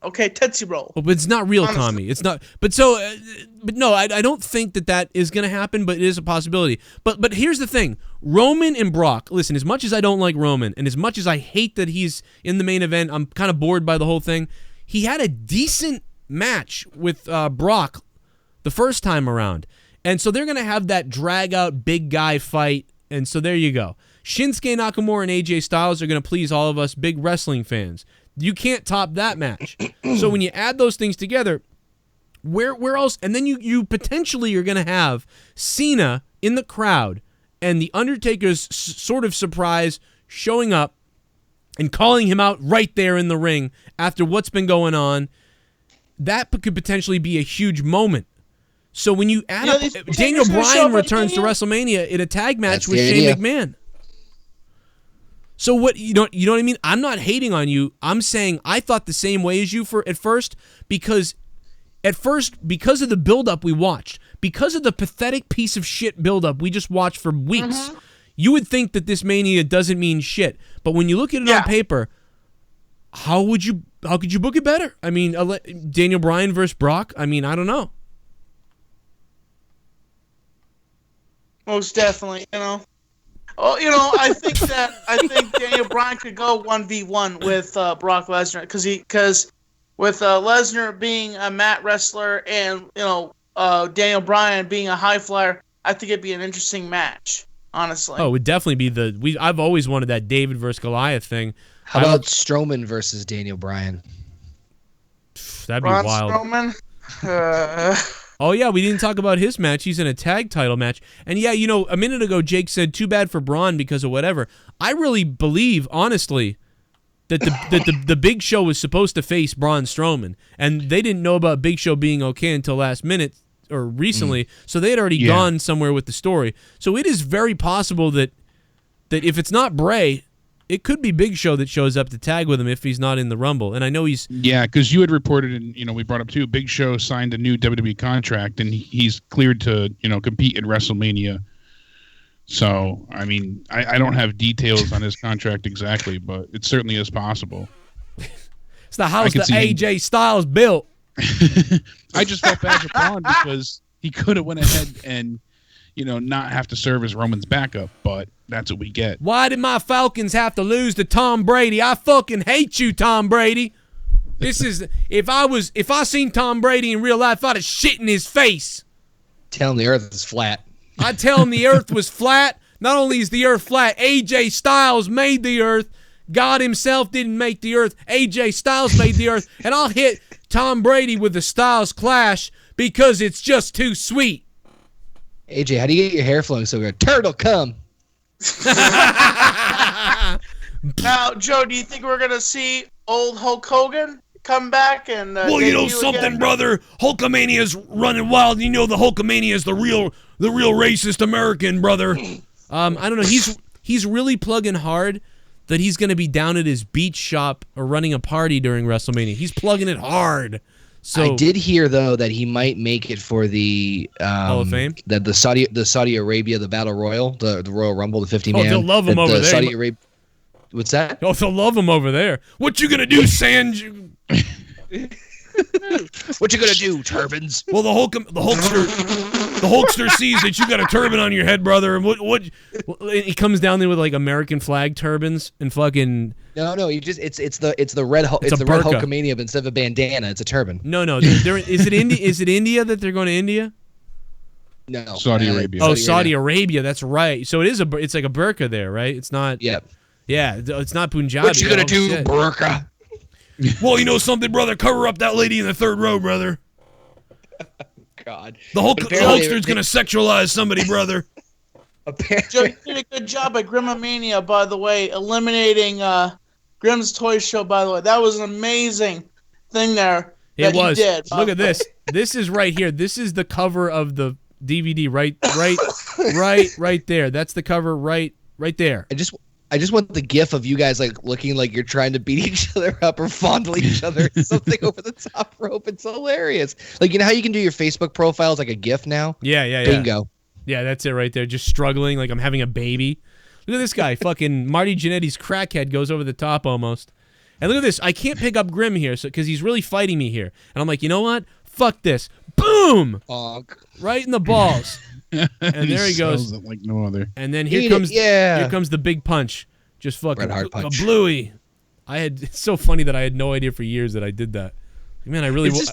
Okay, Tootsie Roll. Well, but it's not real, honestly. Tommy. It's not... But so... but no, I don't think that is going to happen, but it is a possibility. But here's the thing. Roman and Brock... Listen, as much as I don't like Roman, and as much as I hate that he's in the main event, I'm kind of bored by the whole thing. He had a decent match with Brock the first time around. And so they're going to have that drag-out big guy fight. And so there you go. Shinsuke Nakamura and AJ Styles are going to please all of us big wrestling fans. You can't top that match. So when you add those things together, where else? And then you potentially are going to have Cena in the crowd and The Undertaker's sort of surprise showing up and calling him out right there in the ring after what's been going on. That could potentially be a huge moment. So when you add up, Daniel Bryan returns to WrestleMania in a tag match with Shane McMahon. So what, you know what I mean? I'm not hating on you. I'm saying I thought the same way as you at first because of the buildup we watched, because of the pathetic piece of shit buildup we just watched for weeks. You would think that this Mania doesn't mean shit, but when you look at it on paper, how could you book it better? I mean, Daniel Bryan versus Brock. I mean, I don't know. Most definitely, Oh, I think Daniel Bryan could go 1v1 with Brock Lesnar because with Lesnar being a mat wrestler and Daniel Bryan being a high flyer, I think it'd be an interesting match. Honestly. Oh, it would definitely be I've always wanted that David versus Goliath thing. How about Strowman versus Daniel Bryan? That'd be wild. Strowman? Oh, yeah, we didn't talk about his match. He's in a tag title match. And, yeah, a minute ago, Jake said, too bad for Braun because of whatever. I really believe, honestly, that the Big Show was supposed to face Braun Strowman. And they didn't know about Big Show being okay until last minute or recently. So they had already gone somewhere with the story. So it is very possible that if it's not Bray, it could be Big Show that shows up to tag with him if he's not in the Rumble. And I know he's... Yeah, because you had reported, and we brought up too, Big Show signed a new WWE contract, and he's cleared to, compete in WrestleMania. So, I mean, I don't have details on his contract exactly, but it certainly is possible. It's the house that AJ Styles built. I just felt bad for Braun because he could have went ahead and, not have to serve as Roman's backup, but that's what we get. Why did my Falcons have to lose to Tom Brady? I fucking hate you, Tom Brady. This is if I seen Tom Brady in real life, I'd have shit in his face. Tell him the earth is flat. I tell him the earth was flat. Not only is the earth flat, AJ Styles made the earth. God himself didn't make the earth. AJ Styles made the earth. And I'll hit Tom Brady with the Styles Clash because it's just too sweet. AJ, how do you get your hair flowing so good? Turtle, come. Now, Joe, do you think we're going to see old Hulk Hogan come back? And well, you know something, again? brother? Hulkamania's running wild. You know the Hulkamania's the real racist American, brother. I don't know. He's really plugging hard that he's going to be down at his beach shop or running a party during WrestleMania. He's plugging it hard. So I did hear though that he might make it for the Hall of Fame, the Saudi Arabia, the Battle Royal, the Royal Rumble, the 50-man. Oh, they'll love him over there. Saudi Arabia. What's that? Oh, they'll love him over there. What you gonna do, Sanj? What you gonna do, turbans? Well, the Hulkster sees that you got a turban on your head, brother, and what? He comes down there with like American flag turbans and fucking. No, you just it's the red red Hulkamania, but instead of a bandana, it's a turban. No, is it India? Is it India that they're going to India? No, Saudi Arabia. Oh, Saudi Arabia. That's right. So it's like a burqa there, right? It's not. Yeah. Yeah, it's not Punjabi. What you gonna do, burqa? Well, you know something, brother? Cover up that lady in the third row, brother. God. The Hulkster's going to sexualize somebody, brother. Joe, you did a good job at Grimmamania, by the way, eliminating Grimm's Toy Show, by the way. That was an amazing thing there. It was. You did. Look at this. This is right here. This is the cover of the DVD right there. That's the cover right there. I just want the gif of you guys like looking like you're trying to beat each other up or fondle each other something over the top rope. It's hilarious. Like, you know how you can do your Facebook profiles like a gif now? Yeah. Bingo. Yeah, that's it right there. Just struggling like I'm having a baby. Look at this guy. Fucking Marty Jannetty's crackhead goes over the top almost. And look at this. I can't pick up Grimm here because he's really fighting me here. And I'm like, you know what? Fuck this. Boom! Right in the balls. And there he goes. It like no other. And then here comes the big punch. Just fucking Hard punch. A bluey. It's so funny that I had no idea for years that I did that. Man, I really It's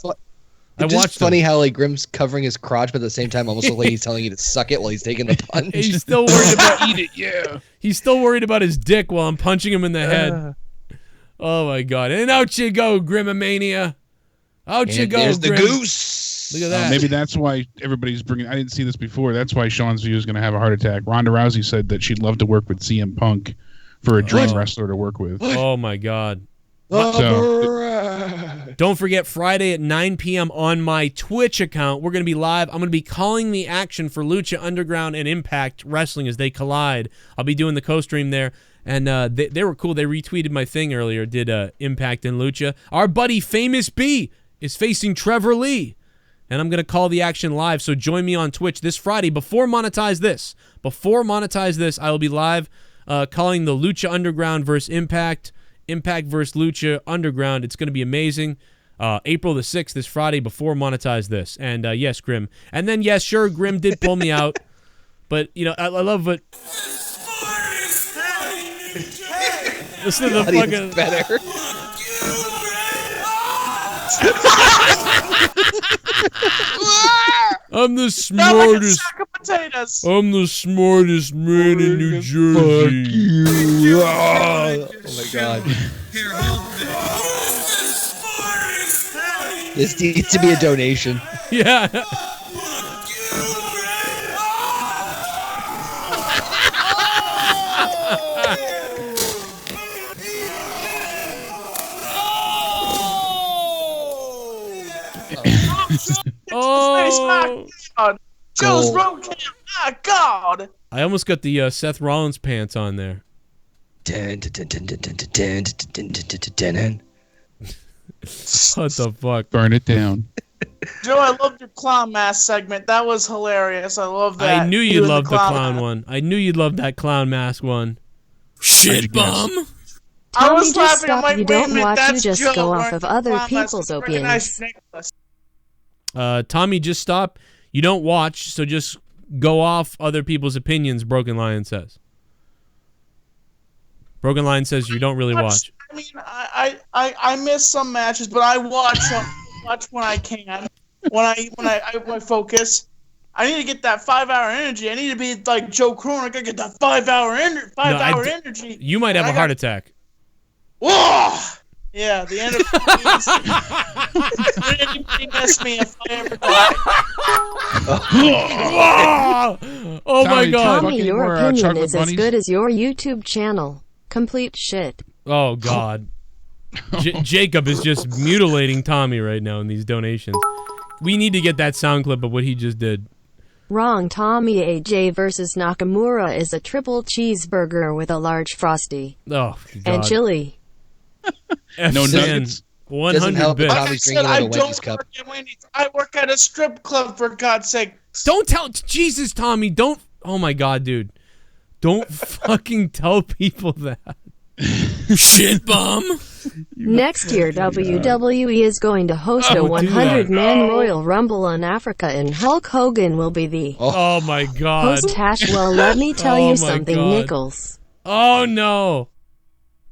just funny how like Grimm's covering his crotch, but at the same time almost like he's telling you to suck it while he's taking the punch. He's still worried about eat it, yeah. He's still worried about his dick while I'm punching him in the head. Oh my god. And out you go, Grimmamania. Out you go, there's Grimm. the goose. Look at that. Maybe that's why everybody's bringing. I didn't see this before. That's why Seanzviews is going to have a heart attack. Ronda Rousey said that she'd love to work with CM Punk for a dream wrestler to work with. Oh my god. So, don't forget Friday at 9 p.m. on my Twitch account. We're going to be live. I'm going to be calling the action for Lucha Underground and Impact Wrestling as they collide. I'll be doing the co-stream there. And they were cool. They retweeted my thing earlier, did Impact and Lucha. Our buddy Famous B is facing Trevor Lee. And I'm going to call the action live. So join me on Twitch this Friday before Monetize This. Before Monetize This, I will be live calling the Lucha Underground versus Impact. Impact versus Lucha Underground. It's going to be amazing. April the 6th, this Friday, before Monetize This. And yes, Grimm. And then, yes, sure, Grimm did pull me out. But, you know, I love it. Listen to the fucking... better. I'm the smartest. I'm the smartest man in New Jersey. Fuck you. Oh my god. This needs to be a donation. Yeah. Oh, Joe's road camp. My God. I almost got the Seth Rollins pants on there. What What the fuck? Burn it down. Joe, I loved your clown mask segment. That was hilarious. I love that. I knew You you'd and love the clown mask. one. I knew you'd love that clown mask one. Shit bum. I Tommy, was just laughing. I'm stop. like, You wait a don't minute, watch, you that's just Joe go off wearing of the other clown mask. people's Recognize opinions. Nicholas. Tommy, just stop. You don't watch, so just go off other people's opinions, Broken Lion says. Broken Lion says you don't really watch. I mean, I miss some matches, but I watch when I can. When I focus. I need to get that 5-hour energy. I need to be like Joe Cronin. I gotta get that 5-hour energy. You might have a heart attack. Whoa! Yeah, the end of anybody miss me if I ever die. Oh my God! Tommy, your opinion is as good as your YouTube channel. Complete shit. Oh God! Jacob is just mutilating Tommy right now in these donations. We need to get that sound clip of what he just did. Wrong. Tommy, AJ versus Nakamura is a triple cheeseburger with a large frosty. Oh, God. And chili. No nuggets. 100 bits. Like I said, I don't work at Wendy's. I work at a strip club, for God's sake. Don't tell. Jesus, Tommy. Don't. Oh my God, dude. Don't fucking tell people that. Shit bum. Next year, WWE is going to host a 100-man Royal Rumble in Africa, and Hulk Hogan will be the Oh my God. host. Well, let me tell Oh my you something, God. Nichols. Oh no.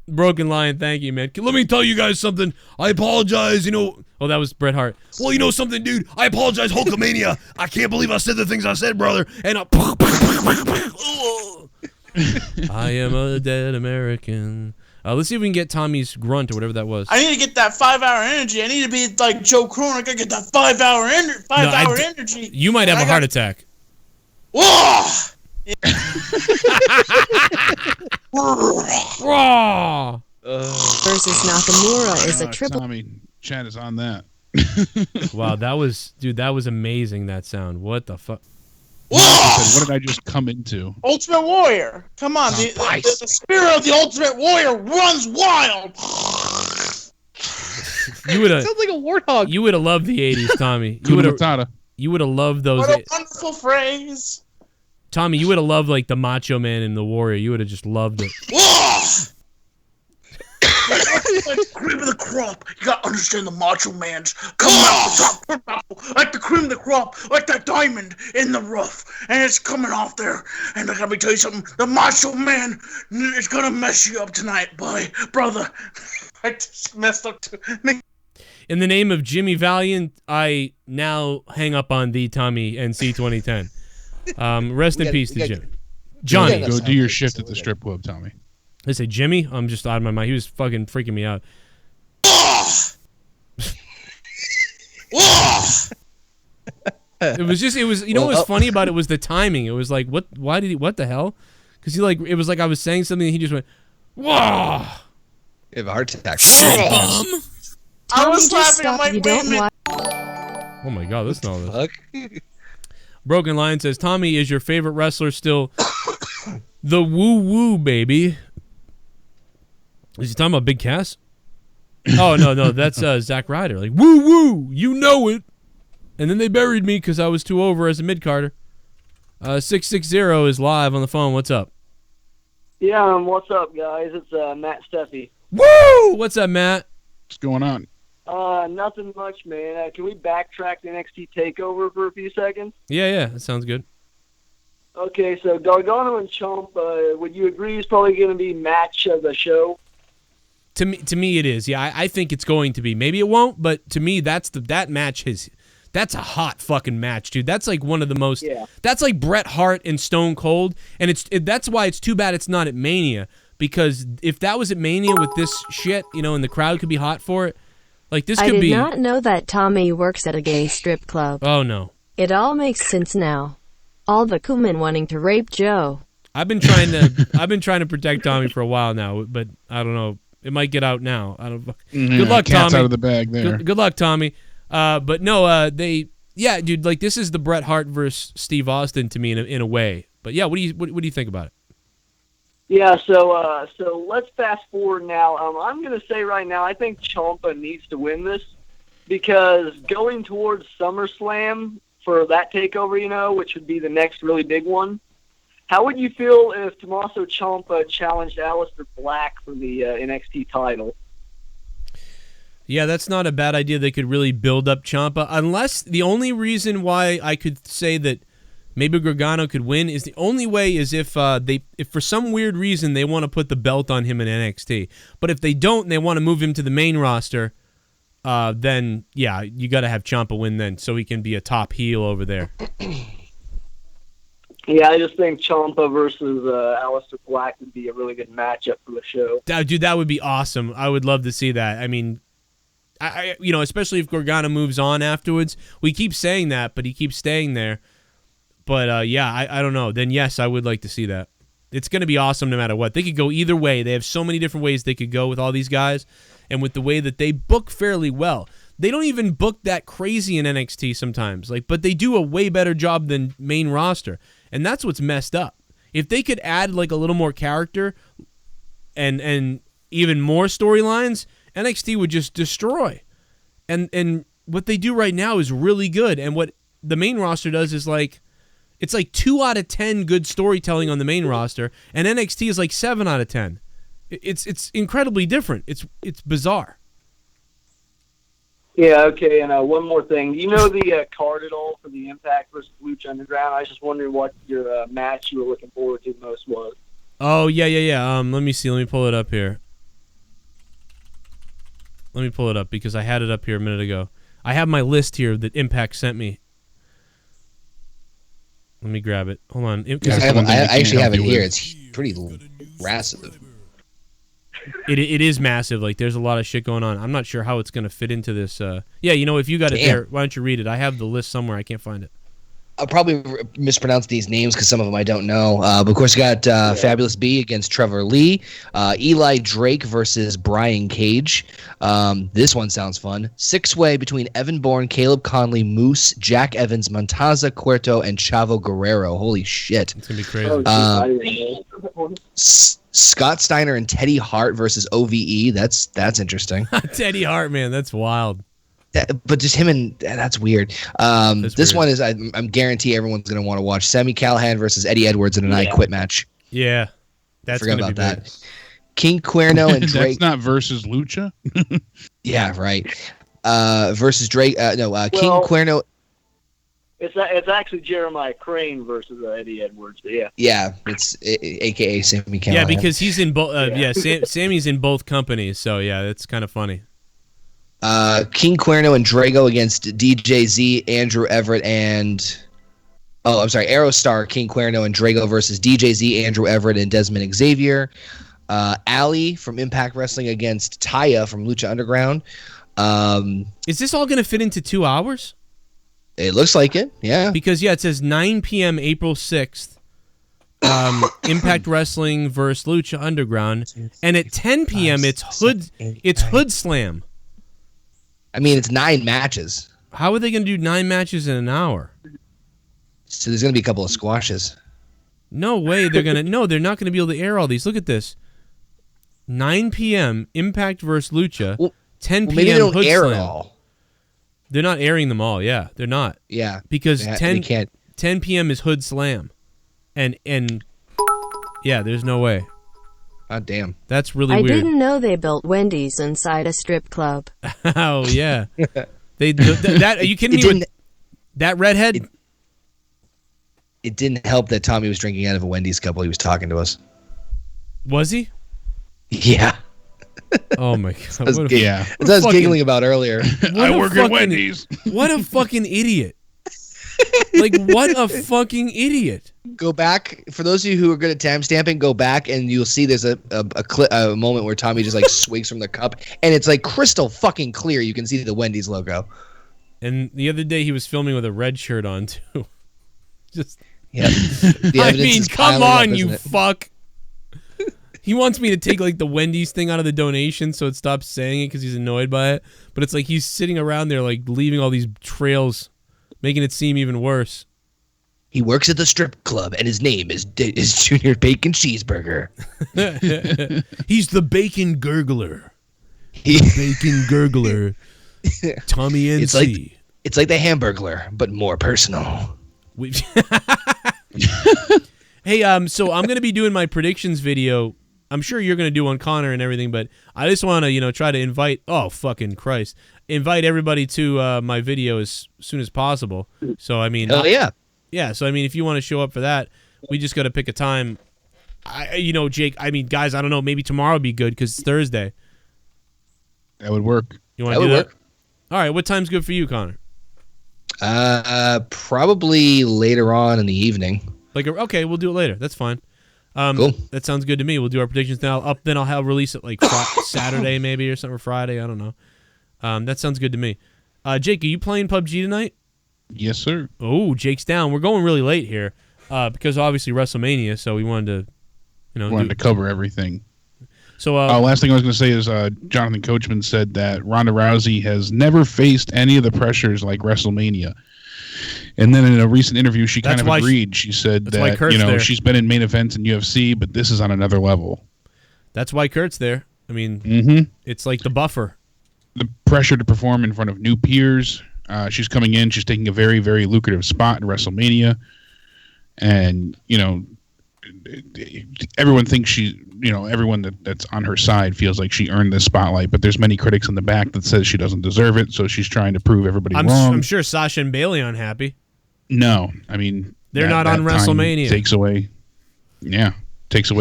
Broken Lion, thank you, man. Let me tell you guys something. I apologize, Oh, that was Bret Hart. Well, you know something, dude? I apologize, Hulkamania. I can't believe I said the things I said, brother. And I am a dead American. Let's see if we can get Tommy's grunt or whatever that was. I need to get that 5-hour energy. I need to be like Joe Cronin. I gotta get that 5-hour energy. You might have a heart attack. Whoa! Raw. Versus Nakamura is a triple. Tommy, Chad is on that. Wow, that was amazing, that sound. What the fuck? What did I just come into? Ultimate Warrior. Come on, the spirit of the Ultimate Warrior runs wild. You would have sounds like a warthog. You would have loved the 80s, Tommy. You would have loved those. What a wonderful phrase. Tommy, you would have loved like the Macho Man and the Warrior. You would have just loved it. Like the cream of the crop. You gotta understand the Macho Man's coming out the top, like the cream of the crop, like that diamond in the rough, and it's coming off there. And I gotta tell you something, the Macho Man is gonna mess you up tonight, brother. I just messed up too. In the name of Jimmy Valiant, I now hang up on thee, Tommy, and C2010. Rest in peace to Jim. Johnny, go do your shift at the strip club, Tommy. I say Jimmy. I'm just out of my mind. He was fucking freaking me out. It was. You know what was funny about it was the timing. It was like, what the hell? Because it was like I was saying something and he just went, whoa. You have a heart attack. I was laughing. I'm like, wait a minute. Oh my God, listen to all this. Broken Lion says, Tommy, is your favorite wrestler still the Woo Woo Baby? Is he talking about Big Cass? Oh, no, that's Zack Ryder. Like, woo woo, you know it. And then they buried me because I was too over as a mid-carder. 660 is live on the phone. What's up? Yeah, what's up, guys? It's Matt Steffi. Woo! What's up, Matt? What's going on? Nothing much, man. Can we backtrack to NXT Takeover for a few seconds? Yeah, that sounds good. Okay, so Gargano and Chomp, would you agree is probably going to be match of the show? To me, it is. Yeah, I think it's going to be. Maybe it won't, but to me, that's a hot fucking match, dude. That's like one of the most. Yeah. That's like Bret Hart and Stone Cold, and that's why it's too bad it's not at Mania, because if that was at Mania with this shit, and the crowd could be hot for it, like this could be. I did not know that Tommy works at a gay strip club. Oh no. It all makes sense now. All the Kuman wanting to rape Joe. I've been trying to protect Tommy for a while now, but I don't know. It might get out now. I don't. Good luck, cat's Tommy. Out of the bag there. Good luck, Tommy. But no, dude, like this is the Bret Hart versus Steve Austin to me in a way. But yeah, what do you think about it? Yeah, so let's fast forward now. I'm gonna say right now, I think Ciampa needs to win this. because going towards SummerSlam for that takeover, which would be the next really big one, how would you feel if Tommaso Ciampa challenged Aleister Black for the NXT title? Yeah, that's not a bad idea. They could really build up Ciampa. Unless the only reason why I could say that maybe Gargano could win is the only way is if for some weird reason they want to put the belt on him in NXT. But if they don't and they want to move him to the main roster, then yeah, you got to have Ciampa win then so he can be a top heel over there. Yeah, I just think Ciampa versus Aleister Black would be a really good matchup for the show. Dude, that would be awesome. I would love to see that. I mean, I especially if Gargano moves on afterwards. We keep saying that, but he keeps staying there. But yeah, I don't know. Then yes, I would like to see that. It's going to be awesome no matter what. They could go either way. They have so many different ways they could go with all these guys, and with the way that they book fairly well. They don't even book that crazy in NXT sometimes, but they do a way better job than main roster. And that's what's messed up. If they could add a little more character and even more storylines, NXT would just destroy. And what they do right now is really good. And what the main roster does is it's 2 out of 10 good storytelling on the main roster, and NXT is 7 out of 10. It's incredibly different. It's bizarre. Yeah, okay, and one more thing. Do you know the card at all for the Impact versus Lucha Underground? I was just wondering what your match you were looking forward to most was. Oh, yeah. Let me see. Let me pull it up here. Let me pull it up because I had it up here a minute ago. I have my list here that Impact sent me. Let me grab it. Hold on. I actually have it here. It's pretty massive. It is massive. There's a lot of shit going on. I'm not sure how it's going to fit into this. Yeah, if you got it there, why don't you read it? I have the list somewhere. I can't find it. I'll probably mispronounce these names because some of them I don't know. But of course, you got Fabulous B against Trevor Lee, Eli Drake versus Brian Cage. This one sounds fun. 6-way between Evan Bourne, Caleb Conley, Moose, Jack Evans, Montaza, Cuerto, and Chavo Guerrero. Holy shit! It's gonna be crazy. Scott Steiner and Teddy Hart versus OVE. That's interesting. Teddy Hart, man, that's wild. But just him and that's weird. This one is I'm guarantee everyone's gonna want to watch Sami Callihan versus Eddie Edwards in an I Quit match. Yeah, that's forgot gonna about be that. King Cuerno and Drake. That's not versus Lucha. Yeah, right. Versus Drake. King Cuerno. It's actually Jeremiah Crane versus Eddie Edwards. But yeah. Yeah, it's AKA Sami Callihan. Yeah, because he's in both. Sammy's in both companies, so yeah, that's kind of funny. King Cuerno and Drago against DJZ, Andrew Everett, and Aerostar, King Cuerno and Drago versus DJZ, Andrew Everett, and Desmond Xavier. Ali from Impact Wrestling against Taya from Lucha Underground. Is this all going to fit into 2 hours? It looks like it, yeah. Because, it says 9 p.m. April 6th, Impact Wrestling versus Lucha Underground. And at 10 p.m., it's Hood Slam. I mean, it's 9 matches. How are they going to do 9 matches in an hour? So there's going to be a couple of squashes. No way. They're not going to be able to air all these. Look at this. 9 p.m. Impact versus Lucha. 10 p.m. Maybe they don't Hood air Slam. it all. They're not airing them all. Yeah, they're not. Yeah, because they can't. 10 p.m. is Hood Slam, and yeah, there's no way. God damn. That's really weird. I didn't know they built Wendy's inside a strip club. Oh yeah. Are you kidding me? That redhead. It didn't help that Tommy was drinking out of a Wendy's cup while he was talking to us. Was he? Yeah. Oh my god! That's what I was giggling about earlier. I work at Wendy's. What a fucking idiot! What a fucking idiot! Go back for those of you who are good at timestamping. Go back and you'll see there's a moment where Tommy just swigs from the cup, and it's crystal fucking clear. You can see the Wendy's logo. And the other day he was filming with a red shirt on too. Yeah. I mean, come on, you fuck. He wants me to take the Wendy's thing out of the donation so it stops saying it because he's annoyed by it. But it's he's sitting around there leaving all these trails, making it seem even worse. He works at the strip club and his name is Junior Bacon Cheeseburger. He's the bacon gurgler. Bacon gurgler. Tommy and It's like the Hamburglar, but more personal. Hey, so I'm gonna be doing my predictions video. I'm sure you're gonna do on Connor and everything, but I just want to, try to invite. Oh, fucking Christ! Invite everybody to my video as soon as possible. So I mean, yeah. So I mean, if you want to show up for that, we just got to pick a time. Jake. I mean, guys, I don't know. Maybe tomorrow would be good because it's Thursday. That would work. You want to do that? All right. What time's good for you, Connor? Probably later on in the evening. Okay, we'll do it later. That's fine. Cool. That sounds good to me. We'll do our predictions now. Then I'll have release it like Saturday maybe or something, or Friday. I don't know. That sounds good to me. Jake, are you playing PUBG tonight? Yes, sir. Oh, Jake's down. We're going really late here because obviously WrestleMania, so we wanted to, wanted to cover everything. So, last thing I was going to say is Jonathan Coachman said that Ronda Rousey has never faced any of the pressures like WrestleMania. And then in a recent interview, she kind of agreed. She said that she's been in main events in UFC, but this is on another level. That's why Kurt's there. I mean, It's like the buffer. The pressure to perform in front of new peers. She's coming in. She's taking a very, very lucrative spot in WrestleMania. And, everyone thinks everyone that's on her side feels like she earned this spotlight, but there's many critics in the back that says she doesn't deserve it, so she's trying to prove everybody wrong. I'm sure Sasha and Bailey aren't happy. No, I mean they're not on WrestleMania. Takes away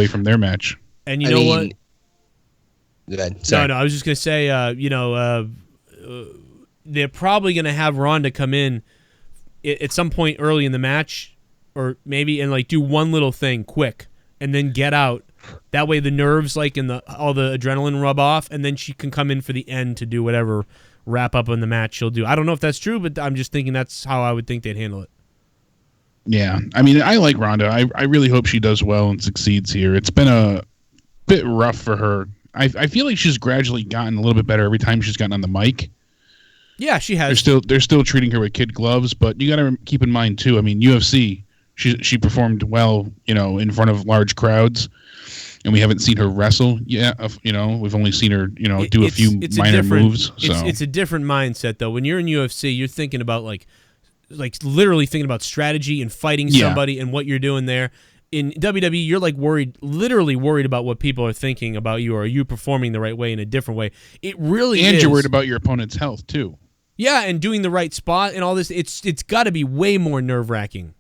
from their match. And you know what? Go ahead. No, I was just gonna say, they're probably gonna have Ronda come in at some point early in the match, or maybe and do one little thing quick, and then get out. That way, the nerves and all the adrenaline rub off, and then she can come in for the end to do whatever wrap up on the match she'll do. I don't know if that's true, but I'm just thinking that's how I would think they'd handle it. Yeah, I mean, I like Ronda. I really hope she does well and succeeds here. It's been a bit rough for her. I feel like she's gradually gotten a little bit better every time she's gotten on the mic. Yeah, she has. They're still treating her with kid gloves, but you got to keep in mind too. I mean, UFC, she performed well, in front of large crowds, and we haven't seen her wrestle yet. We've only seen her, do a few minor moves. So it's a different mindset though. When you're in UFC, you're thinking about like literally thinking about strategy and fighting somebody and what you're doing there. In WWE, you're literally worried about what people are thinking about you, or are you performing the right way in a different way. It really is. And you're worried about your opponent's health too. Yeah, and doing the right spot and all this. It's got to be way more nerve-wracking.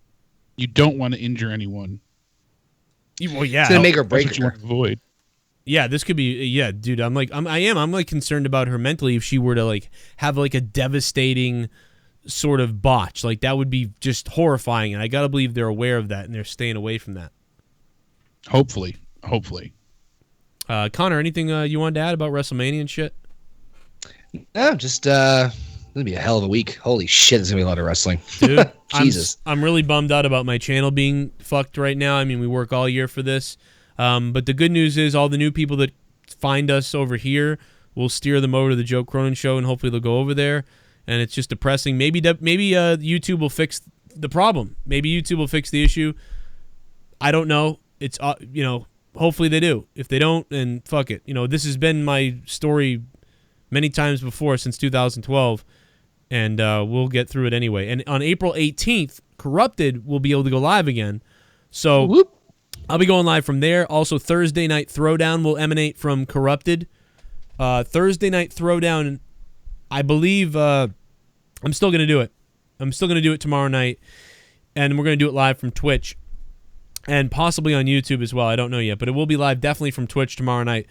You don't want to injure anyone. Well, yeah. It's going to make or break her. You want to avoid. Yeah, this could be. Yeah, dude. I'm concerned about her mentally if she were to have a devastating sort of botch. That would be just horrifying, and I gotta believe they're aware of that and they're staying away from that. Hopefully. Connor, anything you wanted to add about WrestleMania and shit? No, just it's gonna be a hell of a week. Holy shit, there's gonna be a lot of wrestling. Dude, Jesus. I'm really bummed out about my channel being fucked right now. I mean, we work all year for this. But the good news is all the new people that find us over here, we'll steer them over to the Joe Cronin Show, and hopefully they'll go over there. And it's just depressing. Maybe YouTube will fix the problem. Maybe YouTube will fix the issue. I don't know. It's hopefully they do. If they don't, then fuck it. This has been my story many times before since 2012, and we'll get through it anyway. And on April 18th, Corrupted will be able to go live again. So I'll be going live from there. Also, Thursday Night Throwdown will emanate from Corrupted. Thursday Night Throwdown, I believe I'm still going to do it. I'm still going to do it tomorrow night, and we're going to do it live from Twitch and possibly on YouTube as well. I don't know yet, but it will be live definitely from Twitch tomorrow night.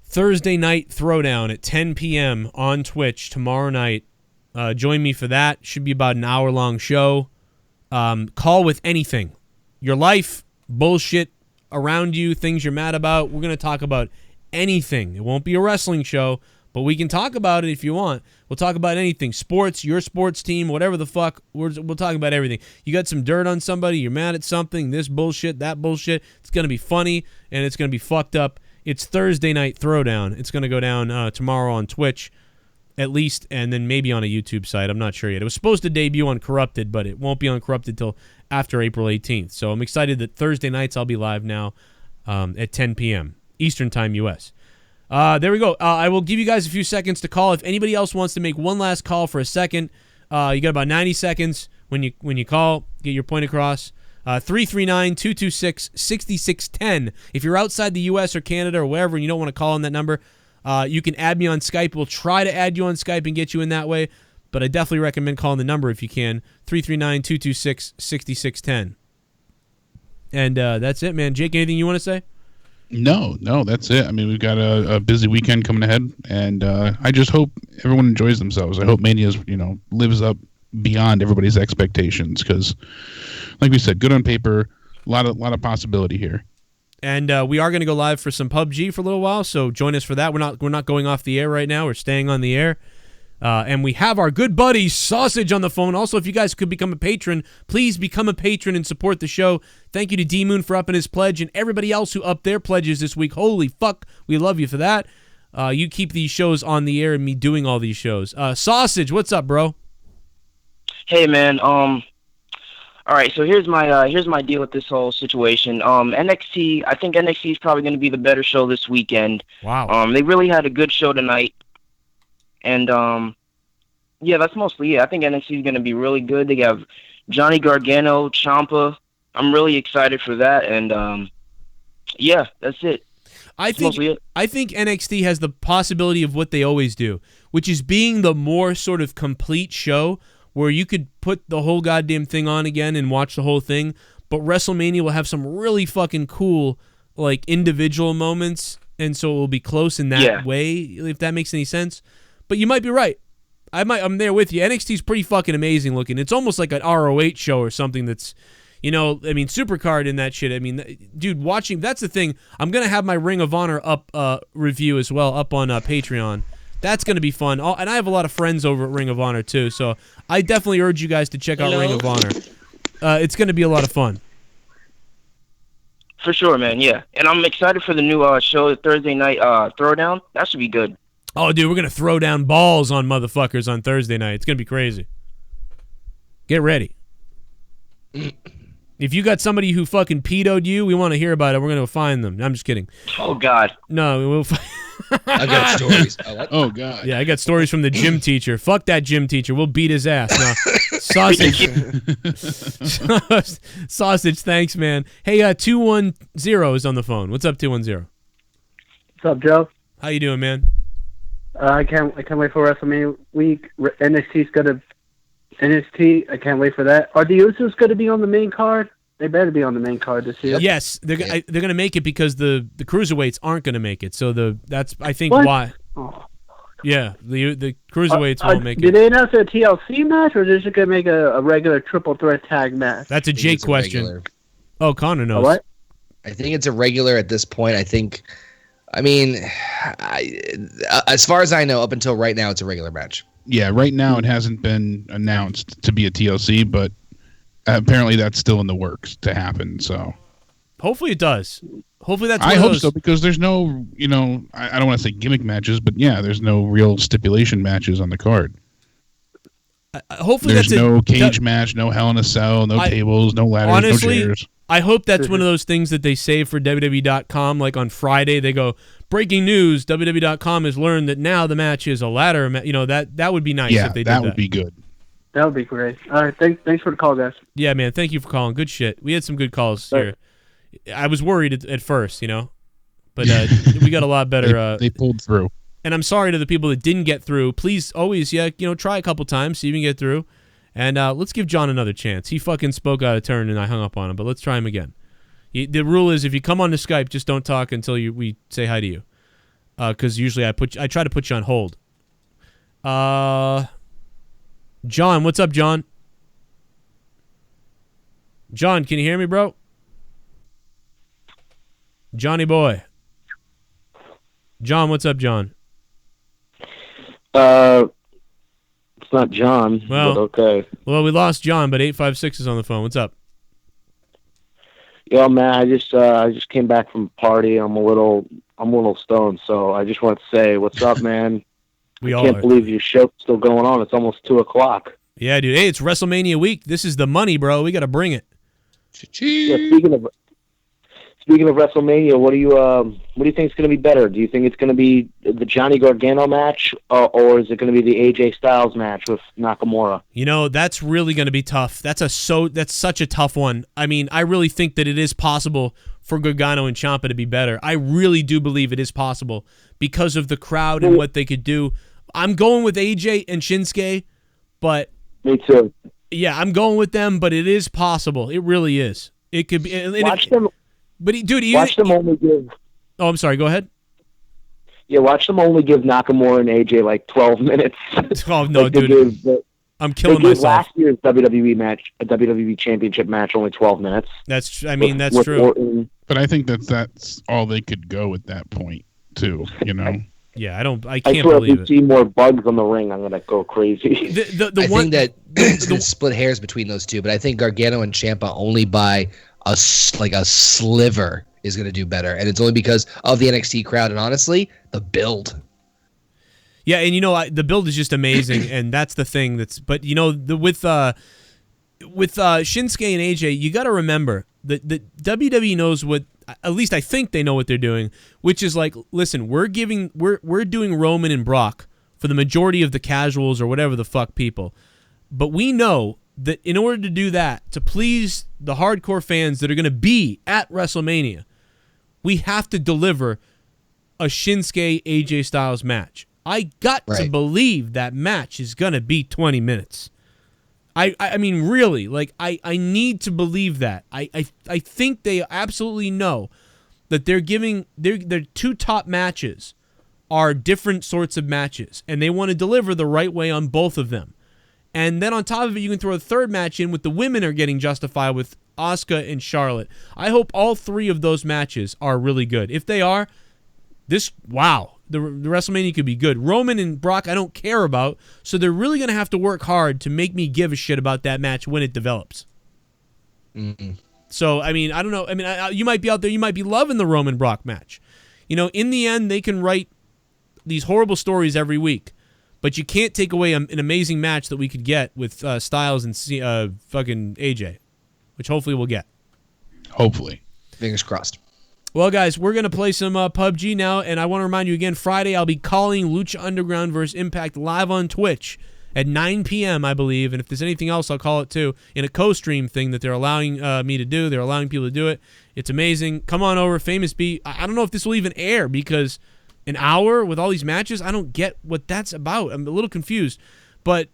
Thursday Night Throwdown at 10 p.m. on Twitch tomorrow night. Join me for that. Should be about an hour-long show. Call with anything. Your life, bullshit around you, things you're mad about. We're going to talk about anything. It won't be a wrestling show, but we can talk about it if you want. We'll talk about anything. Sports, your sports team, whatever the fuck. We'll talk about everything. You got some dirt on somebody, you're mad at something, this bullshit, that bullshit. It's going to be funny, and it's going to be fucked up. It's Thursday Night Throwdown. It's going to go down tomorrow on Twitch, at least, and then maybe on a YouTube site. I'm not sure yet. It was supposed to debut on Corrupted, but it won't be on Corrupted till after April 18th. So I'm excited that Thursday nights I'll be live now at 10 p.m. Eastern Time, U.S. There we go. I will give you guys a few seconds to call. If anybody else wants to make one last call for a second, you got about 90 seconds when you call. Get your point across. 339-226-6610. If you're outside the U.S. or Canada or wherever and you don't want to call on that number, you can add me on Skype. We'll try to add you on Skype and get you in that way, but I definitely recommend calling the number if you can, 339-226-6610. And that's it, man. Jake, anything you want to say? No, that's it. I mean, we've got a busy weekend coming ahead, and I just hope everyone enjoys themselves. I hope Mania's, lives up beyond everybody's expectations because, like we said, good on paper, a lot of possibility here. And we are going to go live for some PUBG for a little while, so join us for that. We're not going off the air right now. We're staying on the air. And we have our good buddy Sausage on the phone. Also, if you guys could become a patron, please become a patron and support the show. Thank you to D-Moon for upping his pledge and everybody else who upped their pledges this week. Holy fuck, we love you for that. You keep these shows on the air and me doing all these shows. Sausage, what's up, bro? Hey, man. All right, so here's my deal with this whole situation. NXT, I think NXT is probably going to be the better show this weekend. Wow. They really had a good show tonight, and yeah, that's mostly it. I think NXT is going to be really good. They have Johnny Gargano, Ciampa. I'm really excited for that, and yeah, that's it. I think NXT has the possibility of what they always do, which is being the more sort of complete show where you could put the whole goddamn thing on again and watch the whole thing, but WrestleMania will have some really fucking cool, like, individual moments, and so it will be close in that way, if that makes any sense. But you might be right. I'm there with you. NXT's pretty fucking amazing looking. It's almost like an ROH show or something that's, Supercard and that shit. I mean, dude, watching, that's the thing. I'm going to have my Ring of Honor up review as well up on Patreon. That's going to be fun. And I have a lot of friends over at Ring of Honor, too, so I definitely urge you guys to check out Ring of Honor. It's going to be a lot of fun. For sure, man, yeah. And I'm excited for the new show, Thursday Night Throwdown. That should be good. Oh, dude, we're going to throw down balls on motherfuckers on Thursday night. It's going to be crazy. Get ready. If you got somebody who fucking pedoed you, we want to hear about it. We're going to find them. I'm just kidding. Oh, God. No, we'll I got stories. Oh, God. Yeah, I got stories from the gym teacher. Fuck that gym teacher. We'll beat his ass. No. Sausage, thanks, man. Hey, 210 is on the phone. What's up, 210? What's up, Joe? How you doing, man? I can't wait for WrestleMania week. NXT. I can't wait for that. Are the Usos going to be on the main card? They better be on the main card this year. Yes, they're going to make it because the cruiserweights aren't going to make it. So that's I think what? why. Oh. Yeah, the cruiserweights won't make it. Did they announce a TLC match, or are they just going to make a regular triple threat tag match? That's a Jake question. Regular. Oh, Connor knows. What? I think it's a regular at this point. As far as I know, up until right now, it's a regular match. Yeah, right now it hasn't been announced to be a TLC, but apparently that's still in the works to happen. So hopefully it does. Hopefully that's. I hope so, because there's no, I don't want to say gimmick matches, but yeah, there's no real stipulation matches on the card. Hopefully there's no cage match, no Hell in a Cell, no tables, no ladders, honestly, no chairs. I hope that's one of those things that they save for WWE.com. Like on Friday, they go, breaking news, WWE.com has learned that now the match is a ladder. That would be nice if they did that. That would be good. That would be great. All right, thanks for the call, guys. Yeah, man, thank you for calling. Good shit. We had some good calls here. I was worried at first, but we got a lot better. They pulled through. And I'm sorry to the people that didn't get through. Please always, try a couple times, see if you can get through. And let's give John another chance. He fucking spoke out of turn, and I hung up on him. But let's try him again. The rule is if you come on to Skype, just don't talk until we say hi to you. Because usually I try to put you on hold. John, what's up, John? John, can you hear me, bro? Johnny boy. John, what's up, John? It's not John, well, but okay. Well, we lost John, but 856 is on the phone. What's up? Yo, man, I just came back from a party. I'm a little stoned, so I just want to say, what's up, man? I can't believe your show's still going on. It's almost 2:00. Yeah, dude. Hey, it's WrestleMania week. This is the money, bro. We got to bring it. Yeah, speaking of WrestleMania, what do you think is going to be better? Do you think it's going to be the Johnny Gargano match, or is it going to be the AJ Styles match with Nakamura? You know, that's really going to be tough. That's such a tough one. I mean, I really think that it is possible for Gargano and Ciampa to be better. I really do believe it is possible because of the crowd and what they could do. I'm going with AJ and Shinsuke, but me too. Yeah, I'm going with them, but it is possible. It really is. It could be. Watch them. But watch them only give. Oh, I'm sorry. Go ahead. Yeah, watch them only give Nakamura and AJ like 12 minutes. Oh no, dude! I'm killing myself. Last year's WWE match, a WWE Championship match, only 12 minutes. That's true. Orton. But I think that's all they could go at that point, too. You know. Yeah, I can't swear believe if we see more bugs on the ring, I'm gonna go crazy. I think that there's split hairs between those two, but I think Gargano and Ciampa only by a sliver is going to do better, and it's only because of the NXT crowd and honestly the build. Yeah, and you know the build is just amazing, and that's the thing. But you know with Shinsuke and AJ, you got to remember that the WWE knows what. At least I think they know what they're doing, which is like, listen, we're doing Roman and Brock for the majority of the casuals or whatever the fuck people, but we know that in order to do that, to please the hardcore fans that are going to be at WrestleMania, we have to deliver a Shinsuke AJ Styles match. I got to believe that match is going to be 20 minutes. I mean, really, like, I need to believe that. I think they absolutely know that they're giving their two top matches are different sorts of matches, and they want to deliver the right way on both of them. And then on top of it, you can throw a third match in with the women are getting justified with Asuka and Charlotte. I hope all three of those matches are really good. If they are, the WrestleMania could be good. Roman and Brock I don't care about, so they're really going to have to work hard to make me give a shit about that match when it develops. Mm-mm. So, I mean, I don't know. I mean, you might be out there, you might be loving the Roman Brock match. You know, in the end, they can write these horrible stories every week, but you can't take away an amazing match that we could get with Styles and fucking AJ, which hopefully we'll get. Hopefully. Fingers crossed. Well, guys, we're going to play some PUBG now, and I want to remind you again, Friday I'll be calling Lucha Underground vs. Impact live on Twitch at 9 p.m., I believe, and if there's anything else, I'll call it too, in a co-stream thing that they're allowing me to do. They're allowing people to do it. It's amazing. Come on over, Famous B. I don't know if this will even air, because an hour with all these matches, I don't get what that's about. I'm a little confused, but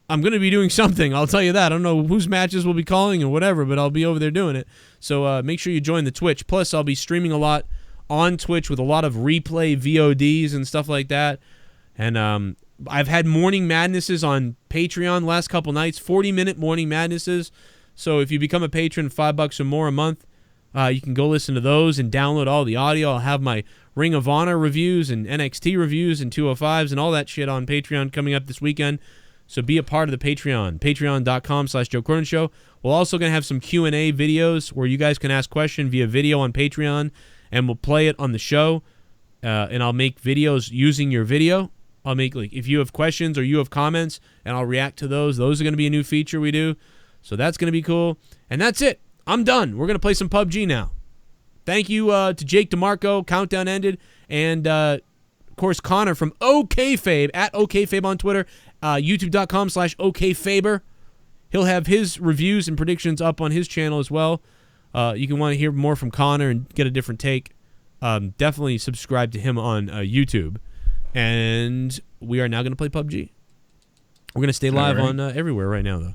I'm going to be doing something, I'll tell you that. I don't know whose matches we'll be calling or whatever, but I'll be over there doing it. So make sure you join the Twitch. Plus, I'll be streaming a lot on Twitch with a lot of replay VODs and stuff like that. And I've had Morning Madnesses on Patreon last couple nights, 40-minute Morning Madnesses. So if you become a patron, $5 or more a month, you can go listen to those and download all the audio. I'll have my Ring of Honor reviews and NXT reviews and 205s and all that shit on Patreon coming up this weekend. So be a part of the Patreon, patreon.com/Joe Cronin Show. We're also going to have some Q&A videos where you guys can ask questions via video on Patreon, and we'll play it on the show, and I'll make videos using your video. I'll make, like, if you have questions or you have comments, and I'll react to those. Those are going to be a new feature we do, so that's going to be cool. And that's it. I'm done. We're going to play some PUBG now. Thank you to Jake DeMarco. Countdown ended. And, of course, Connor from OKFabe, at OKFabe on Twitter, youtube.com/OKFaber. He'll have his reviews and predictions up on his channel as well. You can want to hear more from Connor and get a different take. Definitely subscribe to him on YouTube. And we are now going to play PUBG. We're going to stay live on everywhere right now, though.